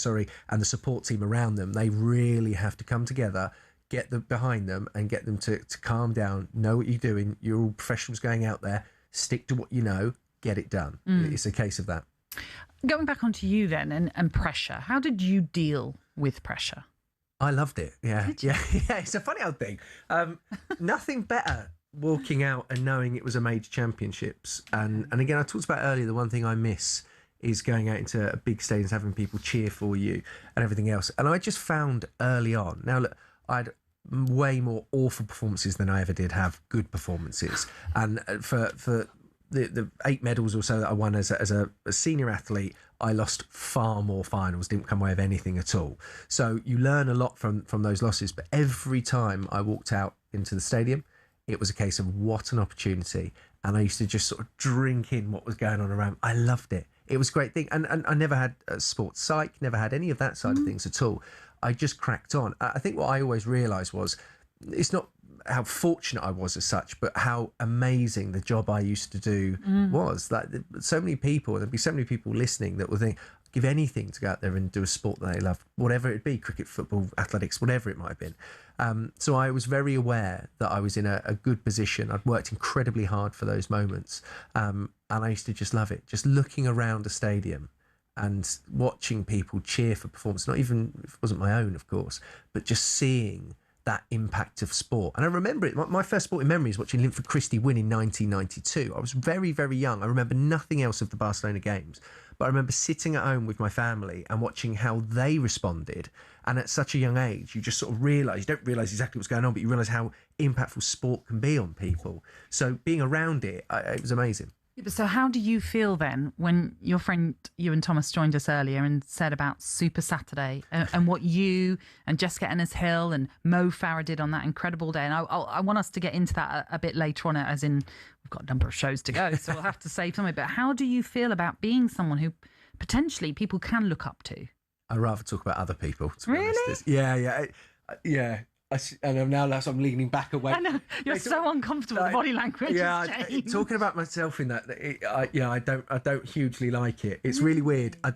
and the support team around them, they really have to come together, get them behind them, and get them to calm down, know what you're doing. You're all professionals going out there, stick to what you know, get it done. It's a case of that. Going back onto you then, and pressure, how did you deal with pressure? I loved it. Yeah. It's a funny old thing. Nothing better walking out and knowing it was a major championships. And again, I talked about earlier, the one thing I miss is going out into a big stadiums, having people cheer for you and everything else. And I just found early on, now look, I had way more awful performances than I ever did have good performances. And for the 8 medals or so that I won as a senior athlete, I lost far more finals, didn't come away with anything at all. So you learn a lot from those losses. But every time I walked out into the stadium, it was a case of what an opportunity. And I used to just sort of drink in what was going on around. I loved it. It was a great thing. And I never had sports psych, never had any of that side of things at all. I just cracked on. I think what I always realised was, it's not how fortunate I was as such, but how amazing the job I used to do was. Like, so many people, there'd be so many people listening that would think, give anything to go out there and do a sport that they love, whatever it be, cricket, football, athletics, whatever it might have been. So I was very aware that I was in a good position. I'd worked incredibly hard for those moments. And I used to just love it. Just looking around a stadium and watching people cheer for performance, not even if it wasn't my own, of course, but just seeing that impact of sport. And I remember it. My first sporting memory is watching Linford Christie win in 1992. I was very, very young. I remember nothing else of the Barcelona games, but I remember sitting at home with my family and watching how they responded. And at such a young age, you just sort of realise, you don't realise exactly what's going on, but you realise how impactful sport can be on people. So being around it, it was amazing. So how do you feel then when your friend Ewan Thomas joined us earlier and said about Super Saturday and what you and Jessica Ennis-Hill and Mo Farah did on that incredible day? And I want us to get into that a bit later on, as in we've got a number of shows to go, so we'll have to save something. But how do you feel about being someone who potentially people can look up to? I'd rather talk about other people, to be Really? honest. Yeah. And now I'm leaning back away. I know you're so uncomfortable with body language. Yeah, talking about myself in that, I don't hugely like it. It's really weird. I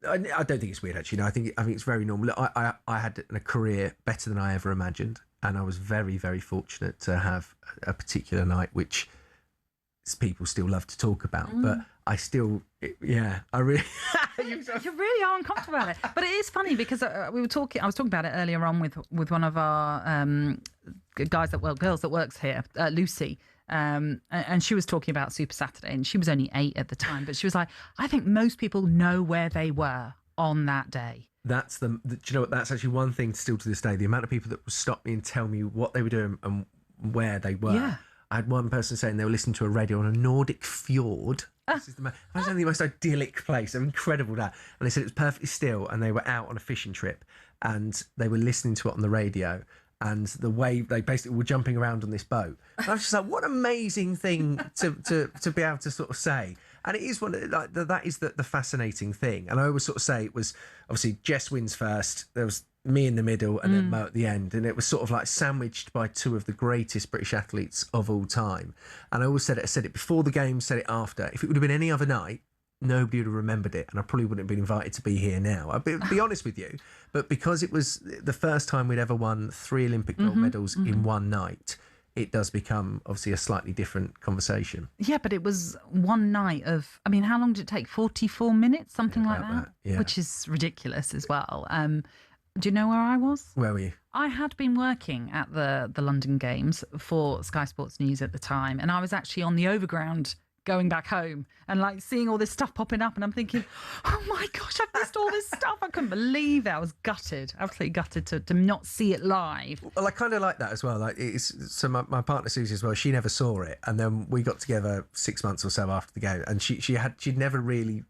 don't think it's weird actually. No, I think it's very normal. Look, I had a career better than I ever imagined, and I was very, very fortunate to have a particular night which people still love to talk about. But I still, I really. You really are uncomfortable about it, but it is funny because I was talking about it earlier on with one of our girls that works here, Lucy, and she was talking about Super Saturday, and she was only 8 at the time, but she was like, I think most people know where they were on that day. That's do you know what? That's actually one thing still to this day. The amount of people that would stop me and tell me what they were doing and where they were. Yeah. I had one person saying they were listening to a radio on a Nordic fjord. This is the most idyllic place. Incredible that. And they said it was perfectly still, and they were out on a fishing trip, and they were listening to it on the radio, and the wave, they basically were jumping around on this boat. And I was just like, what an amazing thing to be able to sort of say. And it is that is the fascinating thing. And I always sort of say it was obviously Jess wins first. There was me in the middle and then Mo at the end, and it was sort of like sandwiched by two of the greatest British athletes of all time. And I always said it before the game, said it after. If it would have been any other night, nobody would have remembered it, and I probably wouldn't have been invited to be here now. I'll be honest with you, but because it was the first time we'd ever won 3 Olympic gold medals in one night, it does become obviously a slightly different conversation. Yeah, but it was one night of, I mean, how long did it take? 44 minutes, something like that? Yeah. Which is ridiculous as well. Do you know where I was? Where were you? I had been working at the London Games for Sky Sports News at the time, and I was actually on the overground going back home and like seeing all this stuff popping up, and I'm thinking, oh my gosh, I've missed all this stuff. I couldn't believe it. I was gutted, absolutely gutted to not see it live. Well, I kind of like that as well. Like, so my partner Susie as well, she never saw it, and then we got together 6 months or so after the game, and she'd never really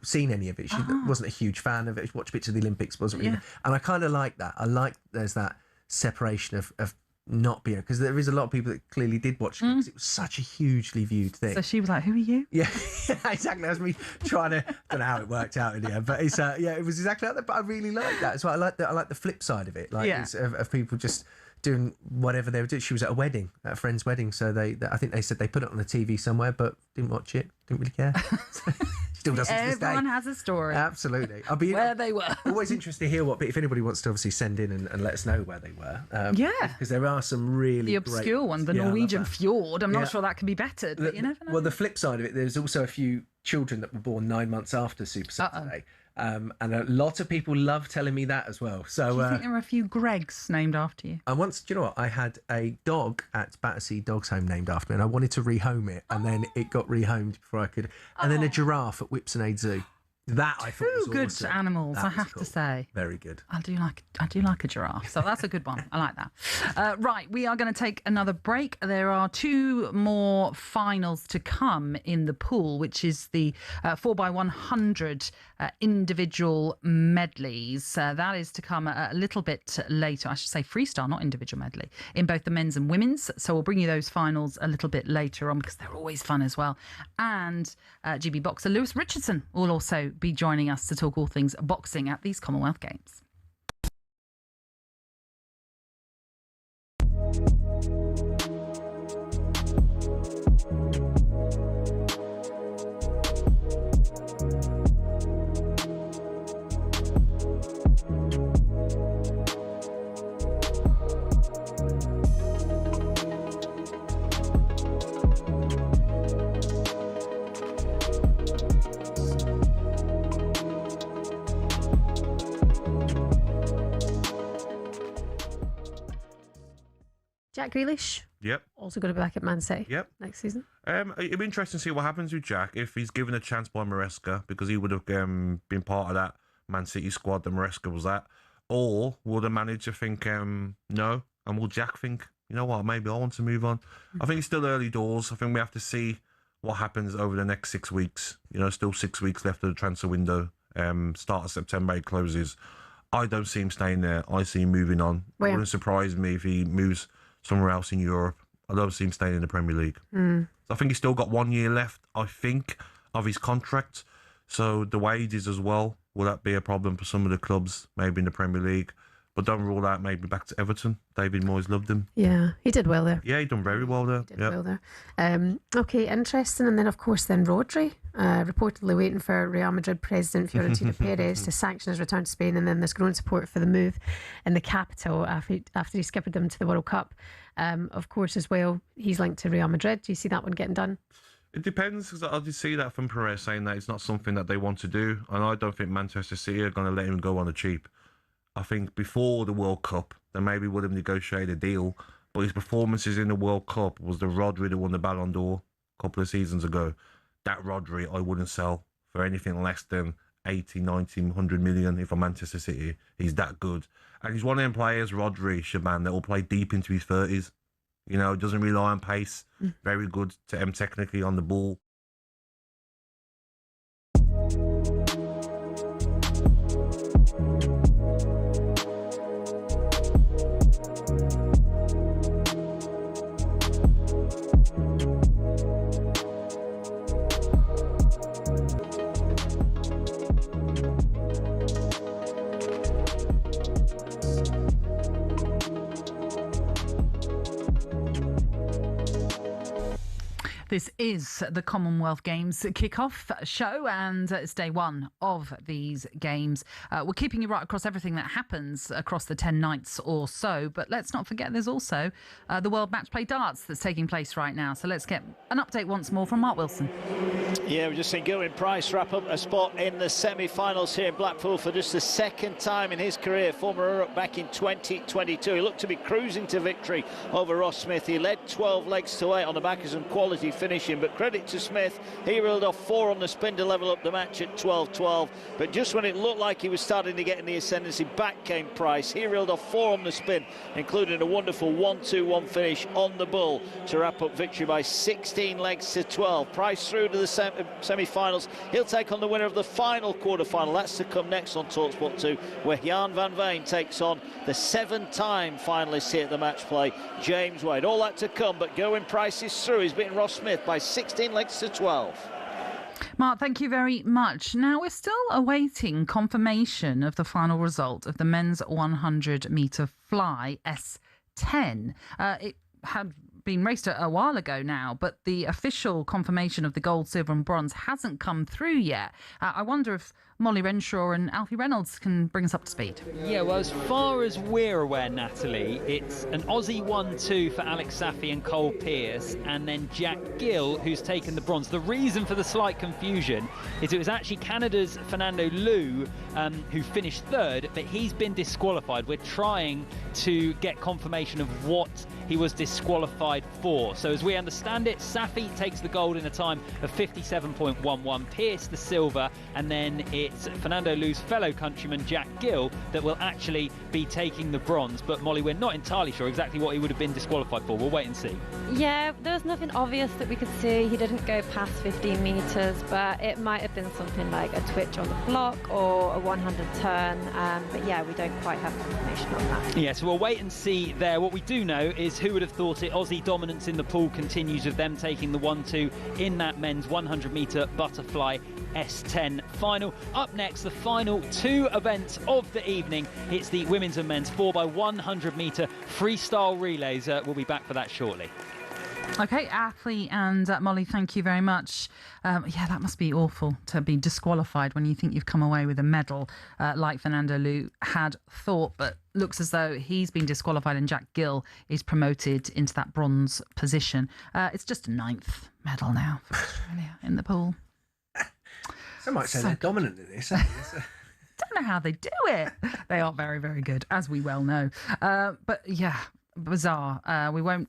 seen any of it. She wasn't a huge fan of it. She watched bits of the Olympics, wasn't really. And I kind of like that. I like there's that separation of not being, because there is a lot of people that clearly did watch it because it was such a hugely viewed thing. So she was like, who are you? Yeah, exactly. That was me trying to, I don't know how it worked out in the end, but it's it was exactly like that. But I really like that. So I like the flip side of it, like of people just doing whatever they were doing. She was at a wedding, at a friend's wedding, so I think they said they put it on the TV somewhere, but didn't watch it, didn't really care. Still doesn't to this day. Everyone has a story. Absolutely. I'll be where they were. Always interested to hear if anybody wants to obviously send in and let us know where they were. Because there are some really the obscure one, the Norwegian fjord. I'm not sure that can be bettered, but you never know. Well, the flip side of it, there's also a few children that were born 9 months after Super Saturday. And a lot of people love telling me that as well. So do you think there are a few Gregs named after you? And once, do you know what? I had a dog at Battersea Dogs Home named after me, and I wanted to rehome it, and then it got rehomed before I could. And then a giraffe at Whipsonade Zoo. That I thought was good awesome. animals, That I was have cool. to say. Very good. I do like a giraffe, so that's a good one. I like that. Right, we are going to take another break. There are 2 more finals to come in the pool, which is the 4x100 individual medleys. That is to come a little bit later. I should say freestyle, not individual medley, in both the men's and women's. So we'll bring you those finals a little bit later on because they're always fun as well. And GB boxer Lewis Richardson will also be joining us to talk all things boxing at these Commonwealth Games. Jack Grealish. Yep. Also going to be back at Man City. Yep. Next season. It'd be interesting to see what happens with Jack if he's given a chance by Maresca, because he would have been part of that Man City squad that Maresca was at. Or will the manager think, no? And will Jack think, you know what, maybe I want to move on? I think it's still early doors. I think we have to see what happens over the next 6 weeks. You know, still 6 weeks left of the transfer window. Start of September, it closes. I don't see him staying there. I see him moving on. Where? It wouldn't surprise me if he moves somewhere else in Europe. I don't see him staying in the Premier League. So I think he's still got 1 year left, I think, of his contract. So the wages as well, will that be a problem for some of the clubs, maybe in the Premier League? But don't rule out maybe back to Everton. David Moyes loved him. Yeah, he did well there. Yeah, he done very well there. Did well there. Okay, interesting. And then, of course, Rodri, reportedly waiting for Real Madrid president Florentino Perez to sanction his return to Spain. And then there's growing support for the move in the capital after he skippered them to the World Cup. Of course, as well, he's linked to Real Madrid. Do you see that one getting done? It depends, because I did see that from Perez saying that it's not something that they want to do. And I don't think Manchester City are going to let him go on the cheap. I think before the World Cup, they maybe would have negotiated a deal, but his performances in the World Cup was the Rodri that won the Ballon d'Or a couple of seasons ago. That Rodri I wouldn't sell for anything less than 80, 90, 100 million if I'm Manchester City. He's that good. And he's one of them players, Rodri, Shaban, that will play deep into his 30s. You know, doesn't rely on pace. Very good technically on the ball. This is the Commonwealth Games kick-off show, and it's day one of these games. We're keeping you right across everything that happens across the 10 nights or so, but let's not forget there's also the World Match Play Darts that's taking place right now. So let's get an update once more from Mark Wilson. Yeah, we've just seen Gilwyn Price wrap up a spot in the semi-finals here in Blackpool for just the second time in his career. Former runner-up back in 2022. He looked to be cruising to victory over Ross Smith. He led 12 legs to 8 on the back of some quality finishing, but credit to Smith, he reeled off 4 on the spin to level up the match at 12-12. But just when it looked like he was starting to get in the ascendancy, back came Price. He reeled off 4 on the spin, including a wonderful 1-2-1 finish on the bull to wrap up victory by 16 legs to 12. Price through to the semi-finals. He'll take on the winner of the final quarter-final. That's to come next on talkSPORT 2, where Jan van Veen takes on the 7-time finalist here at the match play, James Wade. All that to come, but Gilwyn Price is through. He's beaten Ross Smith by 16 legs to 12. Mark, thank you very much. Now, we're still awaiting confirmation of the final result of the men's 100-metre fly S10. It had been raced a while ago now, but the official confirmation of the gold, silver and bronze hasn't come through yet. I wonder if Molly Renshaw and Alfie Reynolds can bring us up to speed. Yeah, well, as far as we're aware, Natalie, it's an Aussie 1-2 for Alex Safi and Cole Pearce, and then Jack Gill, who's taken the bronze. The reason for the slight confusion is it was actually Canada's Fernando Liu who finished third, but he's been disqualified. We're trying to get confirmation of what he was disqualified for. So as we understand it, Safi takes the gold in a time of 57.11, Pearce the silver, and then it's Fernando Liu's fellow countryman Jack Gill that will actually be taking the bronze. But Molly, we're not entirely sure exactly what he would have been disqualified for. We'll wait and see. Yeah, there was nothing obvious that we could see. He didn't go past 15 metres, but it might have been something like a twitch on the block or a 100 turn. But yeah, we don't quite have confirmation on that. Yeah, so we'll wait and see there. What we do know is, who would have thought it, Aussie dominance in the pool continues with them taking the 1-2 in that men's 100-metre butterfly S10 final. Up next, the final 2 events of the evening. It's the women's and men's 4x100-metre freestyle relays. We'll be back for that shortly. Okay, Athley and Molly, thank you very much. Yeah, that must be awful to be disqualified when you think you've come away with a medal, like Fernando Liu had thought, but looks as though he's been disqualified and Jack Gill is promoted into that bronze position. It's just a 9th medal now for Australia in the pool. Some might say they're dominant in this. Don't know how they do it. They are very, very good, as we well know. But yeah, bizarre.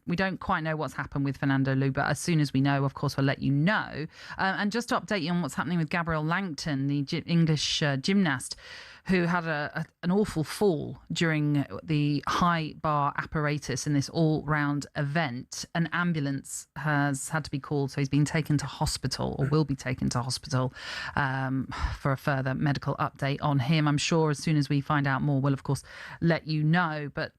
We don't quite know what's happened with Fernando Liu, but as soon as we know, of course, we'll let you know. And just to update you on what's happening with Gabrielle Langton, the English gymnast, who had an awful fall during the high bar apparatus in this all-round event. An ambulance has had to be called, so he's been taken to hospital, or will be taken to hospital, for a further medical update on him. I'm sure as soon as we find out more, we'll, of course, let you know. But,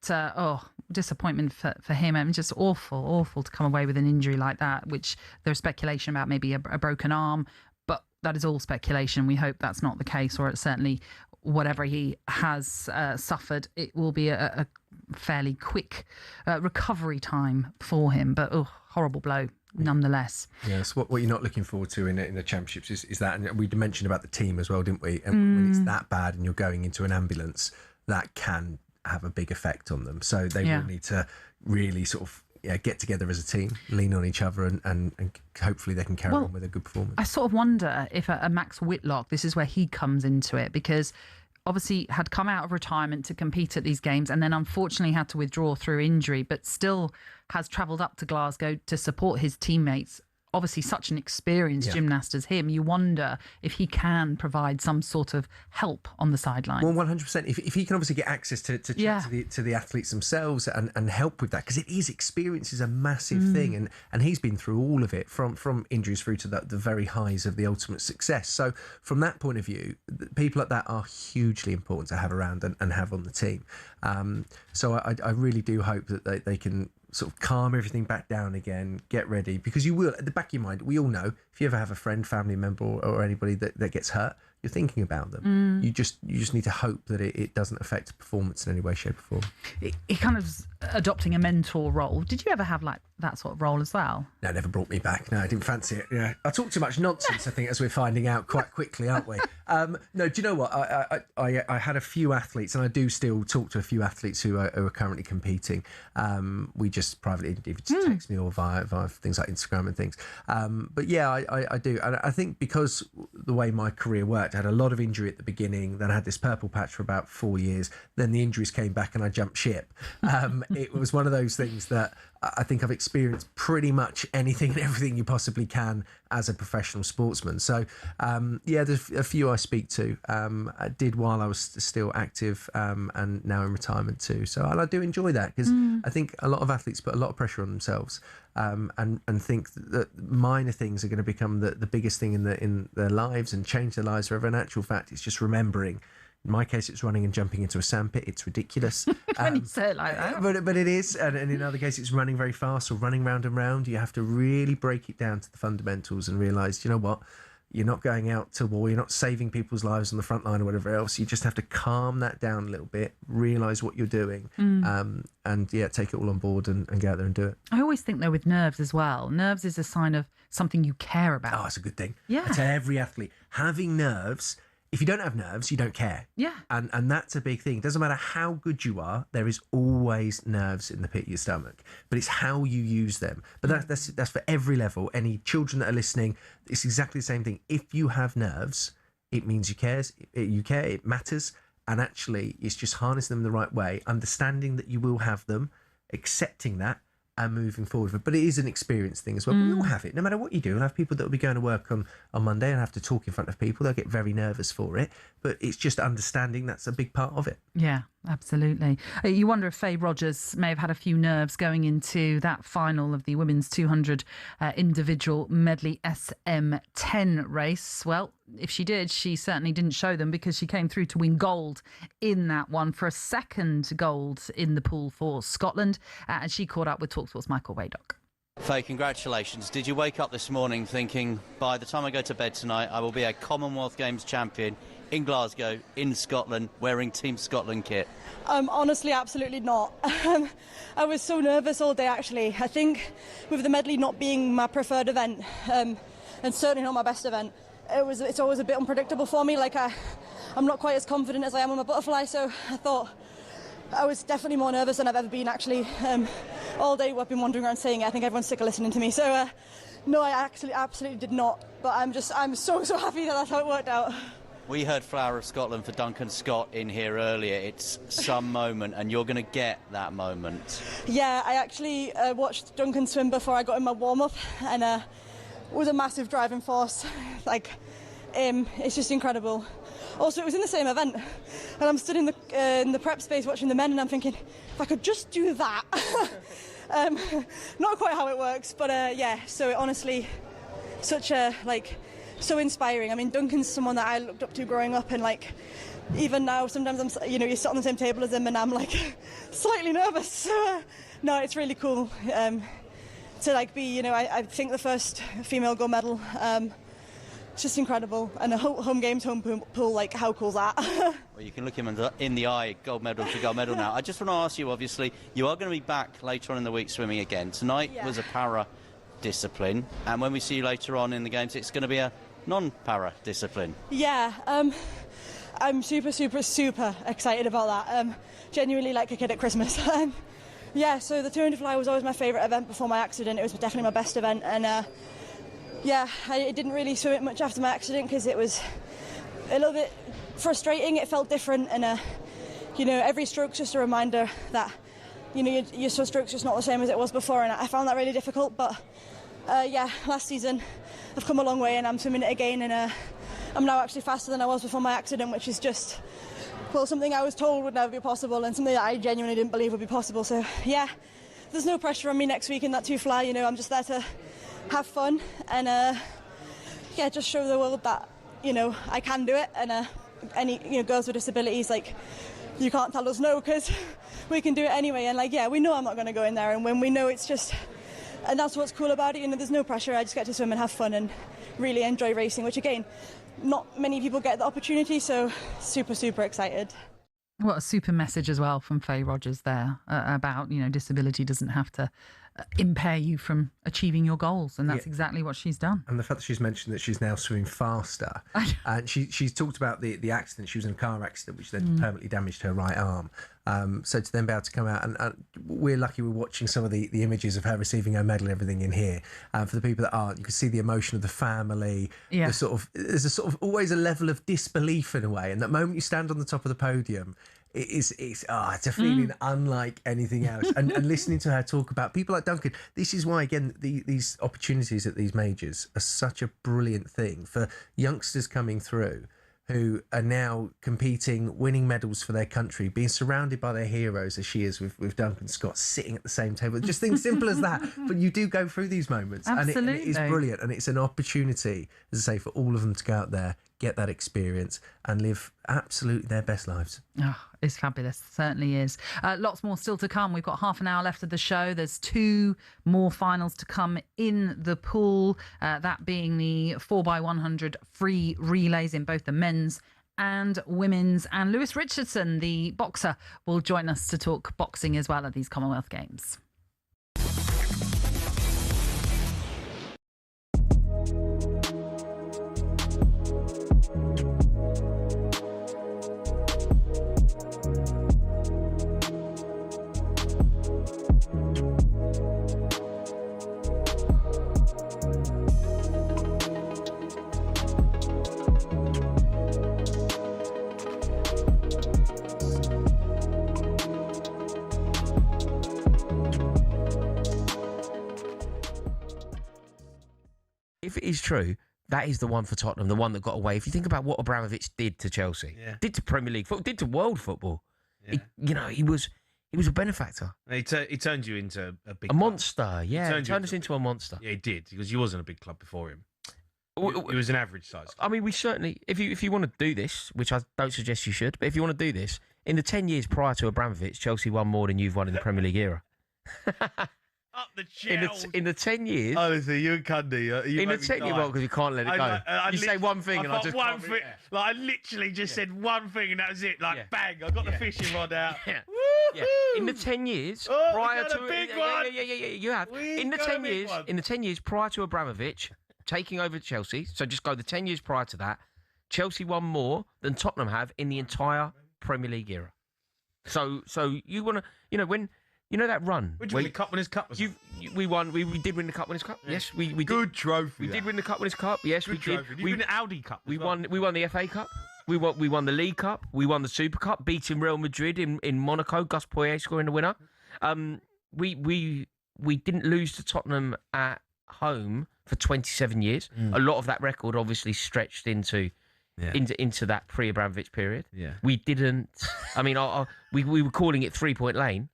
disappointment for him. I mean, just awful to come away with an injury like that, which there's speculation about maybe a broken arm, but that is all speculation. We hope that's not the case, or it's certainly whatever he has suffered, it will be a fairly quick recovery time for him. But horrible blow nonetheless. Yes, what you're not looking forward to in the championships is that, and we mentioned about the team as well, didn't we? And when it's that bad and you're going into an ambulance, that can have a big effect on them. So they will need to really sort of get together as a team, lean on each other, and hopefully they can carry on with a good performance. I sort of wonder if a Max Whitlock, this is where he comes into it, because obviously had come out of retirement to compete at these games and then unfortunately had to withdraw through injury, but still has travelled up to Glasgow to support his teammates. Obviously such an experienced gymnast as him, you wonder if he can provide some sort of help on the sideline. Well, 100%. If he can obviously get access to the athletes themselves and help with that, because experience is a massive thing, and he's been through all of it, from injuries through to the very highs of the ultimate success. So from that point of view, people like that are hugely important to have around and have on the team. So I really do hope that they can sort of calm everything back down again, get ready, because you will, at the back of your mind, we all know, if you ever have a friend, family member, or anybody that gets hurt, you're thinking about them. You just need to hope that it doesn't affect performance in any way, shape or form. He kind of adopting a mentor role. Did you ever have like that sort of role as well? No, never brought me back. No, I didn't fancy it. Yeah, I talk too much nonsense, I think, as we're finding out quite quickly, aren't we? No, do you know what? I had a few athletes, and I do still talk to a few athletes who are currently competing. We just privately text me or via things like Instagram and things. But yeah, I do. And I think because the way my career worked, I had a lot of injury at the beginning, then I had this purple patch for about 4 years, then the injuries came back and I jumped ship. It was one of those things that I think I've experienced pretty much anything and everything you possibly can as a professional sportsman. So, there's a few I speak to. I did while I was still active, and now in retirement too. So, and I do enjoy that, because I think a lot of athletes put a lot of pressure on themselves, and think that minor things are going to become the biggest thing in their lives and change their lives forever. In actual fact, it's just remembering. In my case, it's running and jumping into a sandpit. It's ridiculous. When you say it like that. But it is. And in other cases, it's running very fast or running round and round. You have to really break it down to the fundamentals and realise, you know what? You're not going out to war. You're not saving people's lives on the front line or whatever else. You just have to calm that down a little bit, realise what you're doing, and take it all on board and get out there and do it. I always think, though, with nerves as well. Nerves is a sign of something you care about. Oh, it's a good thing. Yeah. I tell every athlete, having nerves... If you don't have nerves, you don't care. Yeah. And that's a big thing. It doesn't matter how good you are, there is always nerves in the pit of your stomach. But it's how you use them. But that's for every level. Any children that are listening, it's exactly the same thing. If you have nerves, it means you care, it matters. And actually, it's just harnessing them the right way, understanding that you will have them, accepting that, and moving forward. But it is an experience thing as well. We all have it, no matter what you do. We'll have people that will be going to work on Monday and have to talk in front of people. They'll get very nervous for it. But it's just understanding that's a big part of it. Yeah, absolutely. You wonder if Faye Rogers may have had a few nerves going into that final of the women's 200 individual medley SM10 race. Well, if she did, she certainly didn't show them, because she came through to win gold in that one, for a second gold in the pool for Scotland. And she caught up with talkSPORT's Michael Waydock. Faye, congratulations. Did you wake up this morning thinking, by the time I go to bed tonight, I will be a Commonwealth Games champion in Glasgow, in Scotland, wearing Team Scotland kit? Honestly, absolutely not. I was so nervous all day, actually. I think with the medley not being my preferred event, and certainly not my best event, it's always a bit unpredictable for me. Like I'm not quite as confident as I am on my butterfly, so I thought I was definitely more nervous than I've ever been, actually. All day I've been wandering around saying it. I think everyone's sick of listening to me. So no, I absolutely did not. But I'm so happy that that's how it worked out. We heard Flower of Scotland for Duncan Scott in here earlier. It's some moment, and you're going to get that moment. Yeah, I actually watched Duncan swim before I got in my warm-up, and it was a massive driving force. It's just incredible. Also, it was in the same event, and I'm stood in the prep space watching the men, and I'm thinking, if I could just do that. Not quite how it works, but yeah. So honestly, such a so inspiring. I mean, Duncan's someone that I looked up to growing up, and even now, sometimes you sit on the same table as him, and I'm slightly nervous. So no, it's really cool to be. I think the first female gold medal. It's just incredible, and a home games, home pool. How cool is that? Well, you can look him in the eye, gold medal to gold medal now. I just want to ask you, obviously, you are going to be back later on in the week swimming again. Tonight was a para discipline, and when we see you later on in the games, it's going to be a non-para discipline. Yeah, I'm super, super, super excited about that. Genuinely like a kid at Christmas. Yeah, so the 200 fly was always my favourite event before my accident. It was definitely my best event, and yeah, I didn't really swim it much after my accident because it was a little bit frustrating. It felt different, and every stroke's just a reminder that your stroke's just not the same as it was before, and I found that really difficult. But yeah, last season I've come a long way, and I'm swimming it again, and I'm now actually faster than I was before my accident, which is just something I was told would never be possible, and something that I genuinely didn't believe would be possible. So yeah, there's no pressure on me next week in that 2 fly. I'm just there to have fun and yeah, just show the world that I can do it, and any girls with disabilities, you can't tell us no, because we can do it anyway. And yeah, we know I'm not going to go in there, and when we know, it's just, and that's what's cool about it. There's no pressure. I just get to swim and have fun and really enjoy racing, which again, not many people get the opportunity. So super, super excited. What a super message as well from Faye Rogers there about disability doesn't have to impair you from achieving your goals, and that's exactly what she's done. And the fact that she's mentioned that she's now swimming faster, and she's talked about the accident. She was in a car accident which then permanently damaged her right arm. So to then be able to come out, and we're lucky we're watching some of the images of her receiving her medal and everything in here. For the people that aren't, you can see the emotion of the family. Yeah. There's a sort of always a level of disbelief in a way, and that moment you stand on the top of the podium, it's a feeling unlike anything else. And listening to her talk about people like Duncan, this is why, again, these opportunities at these majors are such a brilliant thing for youngsters coming through who are now competing, winning medals for their country, being surrounded by their heroes, as she is with Duncan Scott, sitting at the same table. Just things simple as that. But you do go through these moments. Absolutely. And it is brilliant. And it's an opportunity, as I say, for all of them to go out there, get that experience and live absolutely their best lives. Oh, it's fabulous. It certainly is. Lots more still to come. We've got half an hour left of the show. There's 2 more finals to come in the pool, that being the 4x100 free relays in both the men's and women's. And Lewis Richardson, the boxer, will join us to talk boxing as well at these Commonwealth Games. If it is true, that is the one for Tottenham, the one that got away. If you think about what Abramovich did to Chelsea, did to Premier League football, did to world football, he was a benefactor. He turned you into a monster. Yeah, he turned us into a monster. Yeah, he did, because he wasn't a big club before him. It was an average size club. I mean, we certainly, if you want to do this, which I don't suggest you should, but if you want to do this, in the 10 years prior to Abramovich, Chelsea won more than you've won in the Premier League era. Up the shells. In the 10 years... Honestly, you and Cundy, in the 10 years, because you can't let it go. You say one thing and I just... one thing. I literally just said one thing and that was it. Bang, I got the fishing rod out. Yeah. In the 10 years prior to... big one. Yeah, you have. In the 10 years prior to Abramovich taking over Chelsea, so just go the 10 years prior to that, Chelsea won more than Tottenham have in the entire Premier League era. So you want to... when... You know that run? Did you win the Cup Winners' Cup? We won. We did win the Cup Winners' Cup. Yeah. Yes, we did. Good trophy. We did win the Cup Winners' Cup. Yes, we did. We won the Audi Cup. We won the FA Cup. We won the League Cup. We won the Super Cup, beating Real Madrid in Monaco. Gus Poyet scoring the winner. We didn't lose to Tottenham at home for 27 years. A lot of that record obviously stretched into that pre-Abramovich period. Yeah. We didn't. I mean, we were calling it 3-point lane.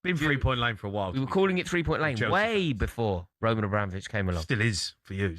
Been 3-point lane for a while. We were calling it 3-point lane way before Roman Abramovich came along. Still is for you.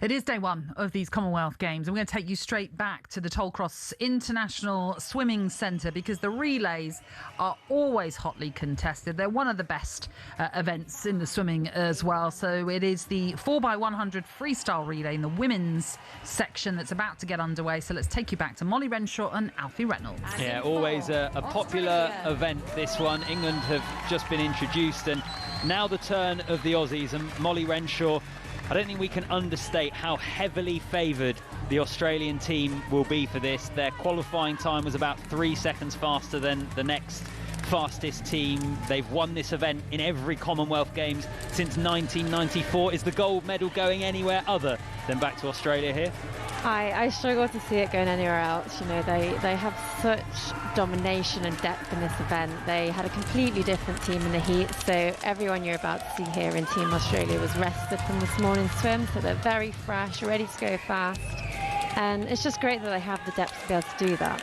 It is day one of these Commonwealth Games, and we're going to take you straight back to the Tollcross International Swimming Centre because the relays are always hotly contested. They're one of the best events in the swimming as well. So it is the 4x100 freestyle relay in the women's section that's about to get underway. So let's take you back to Molly Renshaw and Alfie Reynolds. Yeah, always a popular event, this one. England have just been introduced, and now the turn of the Aussies. And Molly Renshaw, I don't think we can understate how heavily favoured the Australian team will be for this. Their qualifying time was about 3 seconds faster than the next fastest team. They've won this event in every Commonwealth Games since 1994. Is the gold medal going anywhere other than back to Australia here? I struggle to see it going anywhere else. You know, they have such domination and depth in this event. They had a completely different team in the heat, so everyone you're about to see here in Team Australia was rested from this morning's swim, so they're very fresh, ready to go fast, and it's just great that they have the depth to be able to do that.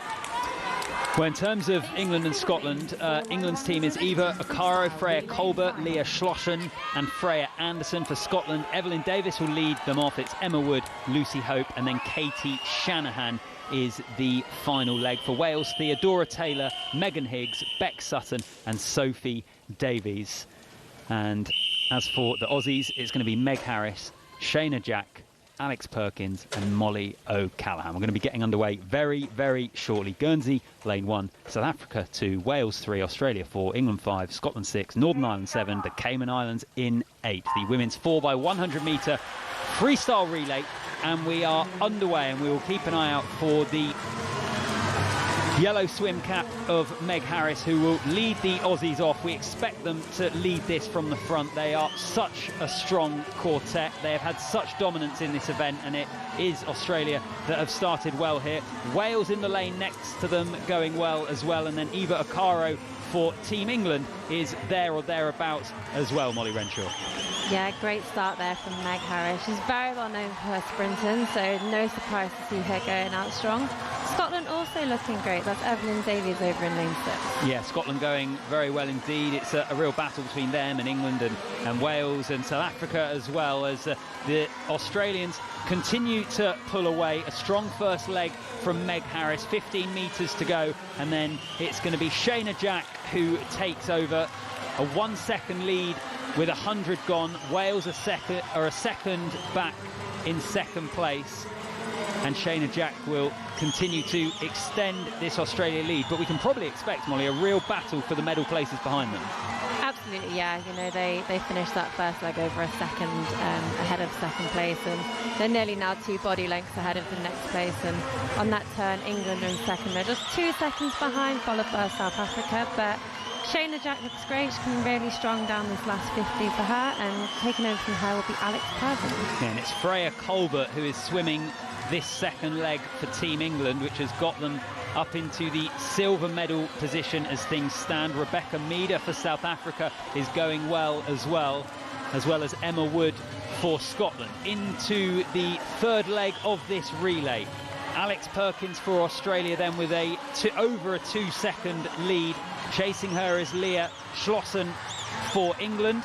Well, in terms of England and Scotland, England's team is Eva Okaro, Freya Colbert, Leah Schlossen and Freya Anderson. For Scotland, Evelyn Davis will lead them off. It's Emma Wood, Lucy Hope and then Katie Shanahan is the final leg. For Wales, Theodora Taylor, Megan Higgs, Beck Sutton and Sophie Davies. And as for the Aussies, it's going to be Meg Harris, Shayna Jack, Alex Perkins and Molly O'Callaghan. We're going to be getting underway very, very shortly. Guernsey, lane 1, South Africa 2, Wales 3, Australia 4, England 5, Scotland 6, Northern Ireland 7, the Cayman Islands in 8. The women's 4x100 metre freestyle relay, and we are underway, and we will keep an eye out for the yellow swim cap of Meg Harris, who will lead the Aussies off. We expect them to lead this from the front. They are such a strong quartet. They have had such dominance in this event, and it is Australia that have started well here. Wales in the lane next to them going well as well, and then Eva Okaro for Team England is there or thereabouts as well, Molly Renshaw. Yeah, great start there from Meg Harris. She's very well known for her sprinting, so no surprise to see her going out strong. Scotland also looking great. That's Evelyn Davies over in lane 6. Yeah, Scotland going very well indeed. It's a real battle between them and England and Wales and South Africa, as well as the Australians continue to pull away. A strong first leg from Meg Harris, 15 metres to go, and then it's going to be Shayna Jack who takes over. A 1 second lead with 100 gone. Wales are a second back in second place, and Shayna Jack will continue to extend this Australia lead, but we can probably expect, Molly, a real battle for the medal places behind them. Absolutely, yeah. You know, they finished that first leg over a second ahead of second place, and they're nearly now 2 body lengths ahead of the next place. And on that turn, England are in second. They're just 2 seconds behind, followed by South Africa, but Shayna Jack looks great. She's coming really strong down this last 50 for her, and taking over from her will be Alex Perkins. Yeah, and it's Freya Colbert who is swimming this second leg for Team England, which has got them up into the silver medal position as things stand. Rebecca Meader for South Africa is going well as Emma Wood for Scotland. Into the third leg of this relay, Alex Perkins for Australia then with over a 2 second lead. Chasing her is Leah Schlossen for England,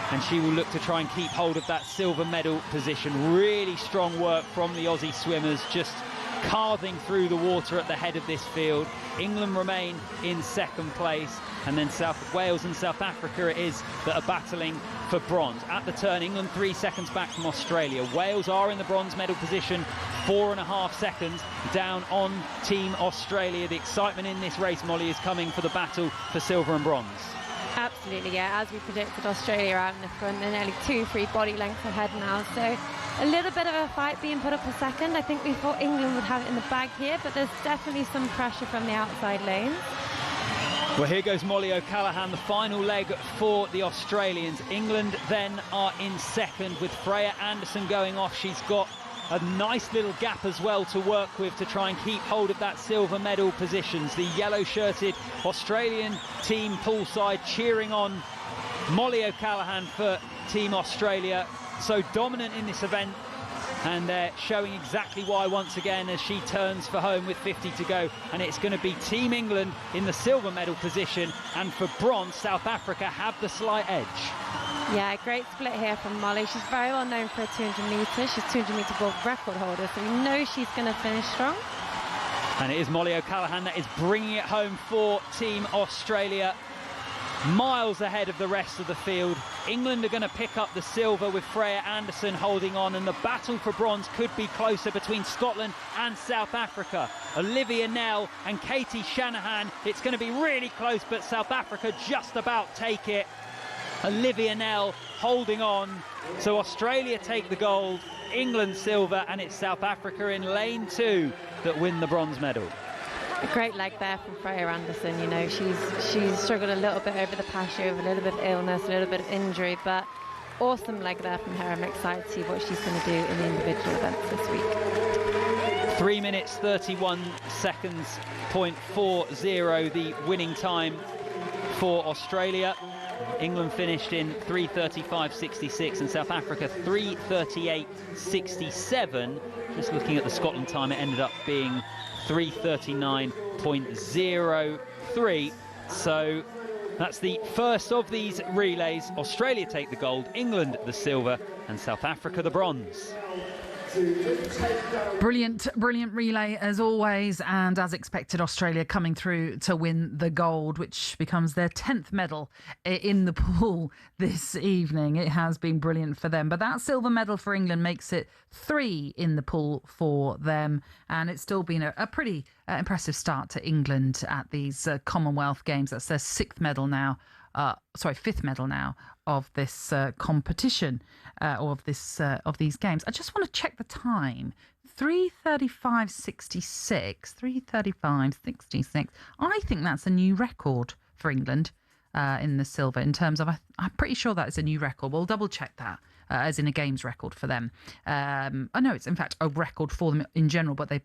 and she will look to try and keep hold of that silver medal position. Really strong work from the Aussie swimmers, just carving through the water at the head of this field. England remain in second place, and then Wales and South Africa it is that are battling for bronze. At the turn, England 3 seconds back from Australia. Wales are in the bronze medal position, 4.5 seconds down on Team Australia. The excitement in this race, Molly, is coming for the battle for silver and bronze. Absolutely, yeah. As we predicted, Australia out in the front. They're nearly 2-3 body lengths ahead now. So a little bit of a fight being put up for second. I think we thought England would have it in the bag here, but there's definitely some pressure from the outside lanes. Well, here goes Molly O'Callaghan, the final leg for the Australians. England then are in second with Freya Anderson going off. She's got a nice little gap as well to work with to try and keep hold of that silver medal positions. The yellow-shirted Australian team poolside cheering on Molly O'Callaghan for Team Australia. So dominant in this event, and they're showing exactly why once again as she turns for home with 50 to go. And it's going to be Team England in the silver medal position, and for bronze, South Africa have the slight edge. Yeah, great split here from Molly. She's very well known for her 200 metres. She's 200 metre world record holder, so we know she's going to finish strong. And it is Molly O'Callaghan that is bringing it home for Team Australia, miles ahead of the rest of the field. England are going to pick up the silver with Freya Anderson holding on, and the battle for bronze could be closer between Scotland and South Africa. Olivia Nell and Katie Shanahan. It's going to be really close, but South Africa just about take it. Olivia Nell holding on. So Australia take the gold, England silver, and it's South Africa in lane 2 that win the bronze medal. A great leg there from Freya Anderson. You know, she's struggled a little bit over the past year with a little bit of illness, a little bit of injury, but awesome leg there from her. I'm excited to see what she's going to do in the individual events this week. 3 minutes 31 seconds, .40 the winning time for Australia. England finished in 3:35.66 and South Africa 3:38.67. Just looking at the Scotland time, it ended up being 3:39.03. So that's the first of these relays. Australia take the gold, England the silver, and South Africa the bronze. Brilliant relay as always, and as expected, Australia coming through to win the gold, which becomes their 10th medal in the pool this evening. It has been brilliant for them, but that silver medal for England makes it 3 in the pool for them, and it's still been a pretty impressive start to England at these Commonwealth Games. That's their 5th medal now of this competition, or of these games. I just want to check the time. 3:35.66. 3:35.66. I think that's a new record for England in the silver. In terms of, I'm pretty sure that is a new record. We'll double check that. As in a games record for them. I know it's in fact a record for them in general, but they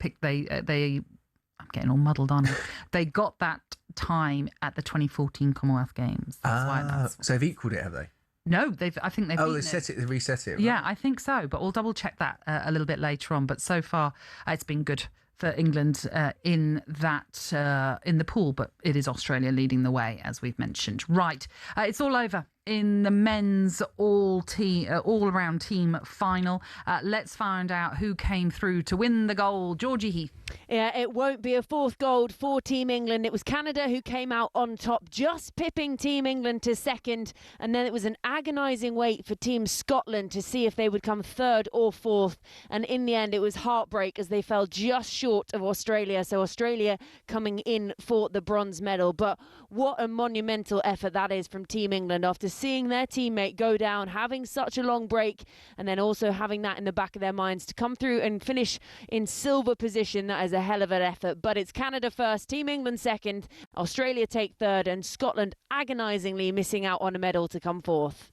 I'm getting all muddled on. They got that time at the 2014 Commonwealth Games. That's why so they've equalled it, have they? No, I think they've. Oh, they reset it. Right? Yeah, I think so. But we'll double check that a little bit later on. But so far, it's been good for England in the pool. But it is Australia leading the way, as we've mentioned. Right, it's all over in the men's all-around team final. Let's find out who came through to win the gold. Georgie Heath. Yeah, it won't be a 4th gold for Team England. It was Canada who came out on top, just pipping Team England to 2nd. And then it was an agonising wait for Team Scotland to see if they would come 3rd or 4th. And in the end, it was heartbreak as they fell just short of Australia. So Australia coming in for the bronze medal. But what a monumental effort that is from Team England after seeing their teammate go down, having such a long break, and then also having that in the back of their minds to come through and finish in silver position. That is a hell of an effort. But it's Canada first, Team England 2nd, Australia take 3rd, and Scotland agonisingly missing out on a medal to come 4th.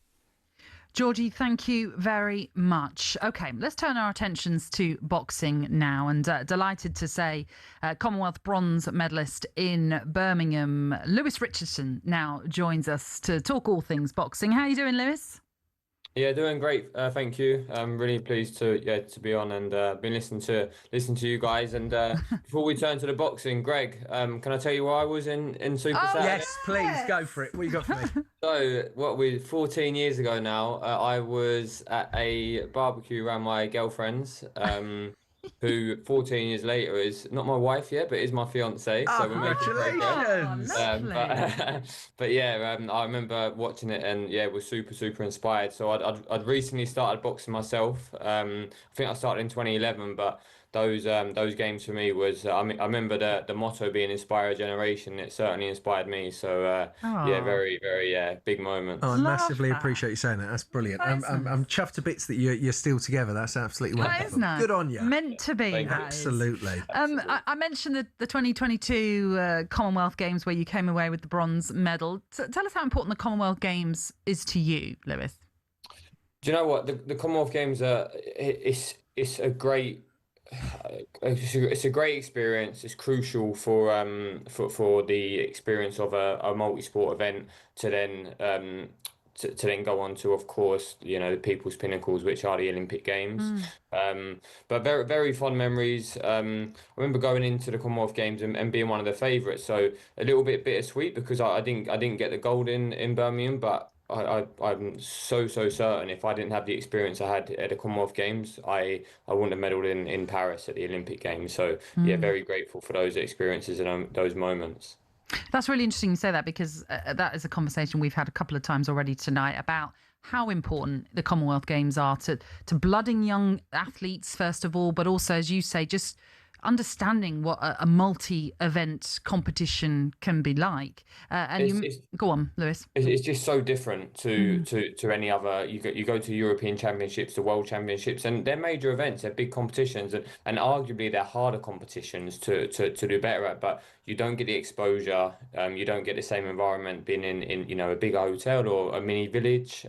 Georgie, thank you very much. OK, let's turn our attentions to boxing now, and delighted to say Commonwealth bronze medalist in Birmingham, Lewis Richardson, now joins us to talk all things boxing. How are you doing, Lewis? Yeah, doing great. Thank you. I'm really pleased to be on and been listening to you guys. And before we turn to the boxing, Greg, can I tell you where I was in Super Saturday? Yes, please go for it. What you got for me? So 14 years ago now, I was at a barbecue around my girlfriend's who 14 years later is not my wife yet, but is my fiance. So we're making congratulations! but yeah, I remember watching it and yeah, was super inspired. So I'd recently started boxing myself. I think I started in 2011, but those games for me was I remember the motto being inspire a generation. It certainly inspired me. So yeah, very big moments. Oh, I massively appreciate you saying that. That's brilliant. I'm chuffed to bits that you're still together. That's absolutely wonderful. That is nice. Good on you. Meant to be. Absolutely. I mentioned the 2022 Commonwealth Games where you came away with the bronze medal. Tell us how important the Commonwealth Games is to you, Lewis. Do you know what the Commonwealth Games are? It's a great. It's a great experience. It's crucial for the experience of a multi-sport event to then go on to, of course, the people's pinnacles, which are the Olympic Games. But very, very fond memories. I remember going into the Commonwealth Games and being one of the favourites. So a little bit bittersweet because I didn't get the gold in Birmingham, but I'm so certain if I didn't have the experience I had at the Commonwealth Games, I wouldn't have medalled in Paris at the Olympic Games. So yeah, very grateful for those experiences and those moments. That's really interesting you say that because that is a conversation we've had a couple of times already tonight about how important the Commonwealth Games are to blooding young athletes, first of all, but also, as you say, just understanding what a multi-event competition can be like. Go on, Lewis. It's just so different to any other. You go to European Championships, the World Championships, and they're major events, they're big competitions, and arguably they're harder competitions to do better at. But you don't get the exposure. You don't get the same environment being in a big hotel or a mini village.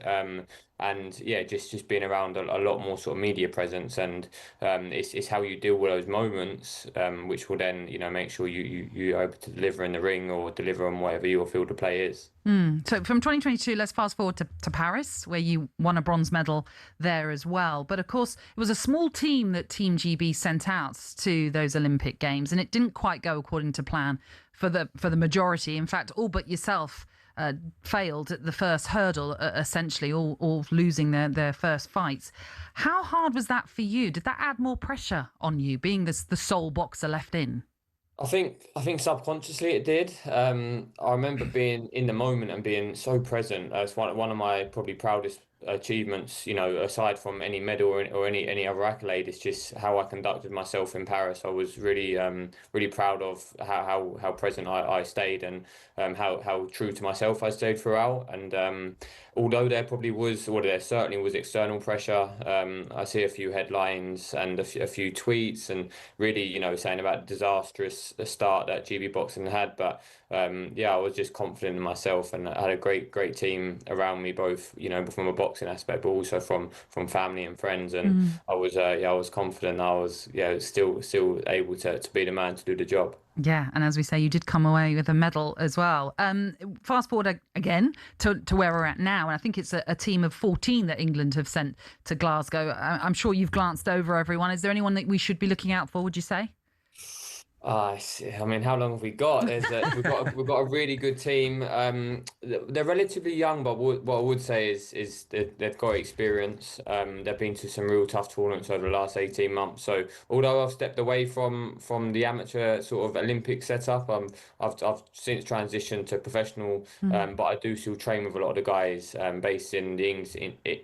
And yeah, just being around a lot more sort of media presence, and it's how you deal with those moments, which will then make sure you're able to deliver in the ring or deliver on whatever your field of play is. So from 2022, let's fast forward to Paris, where you won a bronze medal there as well. But of course, it was a small team that Team GB sent out to those Olympic Games, and it didn't quite go according to plan for the majority. In fact, all but yourself failed at the first hurdle, essentially, all losing their first fights. How hard was that for you? Did that add more pressure on you, being the sole boxer left in? I think subconsciously it did. I remember being in the moment and being so present. It's one of my probably proudest achievements, aside from any medal or any other accolade. It's just how I conducted myself in Paris. I was really proud of how present I stayed and how true to myself I stayed throughout. And although there certainly was external pressure, I see a few headlines and a few tweets and really saying about disastrous start that GB Boxing had. But I was just confident in myself, and I had a great team around me, both from a boxing aspect, but also from family and friends. And I was confident. I was still able to be the man to do the job. Yeah, and as we say, you did come away with a medal as well. Fast forward again to where we're at now, and I think it's a team of 14 that England have sent to Glasgow. I'm sure you've glanced over everyone. Is there anyone that we should be looking out for, would you say? I mean, how long have we got? We've got a really good team. They're relatively young, but what I would say is they've got experience. They've been to some real tough tournaments over the last 18 months. So although I've stepped away from the amateur sort of Olympic setup, I've since transitioned to professional. But I do still train with a lot of the guys based in the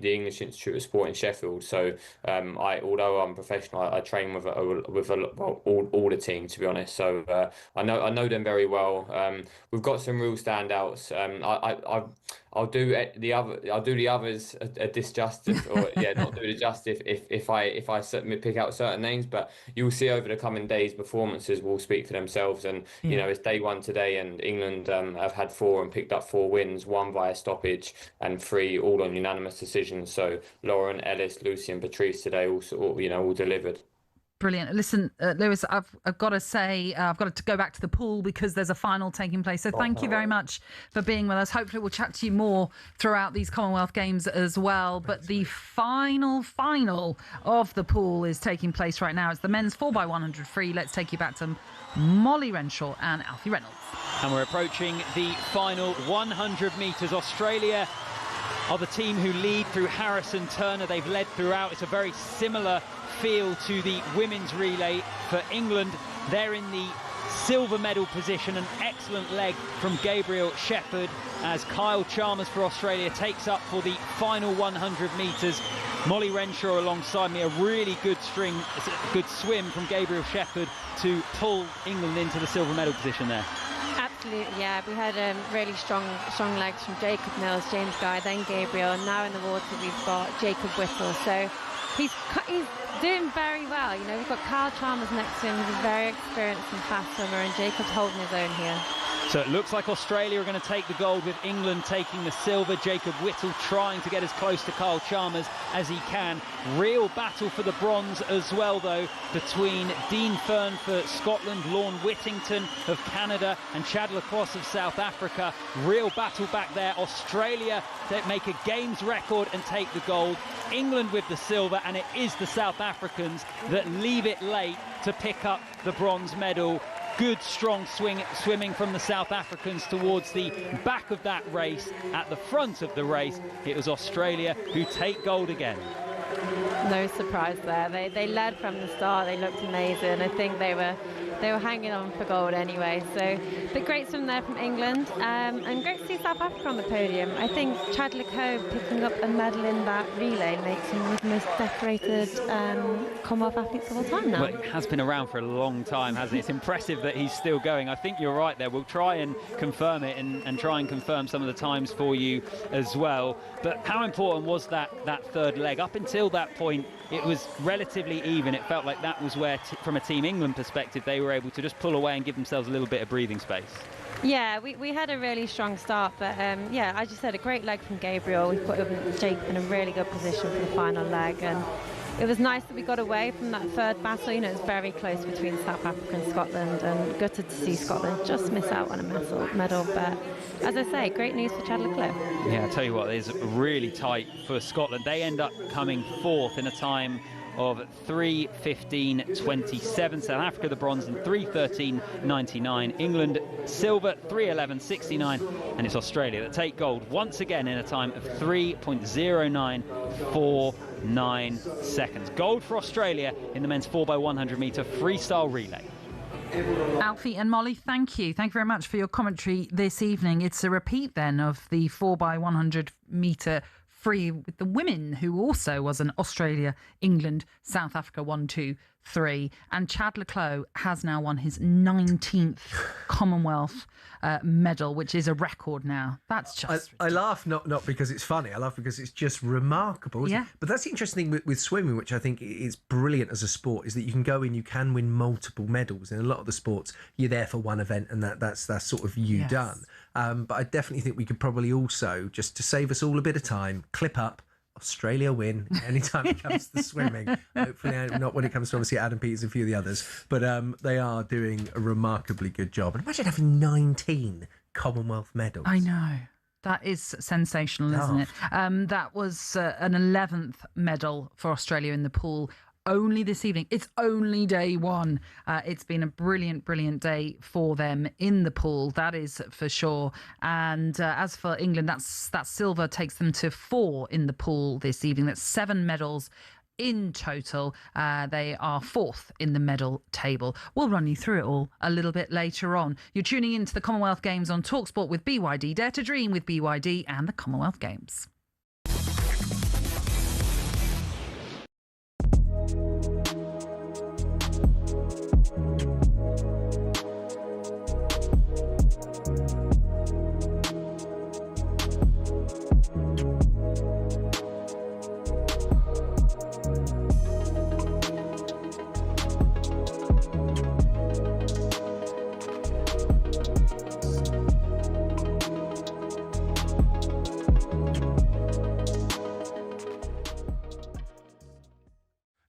English Institute of Sport in Sheffield. So although I'm professional, I train with all the team, to be honest. So I know them very well. We've got some real standouts. I'll do the others a disjustice, or not do the justice if I pick out certain names. But you'll see over the coming days, performances will speak for themselves. And it's day one today, and England have had 4 and picked up 4 wins, 1 via stoppage and 3 all on unanimous decisions. So Lauren, Ellis, Lucy, and Patrice today all delivered. Brilliant. Listen, Lewis, I've got to say, I've got to go back to the pool because there's a final taking place. So thank you very much for being with us. Hopefully we'll chat to you more throughout these Commonwealth Games as well. But the final of the pool is taking place right now. It's the men's 4x100 free. Let's take you back to Molly Renshaw and Alfie Reynolds. And we're approaching the final 100 metres. Australia are the team who lead through Harrison Turner. They've led throughout. It's a very similar feel to the women's relay for England. They're in the silver medal position. An excellent leg from Gabriel Shepherd as Kyle Chalmers for Australia takes up for the final 100 metres. Molly Renshaw alongside me. A really good swim from Gabriel Shepherd to pull England into the silver medal position there. Absolutely, yeah. We had really strong legs from Jacob Mills, James Guy, then Gabriel, and now in the water we've got Jacob Whittle. So he's doing very well. You know, we've got Kyle Chalmers next to him, who's a very experienced and fast swimmer, and Jacob's holding his own here. So it looks like Australia are going to take the gold, with England taking the silver. Jacob Whittle trying to get as close to Kyle Chalmers as he can. Real battle for the bronze as well, though, between Dean Fern for Scotland, Lorne Whittington of Canada, and Chad Lacrosse of South Africa. Real battle back there. Australia that make a games record and take the gold. England with the silver, and it is the South Africans that leave it late to pick up the bronze medal. Good, strong swimming from the South Africans towards the back of that race. At the front of the race, it was Australia who take gold again. No surprise there. They led from the start. They looked amazing. I think they were hanging on for gold anyway. So, but great swim there from England, and great to see South Africa on the podium. I think Chad Lecoq picking up a medal in that relay makes him one of the most decorated Commonwealth athletes of all time now. Well, it has been around for a long time, hasn't it? It's impressive that he's still going. I think you're right there. We'll try and confirm it and try and confirm some of the times for you as well. But how important was that third leg? Up until that point, it was relatively even. It felt like that was where, from a Team England perspective, they were able to just pull away and give themselves a little bit of breathing space. Yeah, we had a really strong start, but yeah, as you said, a great leg from Gabriel. We put Jacob in a really good position for the final leg, and it was nice that we got away from that third battle. You know, it's very close between South Africa and Scotland, and gutted to see Scotland just miss out on a medal. But as I say, great news for Chad Leclerc. Yeah, I'll tell you what, it's really tight for Scotland. They end up coming fourth in a time of 3:15.27. South Africa the bronze in 3:13.99. England silver 3:11.69, and it's Australia that take gold once again in a time of 3.0949 seconds. Gold for Australia in the men's 4x100 metre freestyle relay. Alfie and Molly, thank you. Thank you very much for your commentary this evening. It's a repeat then of the 4x100 metre free with the women, who also was an Australia, England, South Africa 1, 2, 3. And Chad Leclerc has now won his 19th Commonwealth medal, which is a record now. That's just I laugh not because it's funny. I laugh because it's just remarkable. Isn't it? But that's the interesting thing with swimming, which I think is brilliant as a sport, is that you can go in, you can win multiple medals. In a lot of the sports, you're there for one event and that's sort of you done. But I definitely think we could probably also, just to save us all a bit of time, clip up Australia win anytime it comes to swimming. Hopefully not when it comes to obviously Adam Peters and a few of the others, but they are doing a remarkably good job. And imagine having 19 Commonwealth medals. I know. That is sensational, isn't it? That was an 11th medal for Australia in the pool. Only this evening. It's only day one. It's been a brilliant day for them in the pool, that is for sure. And as for England, that silver takes them to 4 in the pool this evening. That's 7 medals in total. They are 4th in the medal table. We'll run you through it all a little bit later on. You're tuning into the Commonwealth Games on talkSPORT with BYD. Dare to dream with BYD and the Commonwealth Games.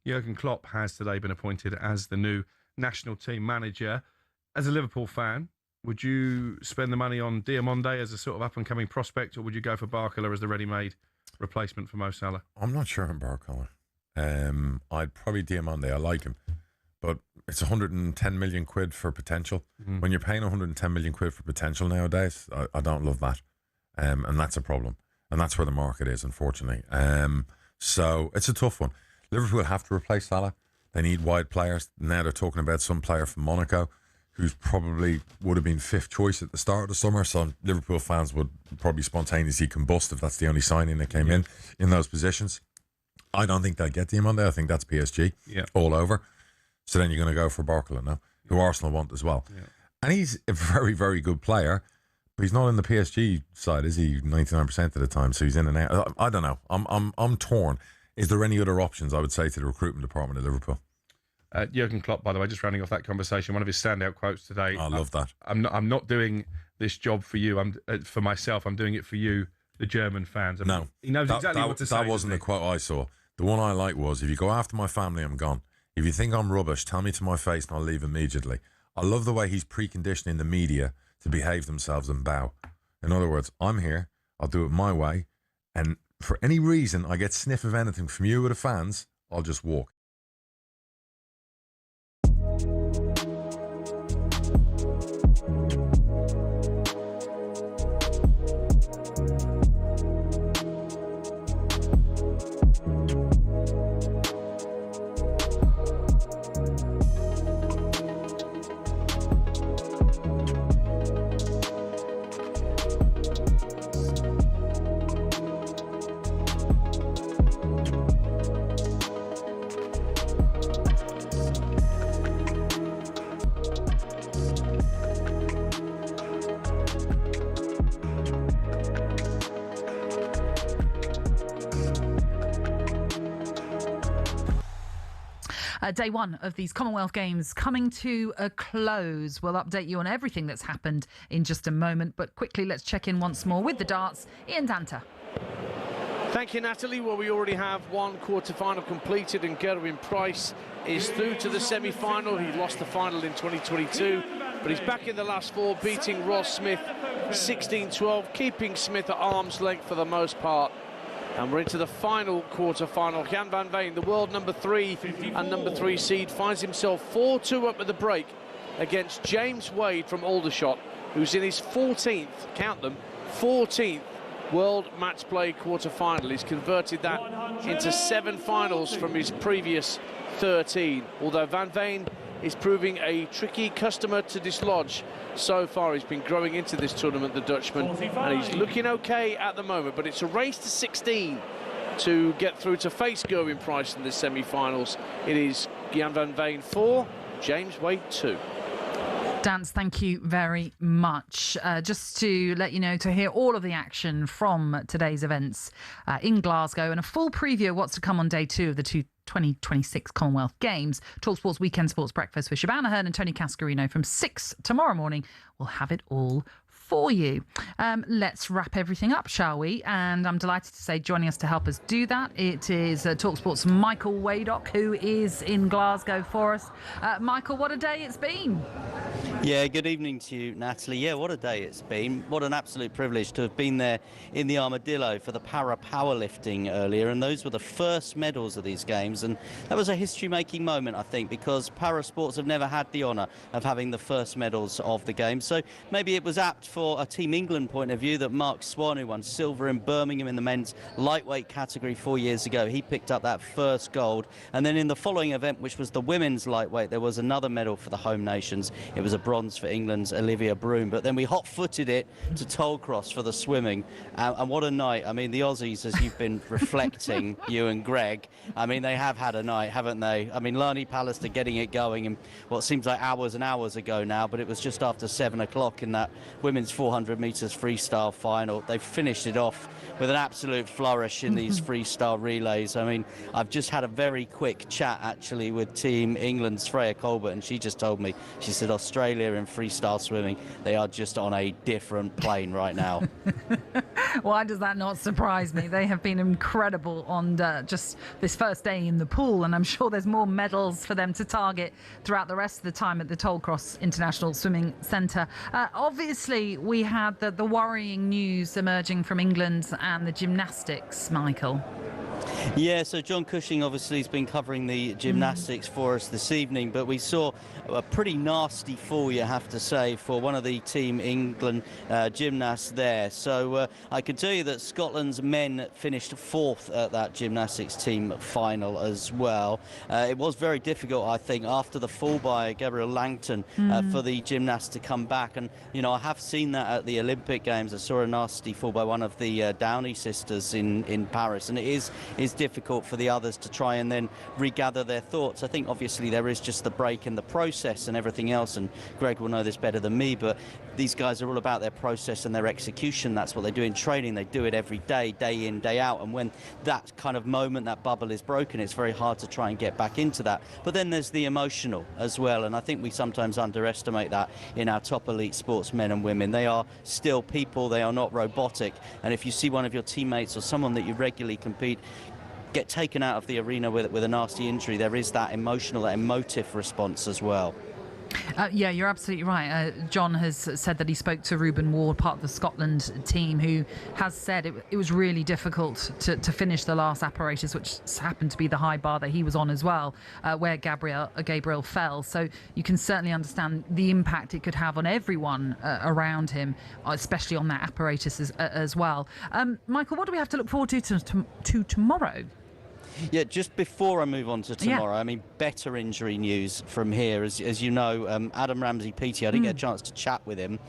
Jurgen Klopp has today been appointed as the new national team manager. As a Liverpool fan, would you spend the money on Diamonde as a sort of up-and-coming prospect, or would you go for Barcola as the ready-made replacement for Mo Salah? I'm not sure on Barcola. I'd probably Diamonde. I like him. But it's 110 million quid for potential. When you're paying 110 million quid for potential nowadays, I don't love that. And that's a problem. and that's where the market is, unfortunately. So it's a tough one. Liverpool have to replace Salah. They need wide players. Now they're talking about some player from Monaco who's probably would have been fifth choice at the start of the summer. So Liverpool fans would probably spontaneously combust if that's the only signing that came in those positions. I don't think they'll get the Monday. I think that's PSG all over. So then you're going to go for Barcola now, who Arsenal want as well. Yeah. And he's a very, very good player, but he's not in the PSG side, is he? 99% of the time. So he's in and out. I don't know. I'm torn. Is there any other options, I would say, to the recruitment department of Liverpool? Jurgen Klopp, by the way, just rounding off that conversation, one of his standout quotes today. I love that. I'm not doing this job for you. I'm for myself. I'm doing it for you, the German fans. No, he knows exactly what to say. That wasn't the quote I saw. The one I like was, if you go after my family, I'm gone. If you think I'm rubbish, tell me to my face and I'll leave immediately. I love the way he's preconditioning the media to behave themselves and bow. In other words, I'm here, I'll do it my way, and for any reason I get sniff of anything from you or the fans, I'll just walk. Day one of these Commonwealth Games coming to a close. We'll update you on everything that's happened in just a moment, but quickly let's check in once more with the darts. Ian Danter. Thank you, Natalie. Well, we already have one quarter-final completed, and Gerwyn Price is through to the semi-final. He lost the final in 2022, but he's back in the last four, beating Ross Smith 16-12, keeping Smith at arm's length for the most part. And we're into the final quarter-final. Jan van Veen, the world number 3 and number 3 seed, finds himself 4-2 up at the break against James Wade from Aldershot, who's in his 14th, count them, 14th World Match Play quarter-final. He's converted that into 7 finals from his previous 13. Although Van Veen is proving a tricky customer to dislodge so far. He's been growing into this tournament, the Dutchman, and he's looking okay at the moment, but it's a race to 16 to get through to face Gerwyn Price in the semi-finals. It is Jan van Veen 4, James Wade 2. Dance, thank you very much. Just to let you know, to hear all of the action from today's events in Glasgow and a full preview of what's to come on day 2 of the 2026 Commonwealth Games, talkSPORT's Weekend Sports Breakfast with Shabana Hearn and Tony Cascarino from 6 tomorrow morning. We'll have it all for you. Let's wrap everything up, shall we? And I'm delighted to say, joining us to help us do that, it is talkSPORT's Michael Waydock, who is in Glasgow for us. Michael, what a day it's been. Yeah, good evening to you, Natalie. Yeah, what a day it's been. What an absolute privilege to have been there in the Armadillo for the para powerlifting earlier, and those were the first medals of these games, and that was a history-making moment, I think, because para sports have never had the honour of having the first medals of the games. So maybe it was apt for a Team England point of view that Mark Swan, who won silver in Birmingham in the men's lightweight category 4 years ago, he picked up that first gold. And then in the following event, which was the women's lightweight, there was another medal for the home nations. It was a bronze for England's Olivia Broom, but then we hot-footed it to Tollcross for the swimming, and what a night. I mean, the Aussies, as you've been reflecting, you and Greg, I mean, they have had a night, haven't they? I mean, Lani Pallister getting it going in what seems like hours and hours ago now, but it was just after 7 o'clock in that women's 400 metres freestyle final. They finished it off with an absolute flourish in these freestyle relays. I mean, I've just had a very quick chat actually with Team England's Freya Colbert, and she just told me, she said Australia in freestyle swimming, they are just on a different plane right now. Why does that not surprise me? They have been incredible on just this first day in the pool, and I'm sure there's more medals for them to target throughout the rest of the time at the Tollcross International Swimming Centre. Obviously, we had the worrying news emerging from England and the gymnastics, Michael. Yeah, so John Cushing obviously has been covering the gymnastics for us this evening, but we saw a pretty nasty fall, you have to say, for one of the Team England gymnasts there. So I can tell you that Scotland's men finished 4th at that gymnastics team final as well. It was very difficult, I think, after the fall by Gabrielle Langton for the gymnasts to come back. And, you know, I have seen that at the Olympic Games. I saw a nasty fall by one of the Downey sisters in Paris, and it is difficult for the others to try and then regather their thoughts. I think obviously there is just the break in the process and everything else, and Greg will know this better than me, but these guys are all about their process and their execution. That's what they do in training. They do it every day, day in, day out, and when that kind of moment, that bubble is broken, it's very hard to try and get back into that. But then there's the emotional as well, and I think we sometimes underestimate that in our top elite sportsmen and women. They are still people, they are not robotic, and if you see one of your teammates or someone that you regularly compete get taken out of the arena with a nasty injury, there is that emotional, that emotive response as well. Yeah, you're absolutely right. John has said that he spoke to Ruben Ward, part of the Scotland team, who has said it was really difficult to finish the last apparatus, which happened to be the high bar that he was on as well, where Gabriel fell. So you can certainly understand the impact it could have on everyone around him, especially on that apparatus as well. Michael, what do we have to look forward to tomorrow? Yeah, just before I move on to tomorrow, I mean, better injury news from here. As you know, Adam Ramsey-Peaty, I didn't get a chance to chat with him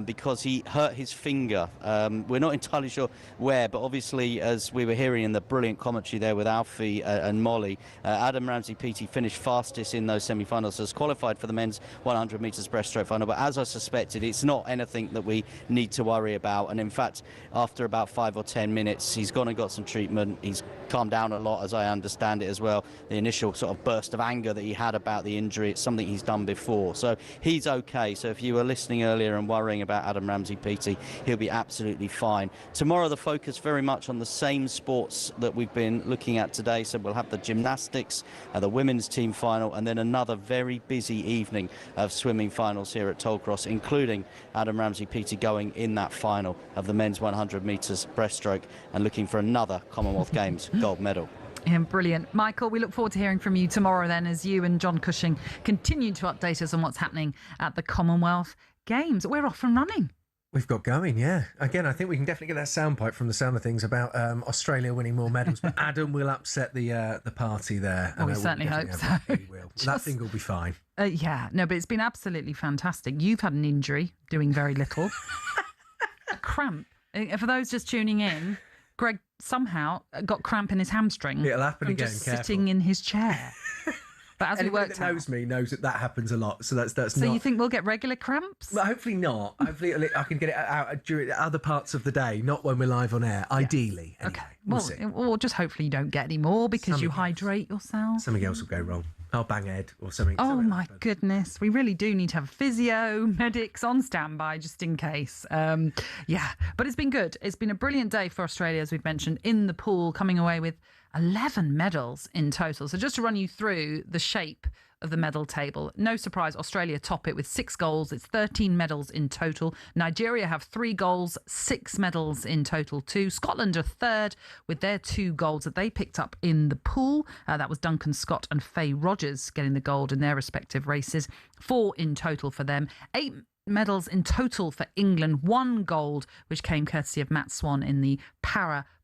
because he hurt his finger. We're not entirely sure where, but obviously, as we were hearing in the brilliant commentary there with Alfie and Molly, Adam Ramsey-Peaty finished fastest in those semi-finals, so has qualified for the men's 100 metres breaststroke final. But as I suspected, it's not anything that we need to worry about. And in fact, after about 5 or 10 minutes, he's gone and got some treatment. He's calmed down a lot, as I understand it as well. The initial sort of burst of anger that he had about the injury, it's something he's done before. So he's okay. So if you were listening earlier and worrying about Adam Ramsey-Peaty, he'll be absolutely fine. Tomorrow, the focus very much on the same sports that we've been looking at today. So we'll have the gymnastics, the women's team final, and then another very busy evening of swimming finals here at Tollcross, including Adam Ramsey-Peaty going in that final of the men's 100 metres breaststroke and looking for another Commonwealth Games gold medal. Yeah, brilliant. Michael, we look forward to hearing from you tomorrow then, as you and John Cushing continue to update us on what's happening at the Commonwealth Games. We're off and running. We've got going, yeah. Again, I think we can definitely get that soundbite from the sound of things about Australia winning more medals, but Adam will upset the party there. Well, we certainly hope so. He will. That thing will be fine. Yeah, no, but it's been absolutely fantastic. You've had an injury, doing very little. A cramp. For those just tuning in, Greg somehow got cramp in his hamstring. It'll happen again. Just sitting in his chair. But as we worked out, that knows me knows that happens a lot. So that's so not. You think we'll get regular cramps? Well, hopefully not. Hopefully I can get it out during other parts of the day, not when we're live on air. Yeah. Ideally. Anyway, okay. We'll see. Or just hopefully you don't get any more because you hydrate yourself. Something else will go wrong. I'll bang head or something. Oh my goodness. We really do need to have physio, medics on standby just in case. Yeah, but it's been good. It's been a brilliant day for Australia, as we've mentioned, in the pool, coming away with 11 medals in total. So just to run you through the shape of the medal table. No surprise, Australia top it with 6 goals. It's 13 medals in total. Nigeria have 3 goals, 6 medals in total too. Scotland are third with their 2 golds that they picked up in the pool. That was Duncan Scott and Faye Rogers getting the gold in their respective races. 4 in total for them. 8 medals in total for England. 1 gold, which came courtesy of Matt Swan in the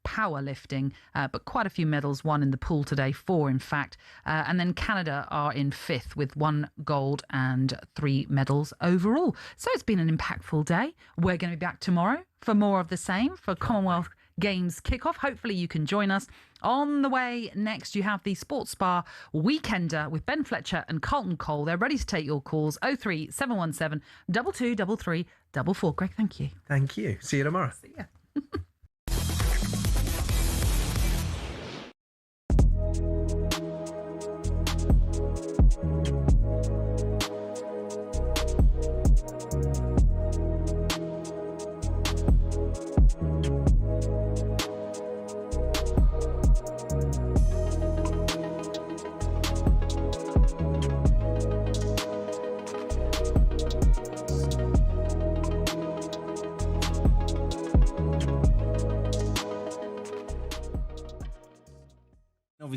powerlifting, but quite a few medals won in the pool today, 4 in fact. And then Canada are in 5th with 1 gold and 3 medals overall. So it's been an impactful day. We're going to be back tomorrow for more of the same for Commonwealth Games kickoff. Hopefully you can join us. On the way next, you have the Sports Bar Weekender with Ben Fletcher and Carlton Cole. They're ready to take your calls. 03717 2233 44. Greg, thank you. Thank you. See you tomorrow. See ya.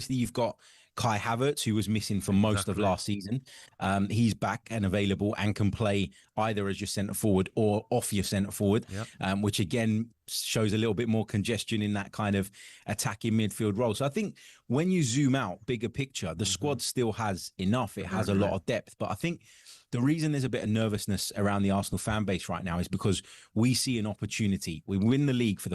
obviously you've got Kai Havertz, who was missing for most of last season. He's back and available and can play either as your centre forward or off your centre forward, which again shows a little bit more congestion in that kind of attacking midfield role. So I think when you zoom out, bigger picture, the squad still has enough. It has a lot of depth. But I think the reason there's a bit of nervousness around the Arsenal fan base right now is because we see an opportunity. We win the league for the